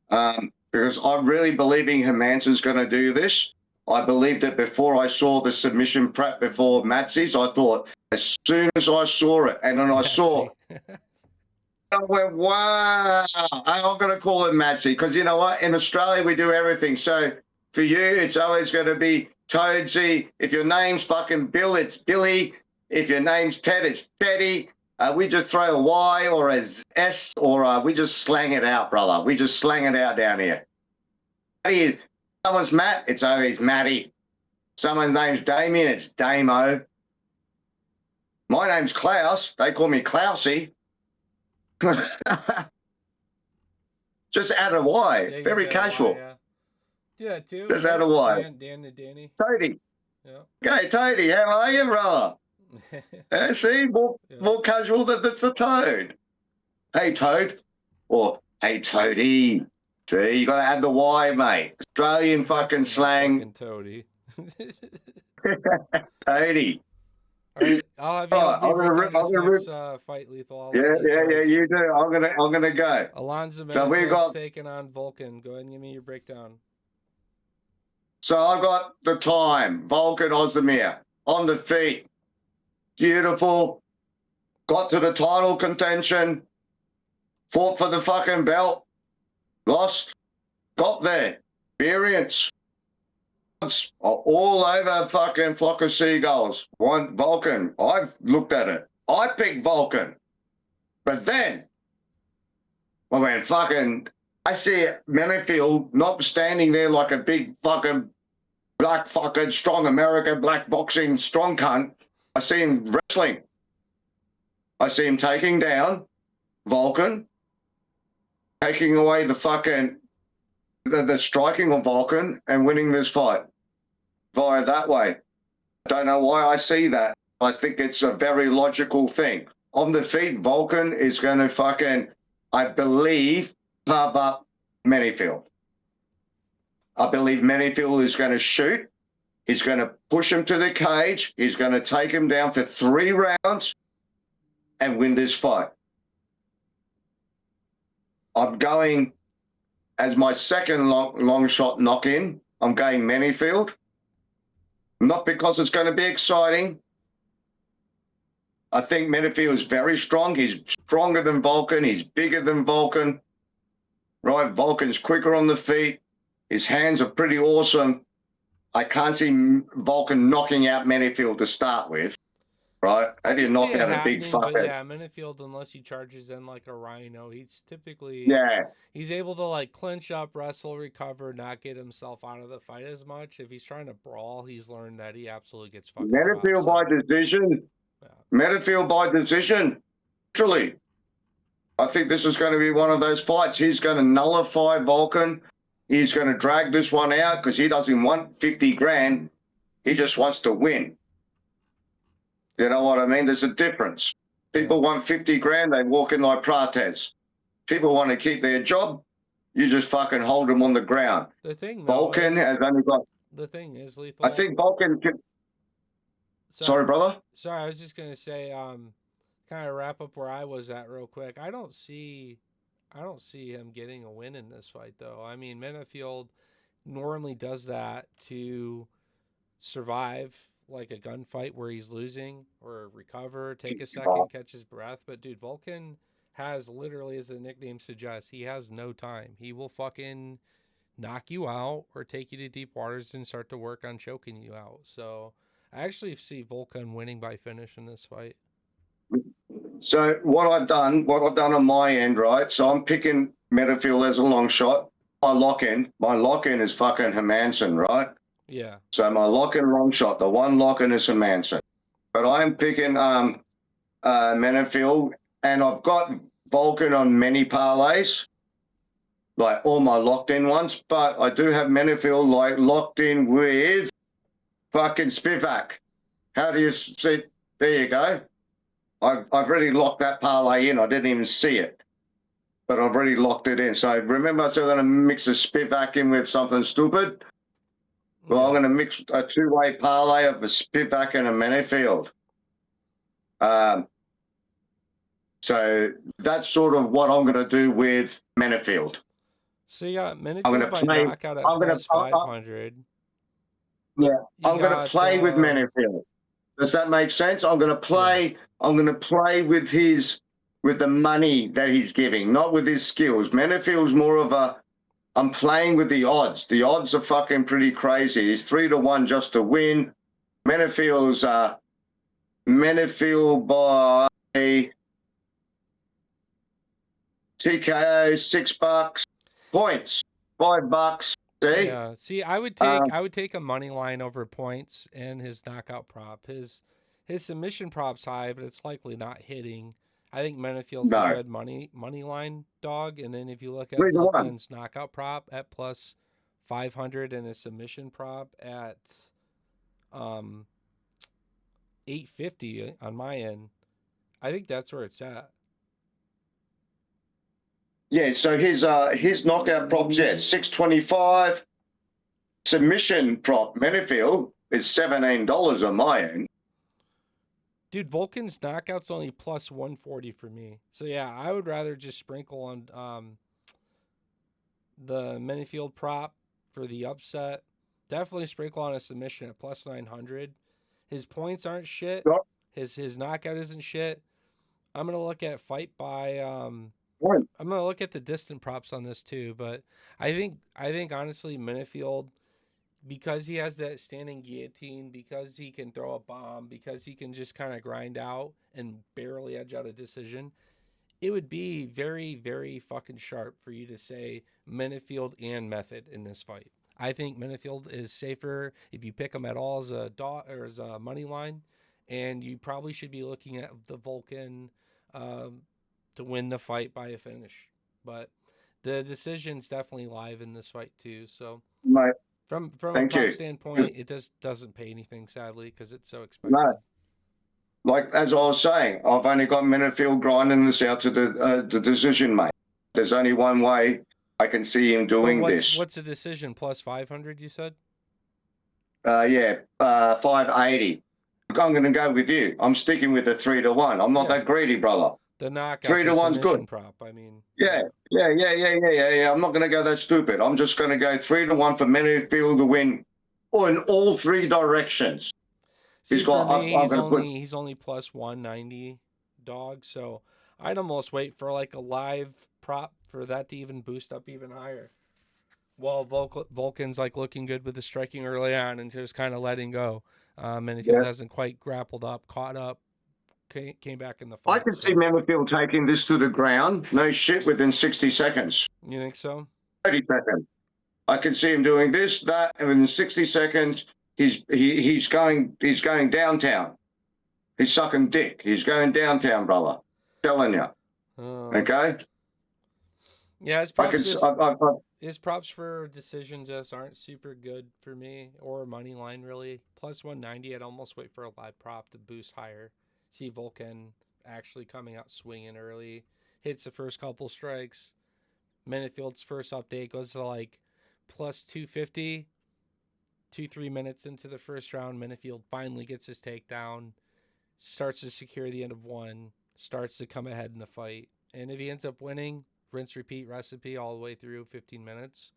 because I'm really believing Hermansson's going to do this. I believed it before I saw the submission prep before Matsy's. I thought as soon as I saw it, and then I saw Matsy. I went, wow. I'm going to call it Matsy because you know what? In Australia, we do everything. So for you, it's always going to be Toadsy. If your name's fucking Bill, it's Billy. If your name's Ted, it's Teddy. We just throw a Y or a S or we just slang it out, brother. We just slang it out down here. Someone's Matt, it's always Matty. Someone's name's Damien, it's Damo. My name's Klaus. They call me Klausy. Just add a Y. Yeah, you just Very add a Y. casual. Yeah, do that too, Just add right? a Y. Dan to Danny. Toady. Yeah. Okay, Toady, how are you, brother? See, Yeah. more casual than that's the Toad. Hey, Toad. Or, hey, Toady. See, you got to add the Y, mate. Australian I'm fucking definitely not slang. fucking Toady. Toady. All right, I'll have All you right, help me break down I'm this gonna rip. next fight, Lethal. I'll let Yeah, you judge. you do. I'm gonna go. Alonzo So we Menifield's got. taking on Vulcan. Go ahead and give me your breakdown. So I've got the time. Vulcan Ozdemir on the feet. Beautiful. Got to the title contention. Fought for the fucking belt. Lost. Got there. Experience. All over fucking flock of seagulls. One Vulcan. I've looked at it. I picked Vulcan. But then, well, man, fucking, I see Menifield not standing there like a big fucking black fucking strong American black boxing strong cunt. I see him wrestling. I see him taking down Vulcan, taking away the fucking the striking of Vulcan and winning this fight via that way. I don't know why I see that. I think it's a very logical thing. On the feet, Vulcan is going to fucking, I believe, carve up Menifield. I believe Menifield is going to shoot. He's going to push him to the cage. He's going to take him down for 3 rounds and win this fight. I'm going as my second long shot knock-in, I'm going Manyfield. Not because it's going to be exciting. I think Manyfield is very strong. He's stronger than Vulcan. He's bigger than Vulcan. Right? Vulcan's quicker on the feet. His hands are pretty awesome. I can't see Vulcan knocking out Manyfield to start with. Right? How do you knock out a big fucker? But yeah, Minifield, unless he charges in like a rhino, he's typically he's able to like clinch up, wrestle, recover, not get himself out of the fight as much. If he's trying to brawl, he's learned that he absolutely gets fucking Manyfield by decision. Yeah. Manyfield by decision. Literally. I think this is going to be one of those fights. He's going to nullify Vulcan. He's going to drag this one out because he doesn't want 50 grand. He just wants to win. You know what I mean? There's a difference. People want 50 grand, they walk in like Prates. People want to keep their job, you just fucking hold them on the ground. The thing, Vulcan has only got... The thing is, Lethal... I think Vulcan can... Sorry, brother? Sorry, I was just going to say, kind of wrap up where I was at real quick. I don't see him getting a win in this fight, though. I mean, Minifield normally does that to survive like a gunfight where he's losing or recover, take a second, catch his breath. But dude, Vulcan has literally, as the nickname suggests, he has no time. He will fucking knock you out or take you to deep waters and start to work on choking you out. So I actually see Vulcan winning by finish in this fight. So what I've done on my end, right? So I'm picking Metafield as a long shot. My lock-in is fucking Hermanson, right? Yeah. So my lock-in long shot, the one lock-in is Hermanson. But I'm picking Menifield, and I've got Vulcan on many parlays, like all my locked-in ones, but I do have Menifield like locked in with fucking Spivak. How do you see? There you go. I've already locked that parlay in. I didn't even see it, but I've already locked it in. So remember, I said I'm going to mix a Spivak in with something stupid. Well, I'm going to mix a two-way parlay of a Spivak and a Menifield. So that's sort of what I'm going to do with Menifield. So you got Menifield by knockout at plus 500. Yeah, I'm going to play with Menifield. Does that make sense? I'm going to play. Yeah. I'm going to play with the money that he's giving, not with his skills. Menifield's more of a. I'm playing with the odds. The odds are fucking pretty crazy. He's 3-1 just to win. Menifield's Menifield by TKO $6, points $5. See? Yeah. See, I would take a money line over points and his knockout prop. His submission prop's high, but it's likely not hitting. I think Menifield's a good money line dog. And then if you look at Vulcan's knockout prop at plus 500 and his submission prop at 850 on my end, I think that's where it's at. Yeah, so his knockout prop's 625. Submission prop Menifield is $17 on my end. Dude, Vulcan's knockout's only plus 140 for me. So yeah, I would rather just sprinkle on the Menifield prop for the upset. Definitely sprinkle on a submission at plus 900. His points aren't shit. His knockout isn't shit. I'm gonna look at fight by I'm gonna look at the distant props on this too, but I think honestly Menifield, because he has that standing guillotine, because he can throw a bomb, because he can just kind of grind out and barely edge out a decision, it would be very, very fucking sharp for you to say Menifield and Method in this fight. I think Menifield is safer if you pick him at all as a dot or as a money line, and you probably should be looking at the Vulcan to win the fight by a finish. But the decision's definitely live in this fight too. So from a prop standpoint, it doesn't pay anything, sadly, because it's so expected. No. Like, as I was saying, I've only got Menifield grinding this out to the decision, mate. There's only one way I can see him doing this. What's the decision? Plus 500, you said? 580. I'm going to go with you. I'm sticking with the 3-1. I'm not that greedy, brother. The knockout, 3 the to 1's submission good. prop. I mean, Yeah. I'm not going to go that stupid. I'm just going to go 3 to 1 for Manyfield to win in all three directions. see, for me, I'm going to put. he's only plus 190 dog, so I'd almost wait for like a live prop for that to even boost up even higher. While Vulcan's like looking good with the striking early on and just kind of letting go. Manyfield Yeah. hasn't quite grappled up, caught up, came back in the I fight. can see So Manyfield taking this to the ground. No shit, within 60 seconds. you think so? 30 seconds. I can see him doing this, that, and within 60 seconds, he's going downtown. He's sucking dick. He's going downtown, brother. I'm telling you. Okay. Yeah, I can. his props for decision just aren't super good for me, or money line really. Plus 190, I'd almost wait for a live prop to boost higher. See Vulcan actually coming out swinging early, hits the first couple strikes. Minifield's first update goes to like plus 250. 3 minutes into the first round, Minifield finally gets his takedown, starts to secure the end of one, starts to come ahead in the fight. And if he ends up winning, rinse repeat recipe all the way through 15 minutes.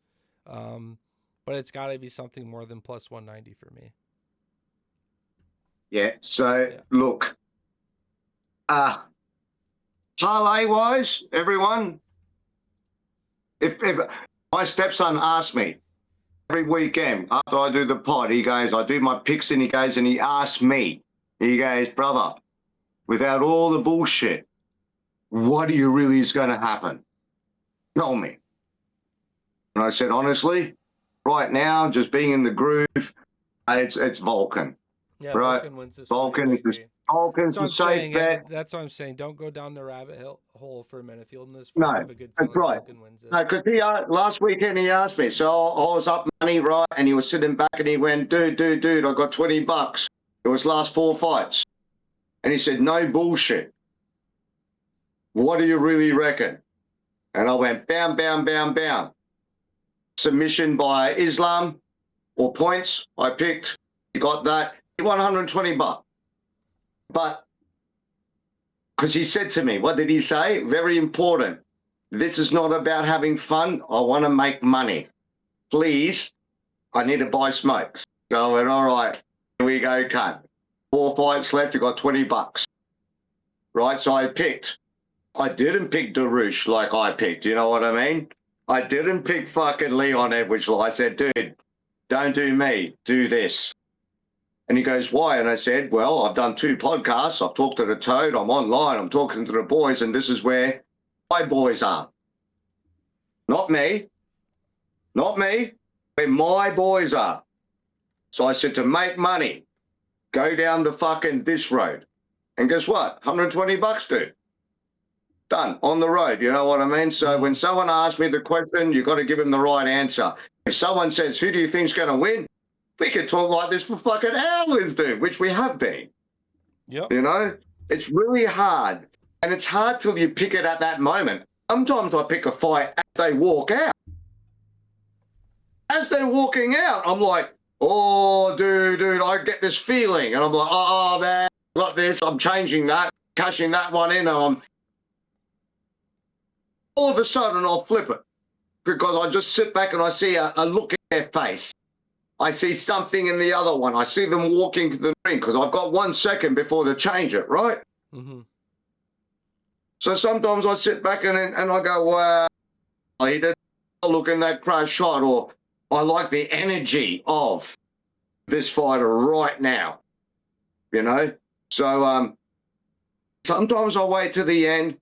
But it's got to be something more than plus 190 for me. Yeah. So look, parlay wise, everyone, if my stepson asks me every weekend after I do the pod, he goes, I do my picks, and he goes and he asks me, he goes, brother, without all the bullshit, what do you really is going to happen? Tell me. And I said, honestly, right now, just being in the groove, it's Vulcan. Yeah, right? Vulcan wins this Vulcan fight. Vulcan's That's what the I'm safe saying. bet. That's what I'm saying. Don't go down the rabbit hole for Minifield in this fight. No, I have a good that's feeling right. Vulcan wins it. No, because last weekend he asked me, so I was up money, right? And he was sitting back and he went, dude, I got $20. It was last 4 fights. And he said, no bullshit. What do you really reckon? And I went, bam. Submission by Islam or points. I picked. He got that. He won $120. But because he said to me, what did he say? Very important. This is not about having fun. I want to make money. Please, I need to buy smokes. So I went, all right, here we go, cunt. 4 fights left, you got $20. Right? So I picked. I didn't pick Darush like I picked. You know what I mean? I didn't pick fucking Leon Edwards. I said, dude, don't do me. Do this. And he goes, why? And I said, well, I've done 2 podcasts. I've talked to the Toad. I'm online. I'm talking to the boys. And this is where my boys are. Not me. Where my boys are. So I said, to make money, go down the fucking this road. And guess what? $120, dude. Done. On the road. You know what I mean? So when someone asks me the question, you got to give them the right answer. If someone says, who do you think's going to win? We could talk like this for fucking hours, dude, which we have been. Yep. You know? It's really hard. And it's hard till you pick it at that moment. Sometimes I pick a fight as they walk out. As they're walking out, I'm like, oh, dude, I get this feeling. And I'm like, oh, man, I got this. I'm changing that, cashing that one in. And I'm all of a sudden, I'll flip it because I just sit back and I see a look in their face. I see something in the other one. I see them walking to the ring because I've got 1 second before they change it, right? Mm-hmm. So sometimes I sit back and I go, wow, he did look in that crash shot, or I like the energy of this fighter right now, you know? So sometimes I wait to the end.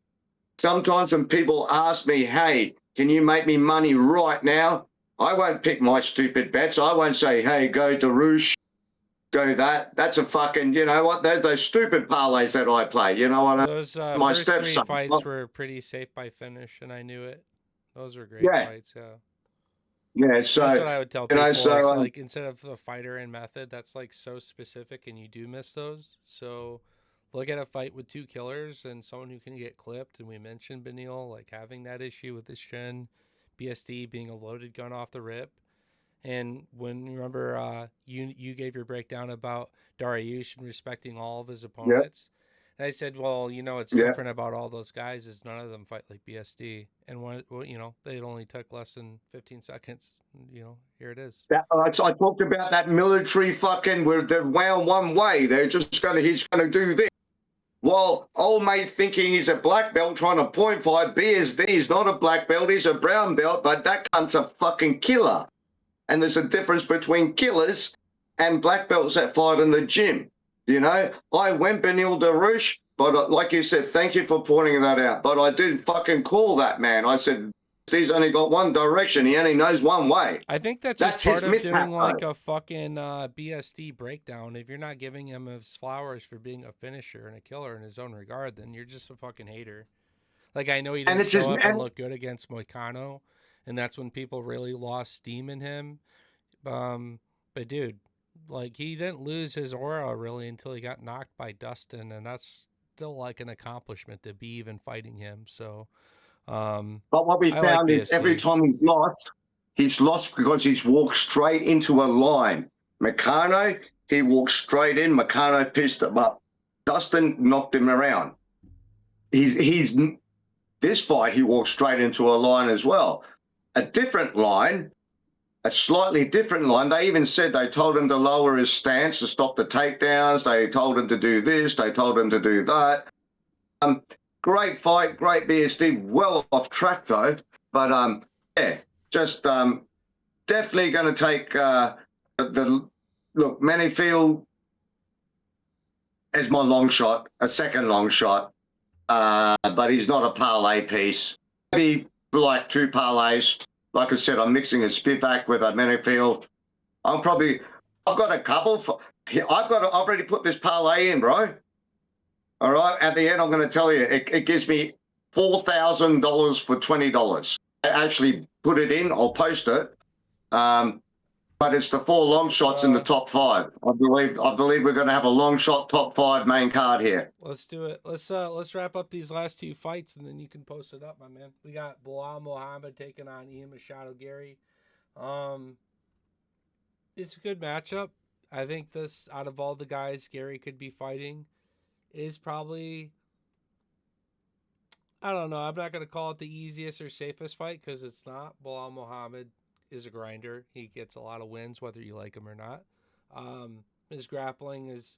Sometimes when people ask me, hey, can you make me money right now? I won't pick my stupid bets. I won't say, hey, go to Roosh, go that. That's a fucking, you know what, those stupid parlays that I play, you know what? Those My first 3 stepson. fights were pretty safe by finish, and I knew it. Those were great fights, yeah. Yeah, so That's what I would tell people. Is like, instead of the fighter and method, that's like so specific, and you do miss those. So look at a fight with 2 killers and someone who can get clipped. And we mentioned Benil like having that issue with his chin, BSD being a loaded gun off the rip. And when you remember, you gave your breakdown about Dariush and respecting all of his opponents. And I said, well, what's Yeah. different about all those guys is none of them fight like BSD. And they only took less than 15 seconds. Here it is. I talked about that military fucking where they're wound one way. He's gonna do this. While old mate thinking he's a black belt trying to point fight, BSD is not a black belt, he's a brown belt, but that cunt's a fucking killer. And there's a difference between killers and black belts that fight in the gym. I went Benil Darush, but like you said, thank you for pointing that out. But I did fucking call that man. I said, he's only got one direction. He only knows one way. I think that's just part of doing like a fucking BSD breakdown. If you're not giving him his flowers for being a finisher and a killer in his own regard, then you're just a fucking hater. Like, I know he didn't show up and look good against Moicano, and that's when people really lost steam in him. But dude, like, he didn't lose his aura really until he got knocked by Dustin, and that's still like an accomplishment to be even fighting him. So, but what we found is every time he's lost because he's walked straight into a line. Moicano, he walked straight in. Moicano pissed him up. Dustin knocked him around. This fight, he walked straight into a line as well. A different line, a slightly different line. They even said they told him to lower his stance to stop the takedowns. They told him to do this. They told him to do that. Great fight, great BSD. Well off track though, but just definitely going to take look. Manifield as my long shot, a second long shot, but he's not a parlay piece. Maybe like two parlays. Like I said, I'm mixing a Spivak with a Manifield. I've got a couple. I've already put this parlay in, bro. All right. At the end, I'm going to tell you, it gives me $4,000 for $20. I actually put it in. I'll post it. But it's the 4 long shots in the top 5. I believe we're going to have a long shot top 5 main card here. Let's do it. Let's wrap up these last 2 fights, and then you can post it up, my man. We got Bilal Muhammad taking on Ian Machado Gary. It's a good matchup. I think this, out of all the guys Gary could be fighting, is probably, I don't know, I'm not going to call it the easiest or safest fight because it's not. Bilal Muhammad is a grinder. He gets a lot of wins whether you like him or not. His grappling is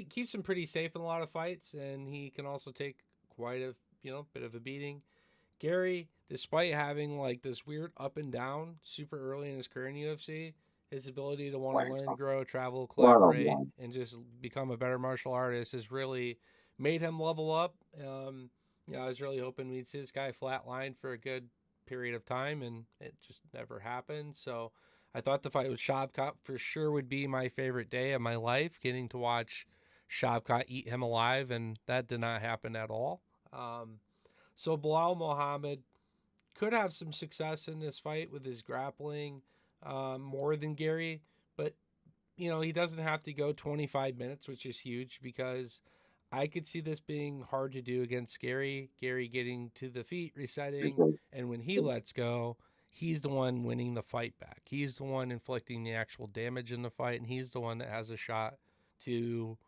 keeps him pretty safe in a lot of fights, and he can also take quite a bit of a beating. Gary, despite having like this weird up and down super early in his career in UFC, his ability to want to learn, grow, travel, collaborate, and just become a better martial artist has really made him level up. I was really hoping we'd see this guy flatline for a good period of time, and it just never happened. So I thought the fight with Shavkat for sure would be my favorite day of my life, getting to watch Shavkat eat him alive, and that did not happen at all. So Bilal Muhammad could have some success in this fight with his grappling more than Gary, but he doesn't have to go 25 minutes, which is huge because I could see this being hard to do against Gary. Gary getting to the feet, resetting, and when he lets go, he's the one winning the fight back. He's the one inflicting the actual damage in the fight, and he's the one that has a shot to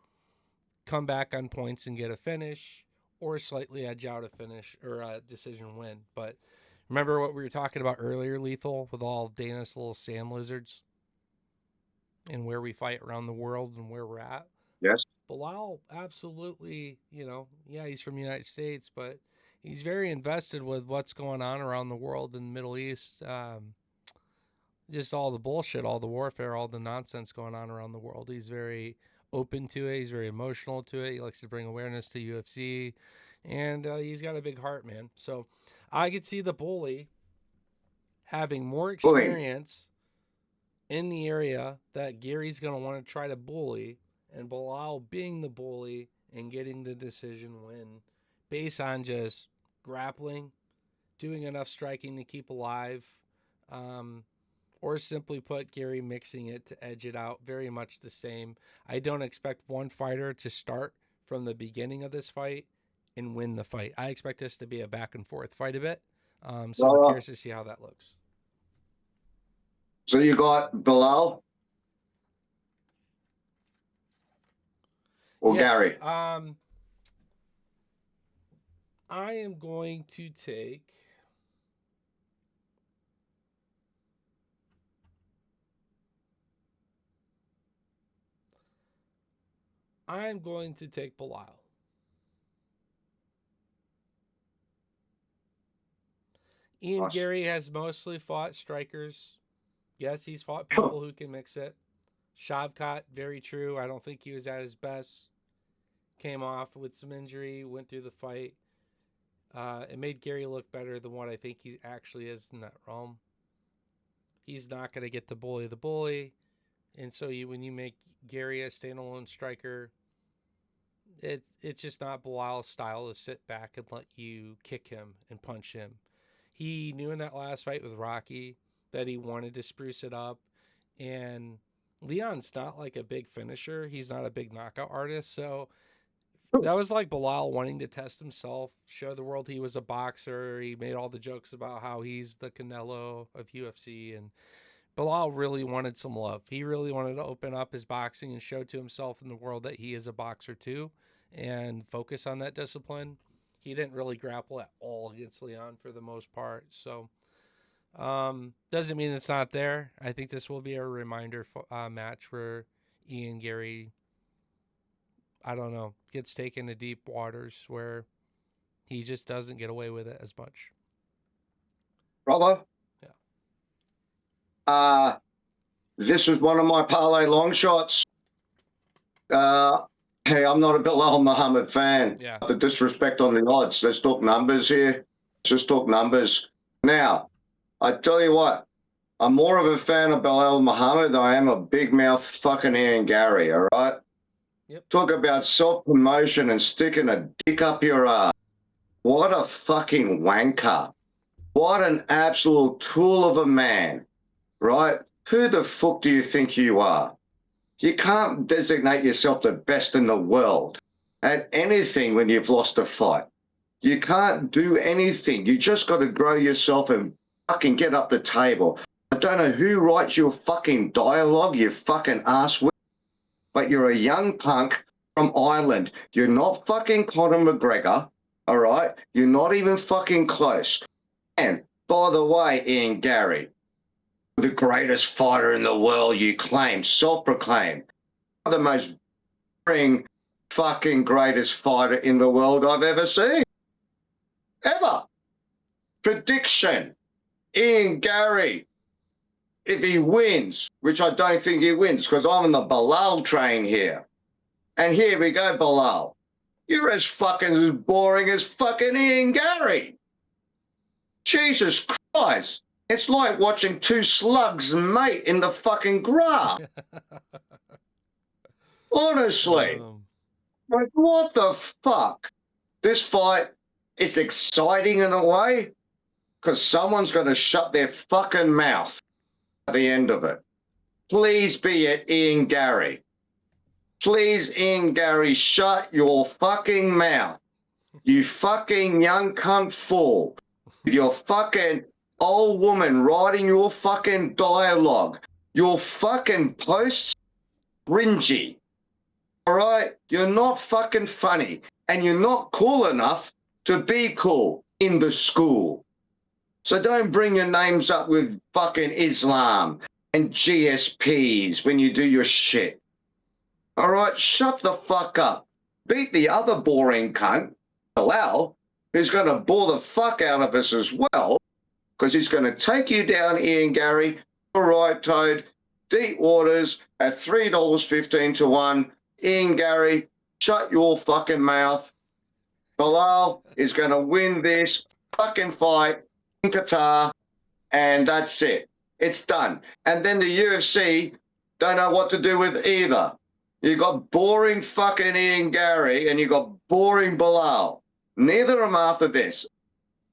come back on points and get a finish or slightly edge out a finish or a decision win. But remember what we were talking about earlier, Lethal, with all Dana's little sand lizards and where we fight around the world and where we're at? Yes. Bilal, absolutely, he's from the United States, but he's very invested with what's going on around the world in the Middle East. Just all the bullshit, all the warfare, all the nonsense going on around the world. He's very open to it. He's very emotional to it. He likes to bring awareness to UFC, and he's got a big heart, man. So I could see the bully having more experience in the area that Gary's going to want to try to bully, and Bilal being the bully and getting the decision win based on just grappling, doing enough striking to keep alive, or simply put, Gary mixing it to edge it out. Very much the same. I don't expect one fighter to start from the beginning of this fight and win the fight. I expect this to be a back and forth fight a bit. So I'm curious to see how that looks. So you got Bilal or Gary? I am going to take. I'm going to take Belial. Ian Nice. Gary has mostly fought strikers. Yes, he's fought people who can mix it. Shavkat, very true. I don't think he was at his best. Came off with some injury, went through the fight. It made Gary look better than what I think he actually is in that realm. He's not going to get to bully the bully. And so when you make Gary a standalone striker, it's just not Bilal's style to sit back and let you kick him and punch him. He knew in that last fight with Rocky that he wanted to spruce it up. And Leon's not like a big finisher. He's not a big knockout artist. So that was like Belal wanting to test himself, show the world he was a boxer. He made all the jokes about how he's the Canelo of UFC. And Belal really wanted some love. He really wanted to open up his boxing and show to himself in the world that he is a boxer too and focus on that discipline. He didn't really grapple at all against Leon for the most part. So doesn't mean it's not there. I think this will be a reminder match where Ian Gary, I don't know, gets taken to deep waters where he just doesn't get away with it as much. Brother? Yeah. This was one of my parlay long shots. Hey, I'm not a Bilal Muhammad fan. Yeah. The disrespect on the odds. Let's talk numbers here. Just talk numbers. Now, I tell you what, I'm more of a fan of Bilal Muhammad than I am a big mouth fucking Ian Gary, all right? Yep. Talk about self-promotion and sticking a dick up your ass. What a fucking wanker. What an absolute tool of a man, right? Who the fuck do you think you are? You can't designate yourself the best in the world at anything when you've lost a fight. You can't do anything. You just got to grow yourself and fucking get up the table. I don't know who writes your fucking dialogue, you fucking asswipe, but you're a young punk from Ireland. You're not fucking Conor McGregor, all right? You're not even fucking close. And by the way, Ian Gary, the greatest fighter in the world, you claim, self-proclaimed, the most boring fucking greatest fighter in the world I've ever seen. Ever. Prediction. Ian Gary, if he wins, which I don't think he wins because I'm on the Bilal train here. And here we go, Bilal. You're as fucking as boring as fucking Ian Gary. Jesus Christ. It's like watching two slugs mate in the fucking grass. Honestly. Like, what the fuck? This fight is exciting in a way because someone's going to shut their fucking mouth at the end of it. Please be it Ian Gary. Please, Ian Gary, shut your fucking mouth. You fucking young cunt fool. Your fucking old woman writing your fucking dialogue. Your fucking posts cringy. All right? You're not fucking funny. And you're not cool enough to be cool in the school. So don't bring your names up with fucking Islam and GSPs when you do your shit. All right? Shut the fuck up. Beat the other boring cunt, Bilal, who's going to bore the fuck out of us as well, because he's going to take you down, Ian Gary. All right, Toad. Deep waters at $3.15 to 1. Ian Gary, shut your fucking mouth. Bilal is going to win this fucking fight in Qatar, and that's it. It's done. And then the UFC don't know what to do with either. You got boring fucking Ian Gary and you got boring Bilal. Neither of them after this.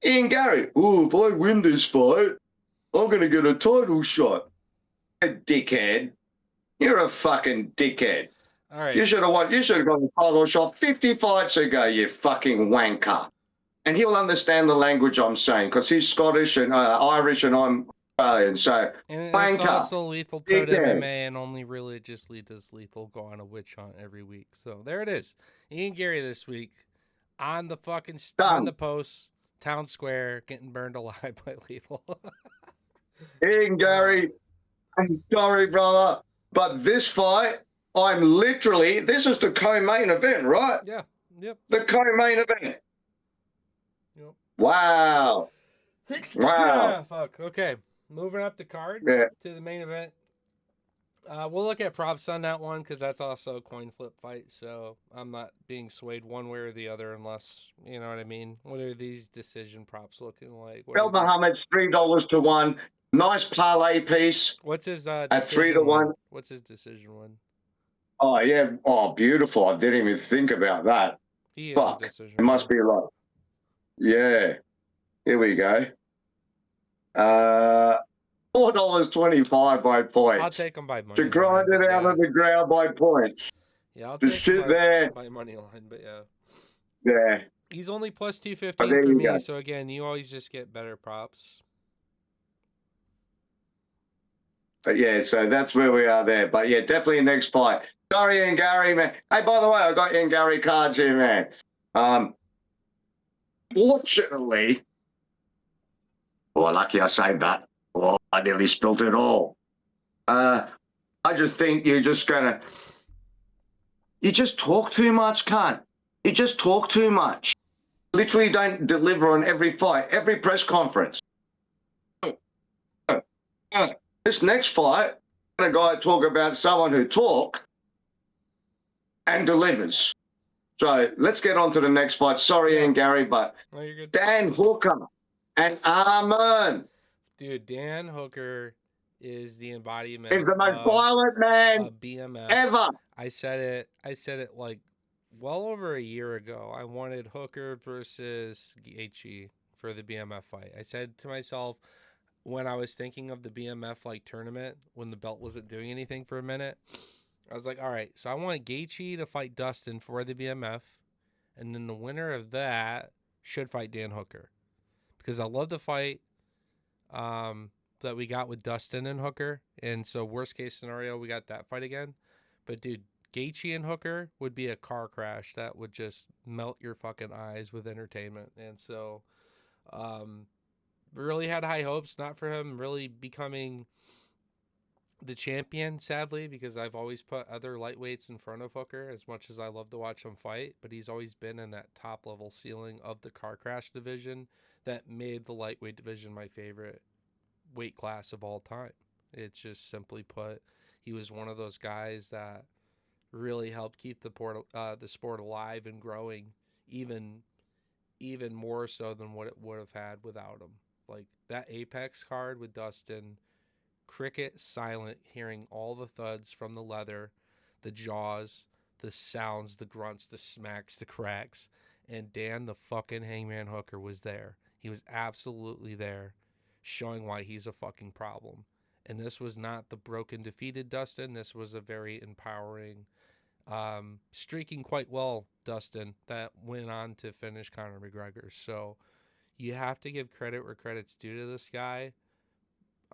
Ian Gary, oh, if I win this fight, I'm going to get a title shot. A dickhead. You're a fucking dickhead. All right. You should have won. You should have got the title shot 50 fights ago, you fucking wanker. And he'll understand the language I'm saying because he's Scottish and Irish and I'm Australian. So, And wanker. it's also Lethaltoad MMA, and only religiously does Lethal go on a witch hunt every week. So there it is. Ian Gary this week. on the fucking on Done. the post, town square, getting burned alive by lethal. Ian Gary, I'm sorry, brother, but this fight, this is the co-main event, right? Yeah. Yep. The co-main event. Yep. Wow. Wow. Fuck. Okay. Moving up the card Yeah. to the main event. We'll look at props on that one because that's also a coin flip fight. So I'm not being swayed one way or the other unless, you know what I mean? What are these decision props looking like? What are Bel these? Muhammad's $3 to 1. Nice parlay piece What's his at 3 to decision 1. one? What's his decision one? Oh, yeah. Oh, beautiful. I didn't even think about that. He is a Fuck. It decision must winner. be like, yeah. Here we go. $4.25 by points. I'll take him by To money line, grind but it out yeah. of the ground by points. Yeah, I'll To take him sit there. by money line, but yeah. Yeah. He's only plus Oh, 215 there for you me, go. so again, you always just get better props. But yeah, so that's where we are there. But yeah, definitely next fight. Sorry, Ian Gary, man. Hey, by the way, I got Ian Gary cards here, man. Fortunately, lucky I saved that. Oh, I nearly spilled it all. I just think you just talk too much, cunt. You just talk too much. Literally don't deliver on every fight, every press conference. This next fight, a guy talk about someone who talk and delivers. So let's get on to the next fight. Sorry, Yeah. Ian Gary, but No, you're good. Dan Hooker and Arman Dude, Dan Hooker is the embodiment is the most of violent man BMF. ever. I said it like well over a year ago. I wanted Hooker versus Gaethje for the BMF fight. I said to myself when I was thinking of the BMF like tournament when the belt wasn't doing anything for a minute, I was like, all right, so I want Gaethje to fight Dustin for the BMF, and then the winner of that should fight Dan Hooker because I love the fight that we got with Dustin and Hooker, and so worst case scenario, we got that fight again. But dude, Gaethje and Hooker would be a car crash that would just melt your fucking eyes with entertainment, and so really had high hopes, not for him really becoming the champion, sadly, because I've always put other lightweights in front of Hooker as much as I love to watch him fight, but he's always been in that top level ceiling of the car crash division that made the lightweight division my favorite weight class of all time. It's just simply put, he was one of those guys that really helped keep the sport alive and growing, even more so than what it would have had without him. Like that Apex card with Dustin, cricket silent, hearing all the thuds from the leather, the jaws, the sounds, the grunts, the smacks, the cracks, and Dan the fucking Hangman Hooker was there. He was absolutely there, showing why he's a fucking problem. And this was not the broken, defeated Dustin. This was a very empowering, streaking quite well Dustin that went on to finish Conor McGregor. So you have to give credit where credit's due to this guy.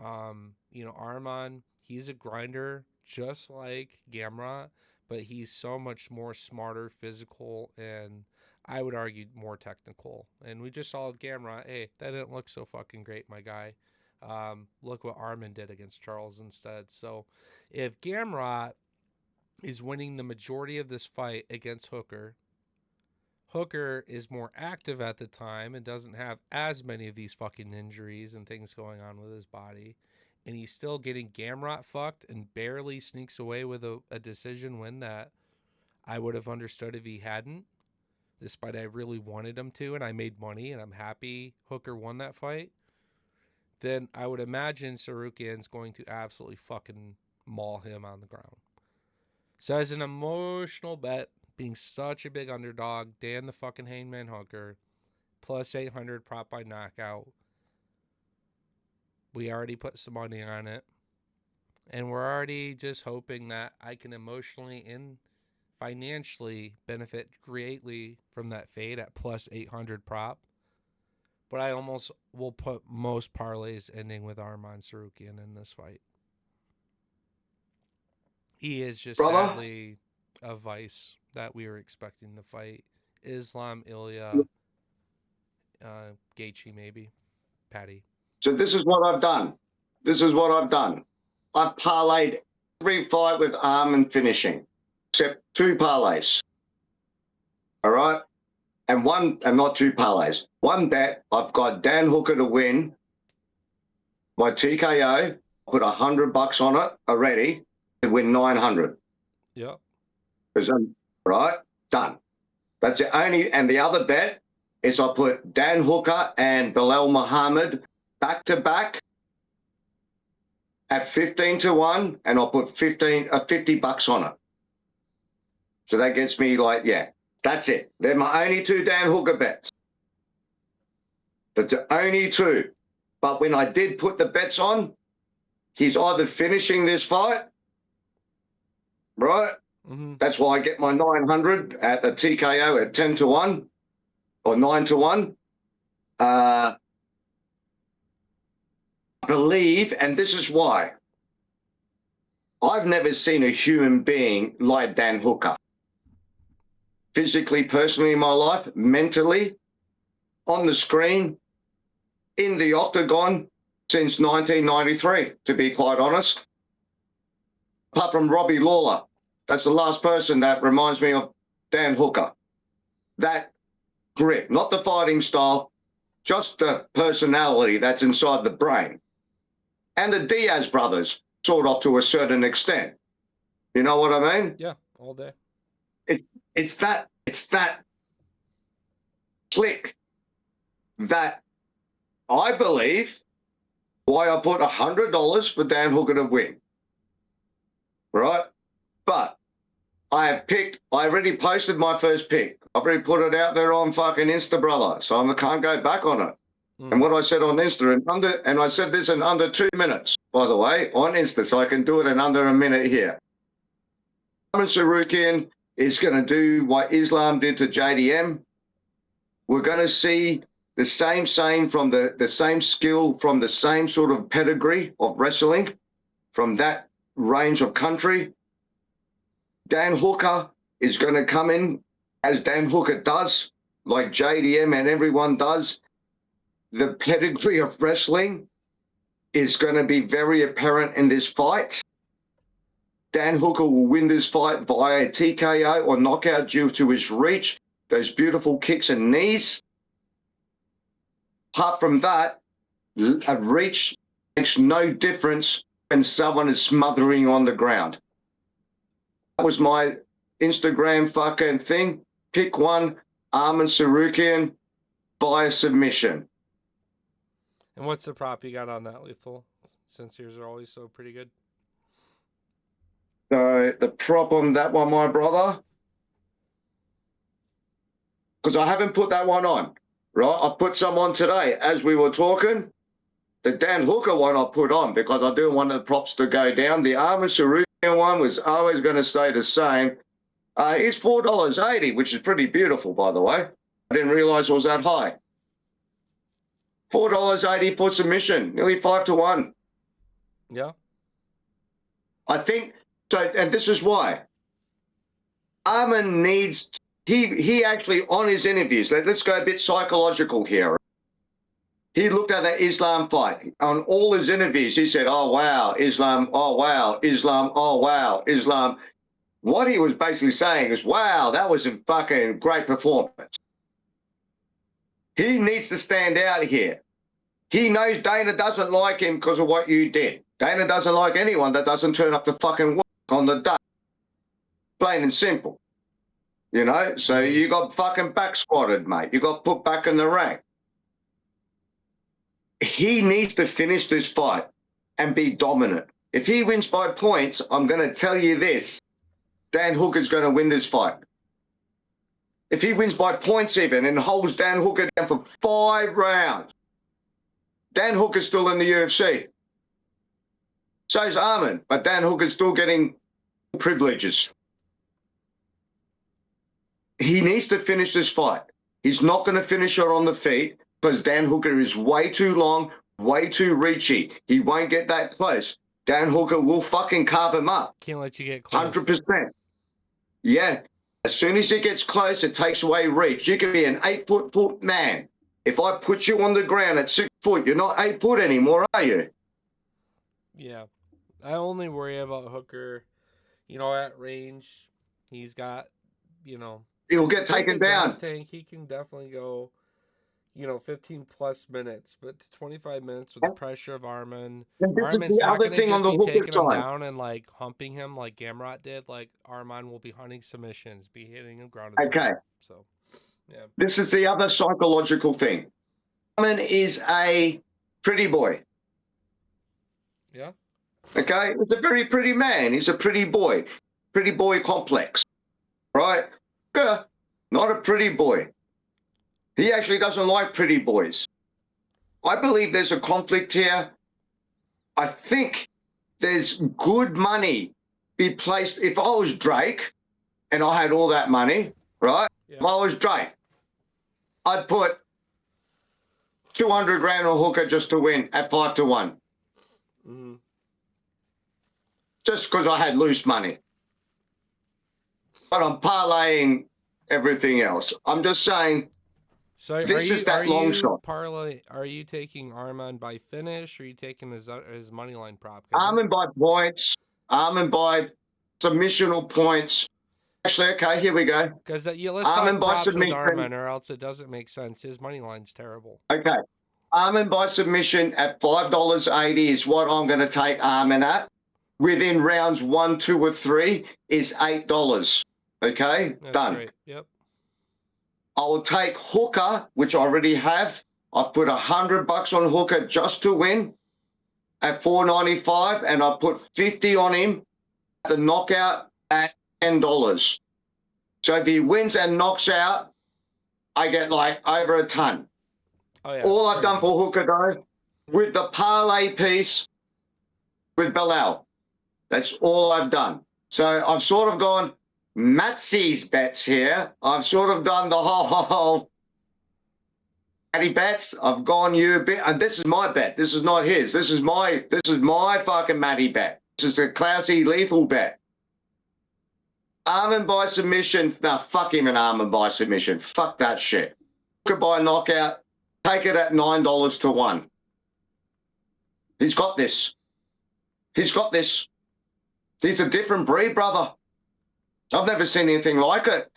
Arman, he's a grinder just like Gamrot, but he's so much more smarter, physical, and I would argue more technical. And we just saw with Gamrot, hey, that didn't look so fucking great, my guy. Look what Arman did against Charles instead. So if Gamrot is winning the majority of this fight against Hooker, Hooker is more active at the time and doesn't have as many of these fucking injuries and things going on with his body, and he's still getting Gamrot fucked and barely sneaks away with a decision win that I would have understood if he hadn't, despite I really wanted him to, and I made money, and I'm happy Hooker won that fight, then I would imagine Tsarukyan's going to absolutely fucking maul him on the ground. So as an emotional bet, being such a big underdog, Dan the fucking Hangman Hooker, plus 800 prop by knockout. We already put some money on it. And we're already just hoping that I can emotionally and financially benefit greatly from that fade at plus 800 prop. But I almost will put most parlays ending with Arman Tsarukyan in this fight. He is just Brother, sadly a vice that we were expecting the fight Islam, Ilya, Gaethje, maybe Patty. So this is what I've done. I've parlayed every fight with arm and finishing, except 2 parlays. All right? And not 2 parlays. One bet, I've got Dan Hooker to win my TKO. Put $100 on it already to win 900. Yeah. Right? Done. That's the only. And the other bet is I put Dan Hooker and Bilal Muhammad back to back at 15-1, and I'll put $50 on it. So that gets me that's it. They're my only 2 Dan Hooker bets. That's the only 2. But when I did put the bets on, he's either finishing this fight, right? Mm-hmm. That's why I get my 900 at the TKO at 10-1 or 9-1. I believe, and this is why, I've never seen a human being like Dan Hooker. Physically, personally in my life, mentally, on the screen, in the octagon since 1993, to be quite honest. Apart from Robbie Lawler. That's the last person that reminds me of Dan Hooker. That grip, not the fighting style, just the personality that's inside the brain. And the Diaz brothers, sort of to a certain extent. You know what I mean? Yeah, all day. It's that click that I believe why I put $100 for Dan Hooker to win. Right? But I already posted my first pick. I've already put it out there on fucking Insta, brother. So I can't go back on it. And what I said on Insta, and I said this in under 2 minutes, by the way, on Insta, so I can do it in under a minute here. Tsarukyan is going to do what Islam did to JDM. We're going to see the same from the same skill, from the same sort of pedigree of wrestling, from that range of country. Dan Hooker is going to come in as Dan Hooker does, like JDM and everyone does. The pedigree of wrestling is going to be very apparent in this fight. Dan Hooker will win this fight via TKO or knockout due to his reach, those beautiful kicks and knees. Apart from that, a reach makes no difference when someone is smothering on the ground. That was my Instagram fucking thing. Pick one, Arman Tsarukyan by submission. And what's the prop you got on that, Lethal? Since yours are always so pretty good. So the prop on that one, my brother, because I haven't put that one on, right? I put some on today as we were talking. The Dan Hooker one I put on because I didn't want the props to go down. The Arman Tsarukyan one was always going to stay the same. It's $4.80, which is pretty beautiful, by the way. I didn't realize it was that high. $4.80 for submission, nearly 5-1. Yeah. I think so, and this is why. Arman needs, he actually, on his interviews, let's go a bit psychological here. He looked at that Islam fight. On all his interviews, he said, oh, wow, Islam, oh, wow, Islam, oh, wow, Islam. What he was basically saying is, wow, that was a fucking great performance. He needs to stand out here. He knows Dana doesn't like him because of what you did. Dana doesn't like anyone that doesn't turn up to fucking work on the day. Plain and simple. You know? So you got fucking back squatted, mate. You got put back in the rank. He needs to finish this fight and be dominant. If he wins by points, I'm going to tell you this. Dan Hooker's going to win this fight. If he wins by points even and holds Dan Hooker down for 5 rounds, Dan Hooker's still in the UFC. So's Arman, but Dan Hooker's still getting privileges. He needs to finish this fight. He's not going to finish it on the feet because Dan Hooker is way too long, way too reachy. He won't get that close. Dan Hooker will fucking carve him up. Can't let you get close. 100%. Yeah. As soon as it gets close, it takes away reach. You can be an 8 foot man. If I put you on the ground at 6 foot, you're not 8 foot anymore, are you? Yeah. I only worry about Hooker, at range. He's got, you know, He'll get bit of a taken gas down. tank. He can definitely go, 15 plus minutes, but 25 minutes with the pressure of Arman. And this is Arman's the not other going to thing on just the be Hooker taking him side. down and like humping him like Gamrot did. Like Arman will be hunting submissions, be hitting him ground and Okay. pound. So, yeah. This is the other psychological thing. Arman is a pretty boy. Yeah. Okay? He's a very pretty man. He's a pretty boy. Pretty boy complex. Right? Yeah. Not a pretty boy. He actually doesn't like pretty boys. I believe there's a conflict here. I think there's good money be placed. If I was Drake and I had all that money, right? Yeah. If I was Drake, I'd put 200 grand on Hooker just to win at 5 to 1. Mm-hmm. Just because I had loose money. But I'm parlaying everything else. I'm just saying. So This is that long shot. parlay? Are you taking Arman by finish, or are you taking his money line prop? Arman by points. Arman by submissional points. Actually, okay, here we go. Because let's Arman talk by props with submission. Arman, or else it doesn't make sense. His money line's terrible. Okay. Arman by submission at $5.80 is what I'm going to take Arman at. Within rounds 1, 2, or 3 is $8. Okay, That's done. Great. Yep. I will take Hooker, which I already have. I've put $100 on Hooker just to win at $4.95, and I put 50 on him at the knockout at $10. So if he wins and knocks out, I get like over a ton. Oh yeah. All I've done for Hooker though, with the parlay piece with Bilal, that's all I've done. So I've sort of gone Matsy's bets here. I've sort of done the whole Matty bets. I've gone you a bit, and this is my bet. This is not his. This is my fucking Matty bet. This is a classy lethal bet. Arman by submission. Nah, fuck him and Arman by submission. Fuck that shit. Hooker by knockout. Take it at $9 to 1. He's got this. He's got this. He's a different breed, brother. I've never seen anything like it.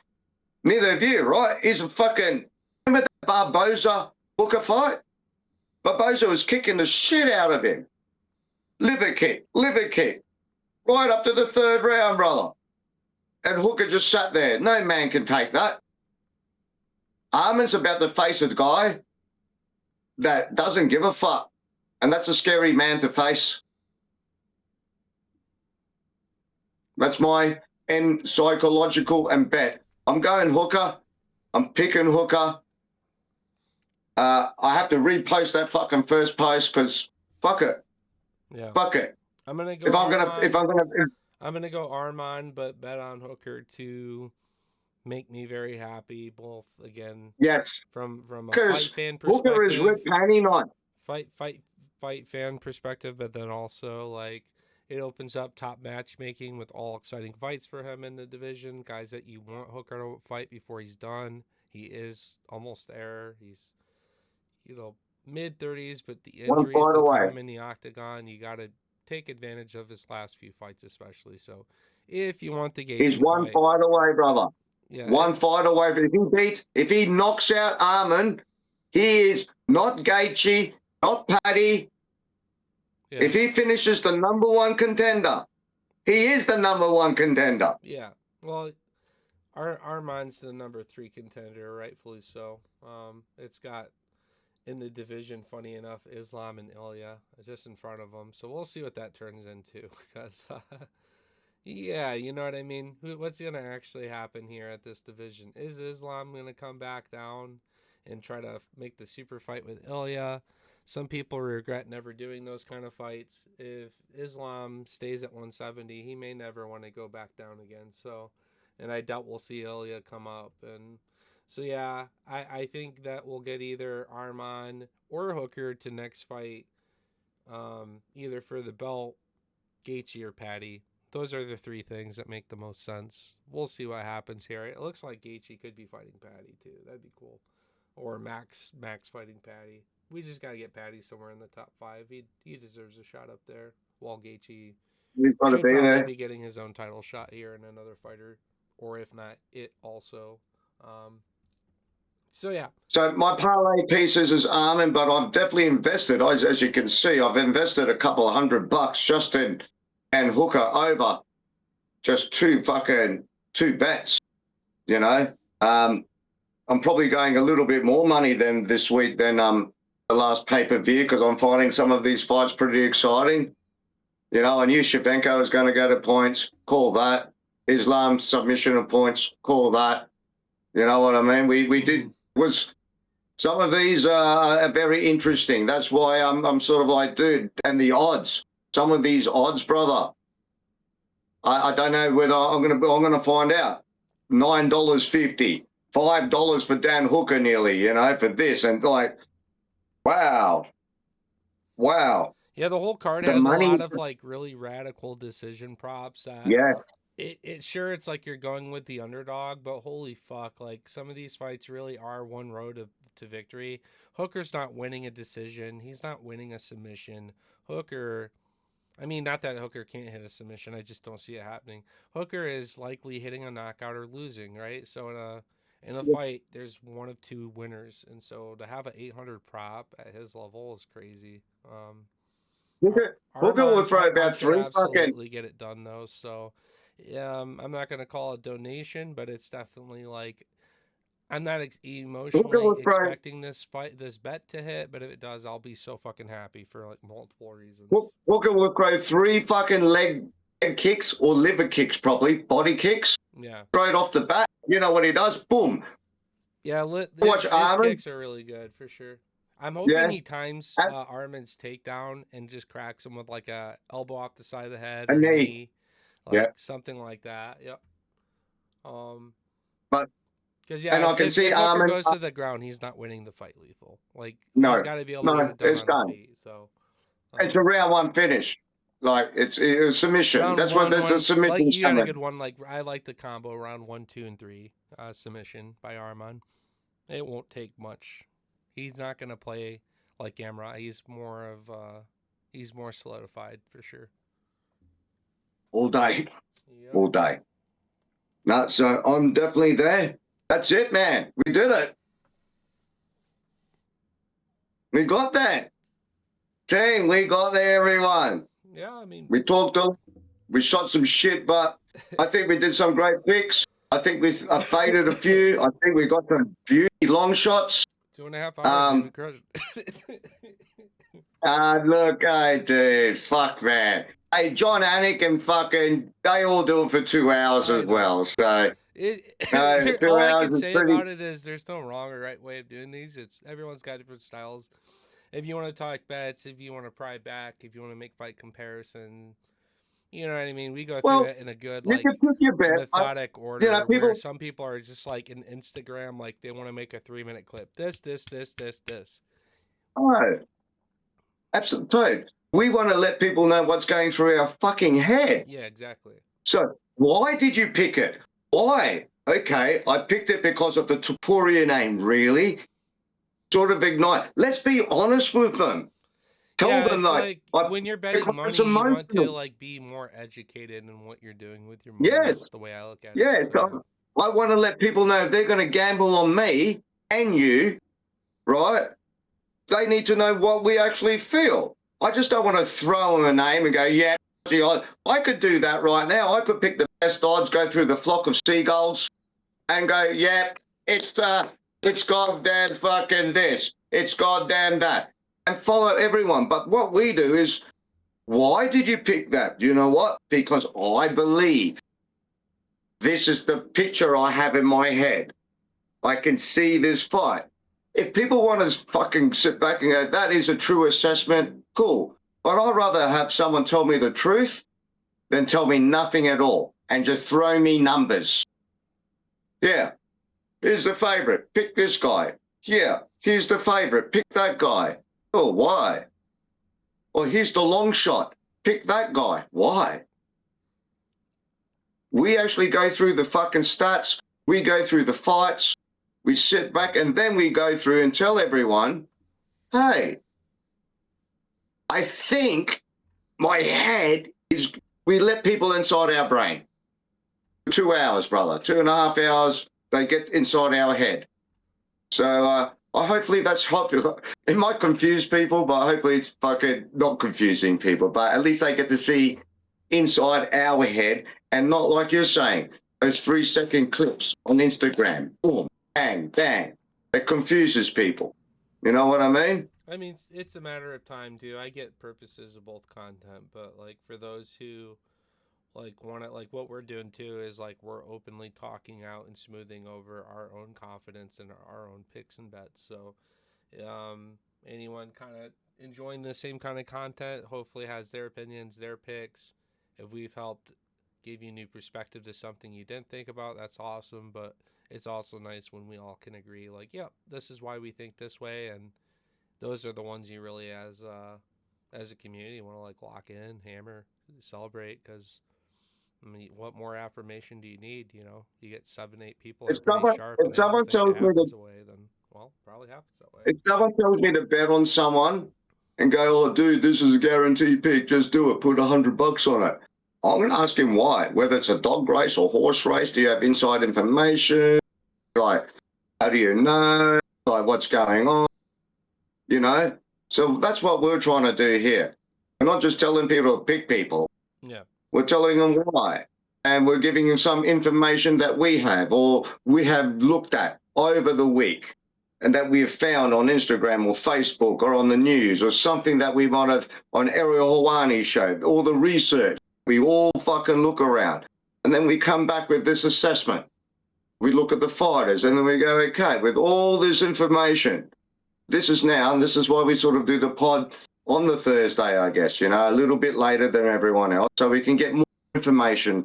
Neither have you, right? He's a fucking... Remember that Barboza Hooker fight? Barboza was kicking the shit out of him. Liver kick. Right up to the 3rd round, brother. And Hooker just sat there. No man can take that. Arman's about to face a guy that doesn't give a fuck. And that's a scary man to face. That's my end psychological and bet. I'm going Hooker. I'm picking Hooker. I have to repost that fucking first post because fuck it. Yeah. Fuck it. I'm gonna go. I'm gonna go Arman, but bet on Hooker to make me very happy. Both again. Yes. From a fight fan perspective. Hooker is with panty night. Fight fan perspective, but then also like it opens up top matchmaking with all exciting fights for him in the division. Guys that you want Hooker to fight before he's done. He is almost there. He's mid 30s, but the injuries, the time in the octagon, you got to take advantage of his last few fights, especially. So, if you want the Gaethje, he's one fight away, brother. Yeah, one fight away. But if he knocks out Arman, he is not Gaethje, not Paddy. Yeah. If he finishes the number 1 contender, he is the number 1 contender. Yeah. Well, Arman's the number 3 contender, rightfully so. It's got in the division, funny enough, Islam and Ilya just in front of them. So we'll see what that turns into. Because, yeah, you know what I mean? What's going to actually happen here at this division? Is Islam going to come back down and try to make the super fight with Ilya? Some people regret never doing those kind of fights. If Islam stays at 170, he may never want to go back down again. So, and I doubt we'll see Ilya come up. And so, yeah, I think that we'll get either Arman or Hooker to next fight, either for the belt, Gaethje or Paddy. those are the three things that make the most sense. We'll see what happens here. It looks like Gaethje could be fighting Patty too. That'd be cool. Or Max fighting Patty. We just gotta get Patty somewhere in the top 5. He deserves a shot up there. While Gaethje We've got to should be probably there. be getting his own title shot here in another fighter, or if not, it also. So yeah. So my parlay pieces is Armin, but I've definitely invested. As you can see, I've invested a couple of $100 just in and Hooker over just two bets. You know, I'm probably going a little bit more money than this week than the last pay-per-view because I'm finding some of these fights pretty exciting. You know, I knew Shevchenko is going to go to points. Call that. Islam submission of points. Call that. You know what I mean? We did was some of these are very interesting. That's why I'm sort of like, dude, and the odds. Some of these odds, brother. I don't know whether I'm gonna find out. $9.50, $5 for Dan Hooker nearly, you know, for this. And like, wow. Yeah, the whole card The has a money. lot of like really radical decision props that Yes. It's like you're going with the underdog, but holy fuck, like some of these fights really are one road to victory. Hooker's not winning a decision. He's not winning a submission. Hooker, I mean, not that Hooker can't hit a submission. I just don't see it happening. Hooker is likely hitting a knockout or losing, right? So in a fight, there's one of two winners, and so to have an 800 prop at his level is crazy. Hooker will throw about should 3 fucking. absolutely get it done though. So, I'm not gonna call it a donation, but it's definitely like I'm not emotionally expecting this bet to hit, but if it does, I'll be so fucking happy for like multiple reasons. Hooker will throw 3 fucking leg kicks or liver kicks, probably body kicks. Yeah. Straight off the bat, you know what he does? Boom. Yeah, his kicks are really good for sure. I'm hoping he times Armin's takedown and just cracks him with like a elbow off the side of the head or knee, like something like that. Yep. But because yeah, and I can see if Armin goes to the ground, he's not winning the fight lethal. Like he's got to be able to get it done on the feet. So it's a round 1 finish. Like it's a submission. That's a submission. Like you got a good one. Like I like the combo round 1, 2, and 3 submission by Arman. It won't take much. He's not gonna play like Gamrot. He's more solidified for sure. All day. Yep. All day. No, so I'm definitely there. That's it, man. We did it. We got that. Dang, we got there, everyone. Yeah, I mean, we talked, we shot some shit, but I think we did some great picks. I think we faded a few. I think we got some beauty long shots. 2.5 hours, we crushed. Look, dude, fuck, man. Hey, John Anik and fucking, they all do it for 2 hours as well. So, 2 all I can say about it is there's no wrong or right way of doing these. Everyone's got different styles. If you want to talk bets, if you want to pry back, if you want to make fight comparison, you know what I mean? We go through it in a good, like, methodic order. You know, where some people are just like in Instagram, like they want to make a 3-minute clip. This. Oh, absolutely. We want to let people know what's going through our fucking head. Yeah, exactly. So why did you pick it? Why? Okay, I picked it because of the Topuria name, really? Sort of ignite. Let's be honest with them. Tell them like when you're betting money, you want to like be more educated in what you're doing with your money. Yes. That's the way I look at it. Yes. So, I want to let people know if they're going to gamble on me and you, right? They need to know what we actually feel. I just don't want to throw in a name and go, yeah, I could do that right now. I could pick the best odds, go through the flock of seagulls and go, yeah, it's goddamn fucking this. It's goddamn that. And follow everyone. But what we do is, why did you pick that? Do you know what? Because I believe this is the picture I have in my head. I can see this fight. If people want to fucking sit back and go, that is a true assessment, cool. But I'd rather have someone tell me the truth than tell me nothing at all and just throw me numbers. Yeah, here's the favorite. Pick this guy. Yeah, here's the favorite. Pick that guy. Oh, why? Or here's the long shot. Pick that guy. Why? We actually go through the fucking stats. We go through the fights. We sit back and then we go through and tell everyone, hey, I think my head is, we let people inside our brain. 2 hours, brother, 2.5 hours, they get inside our head. So hopefully that's helpful. It might confuse people, but hopefully it's fucking not confusing people. But at least they get to see inside our head and not like you're saying, those 3-second clips on Instagram. Boom, bang, bang. It confuses people. You know what I mean? I mean, it's a matter of time too. I get purposes of both content, but like for those who like want it, like what we're doing too is like we're openly talking out and smoothing over our own confidence and our own picks and bets. So anyone kind of enjoying the same kind of content hopefully has their opinions, their picks. If we've helped give you new perspective to something you didn't think about, that's awesome. But it's also nice when we all can agree, like, yep, this is why we think this way, and those are the ones you really, as a community, want to like lock in, hammer, celebrate. Because I mean, what more affirmation do you need? You know, you get 7, 8 people that If are pretty sharp and if they all someone think it tells me that happens away, then well, probably happens that way. if someone tells me to bet on someone and go, oh, dude, this is a guaranteed pick, just do it, put $100 on it. I'm going to ask him why, whether it's a dog race or horse race. Do you have inside information? Like, how do you know? Like, what's going on? You know? So that's what we're trying to do here. We're not just telling people to pick people. Yeah. We're telling them why. And we're giving them some information that we have or we have looked at over the week and that we have found on Instagram or Facebook or on the news or something that we might have on Ariel Hawani's show, all the research. We all fucking look around. And then we come back with this assessment. We look at the fighters and then we go, okay, with all this information, this is now, and this is why we sort of do the pod on the Thursday, I guess, you know, a little bit later than everyone else, so we can get more information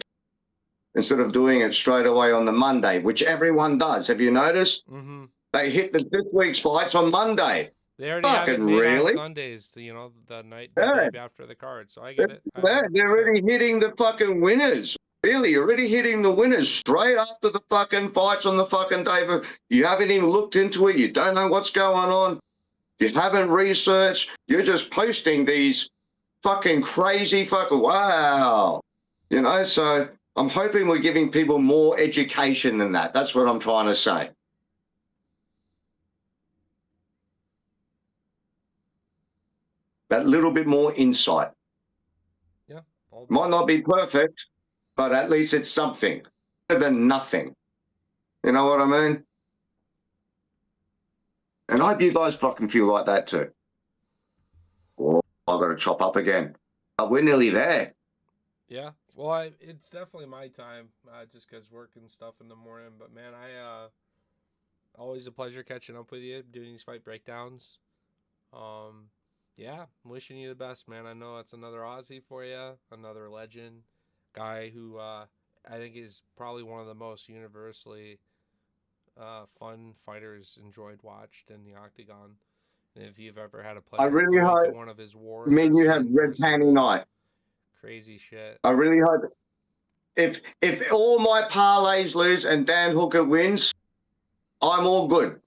instead of doing it straight away on the Monday, which everyone does. Have you noticed? Mm-hmm. They hit this week's fights on Monday. They already have it Fucking made on really? Sundays, you know, the Yeah, day after the card. So I they're, get it. 100%. they're already hitting the fucking winners. Really, you're already hitting the winners straight after the fucking fights on the fucking day. But you haven't even looked into it. You don't know what's going on. You haven't researched. You're just posting these fucking crazy fucking wow. You know, so I'm hoping we're giving people more education than that. That's what I'm trying to say. That little bit more insight. Yeah. Might not be perfect, but at least it's something better than nothing. You know what I mean? And I hope you guys fucking feel like that too. Oh, I've got to chop up again. But we're nearly there. Yeah. Well, it's definitely my time, just because work and stuff in the morning. But man, always a pleasure catching up with you, doing these fight breakdowns. Um, yeah, I'm wishing you the best, man. I know it's another Aussie for you, another legend, guy who I think is probably one of the most universally fun fighters enjoyed watched in the octagon. And if you've ever had a I pleasure of really going to hope one of his wars me or and you seeing have in red person, panty night. crazy shit. I really hope if all my parlays lose and Dan Hooker wins, I'm all good.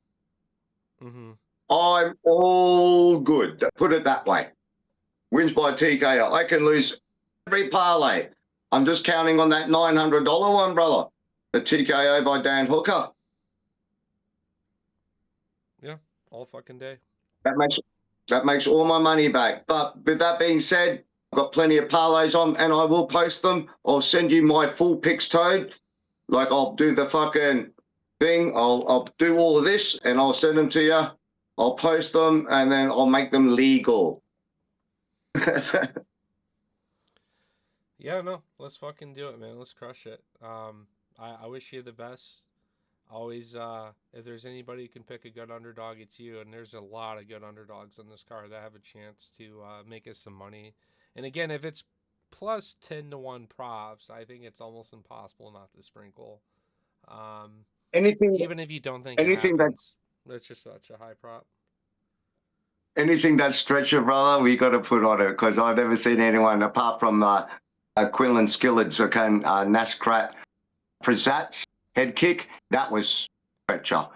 Mm-hmm. I'm all good. Put it that way. Wins by TKO. I can lose every parlay. I'm just counting on that $900 one, brother. The TKO by Dan Hooker. Yeah, all fucking day. That makes all my money back. But with that being said, I've got plenty of parlays on and I will post them. I'll send you my full picks, Toad. Like I'll do the fucking thing. I'll do all of this and I'll send them to you. I'll post them and then I'll make them legal. Yeah, no, let's fucking do it, man. Let's crush it. I wish you the best. Always, if there's anybody who can pick a good underdog, it's you. And there's a lot of good underdogs on this card that have a chance to make us some money. And again, if it's plus 10-1 props, I think it's almost impossible not to sprinkle. anything, Even if you don't think it anything happens, that's just such a high prop. anything that's stretcher, brother, we got to put on it because I've never seen anyone apart from Quinlan Skillard's Naskrat Prezat's head kick. That was stretcher.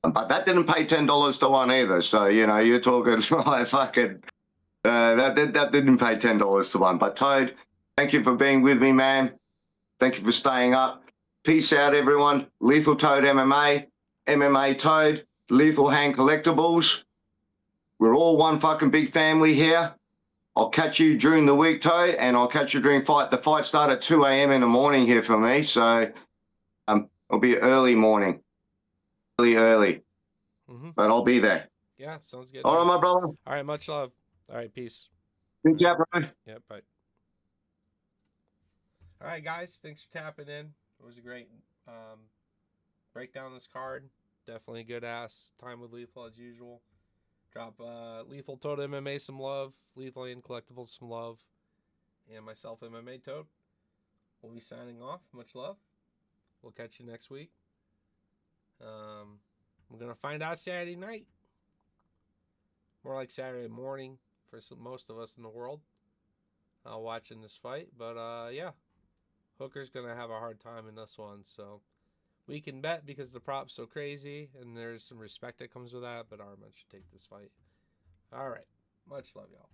But that didn't pay $10 to one either. So, you know, you're talking like fucking, that didn't pay $10 to one. But Toad, thank you for being with me, man. Thank you for staying up. Peace out, everyone. Lethal Toad MMA, MMA Toad, Lethal Hand Collectibles. We're all one fucking big family here. I'll catch you during the week, Toad, and I'll catch you during fight. The fight start at 2 a.m. in the morning here for me, so it'll be early morning, early. But I'll be there. Yeah, sounds good. All right, my brother. All right, much love. All right, peace. Peace out, bro. Yeah, bye. All right, guys, thanks for tapping in. It was a great breakdown of this card. Definitely a good ass time with Lethal as usual. Drop Lethal Toad MMA some love, Lethal and Collectibles some love, and myself MMA Toad. We'll be signing off. Much love. We'll catch you next week. We're gonna find out Saturday night. More like Saturday morning for most of us in the world watching this fight. But yeah, Hooker's gonna have a hard time in this one. So we can bet because the prop's so crazy and there's some respect that comes with that. But Arman should take this fight. All right. Much love, y'all.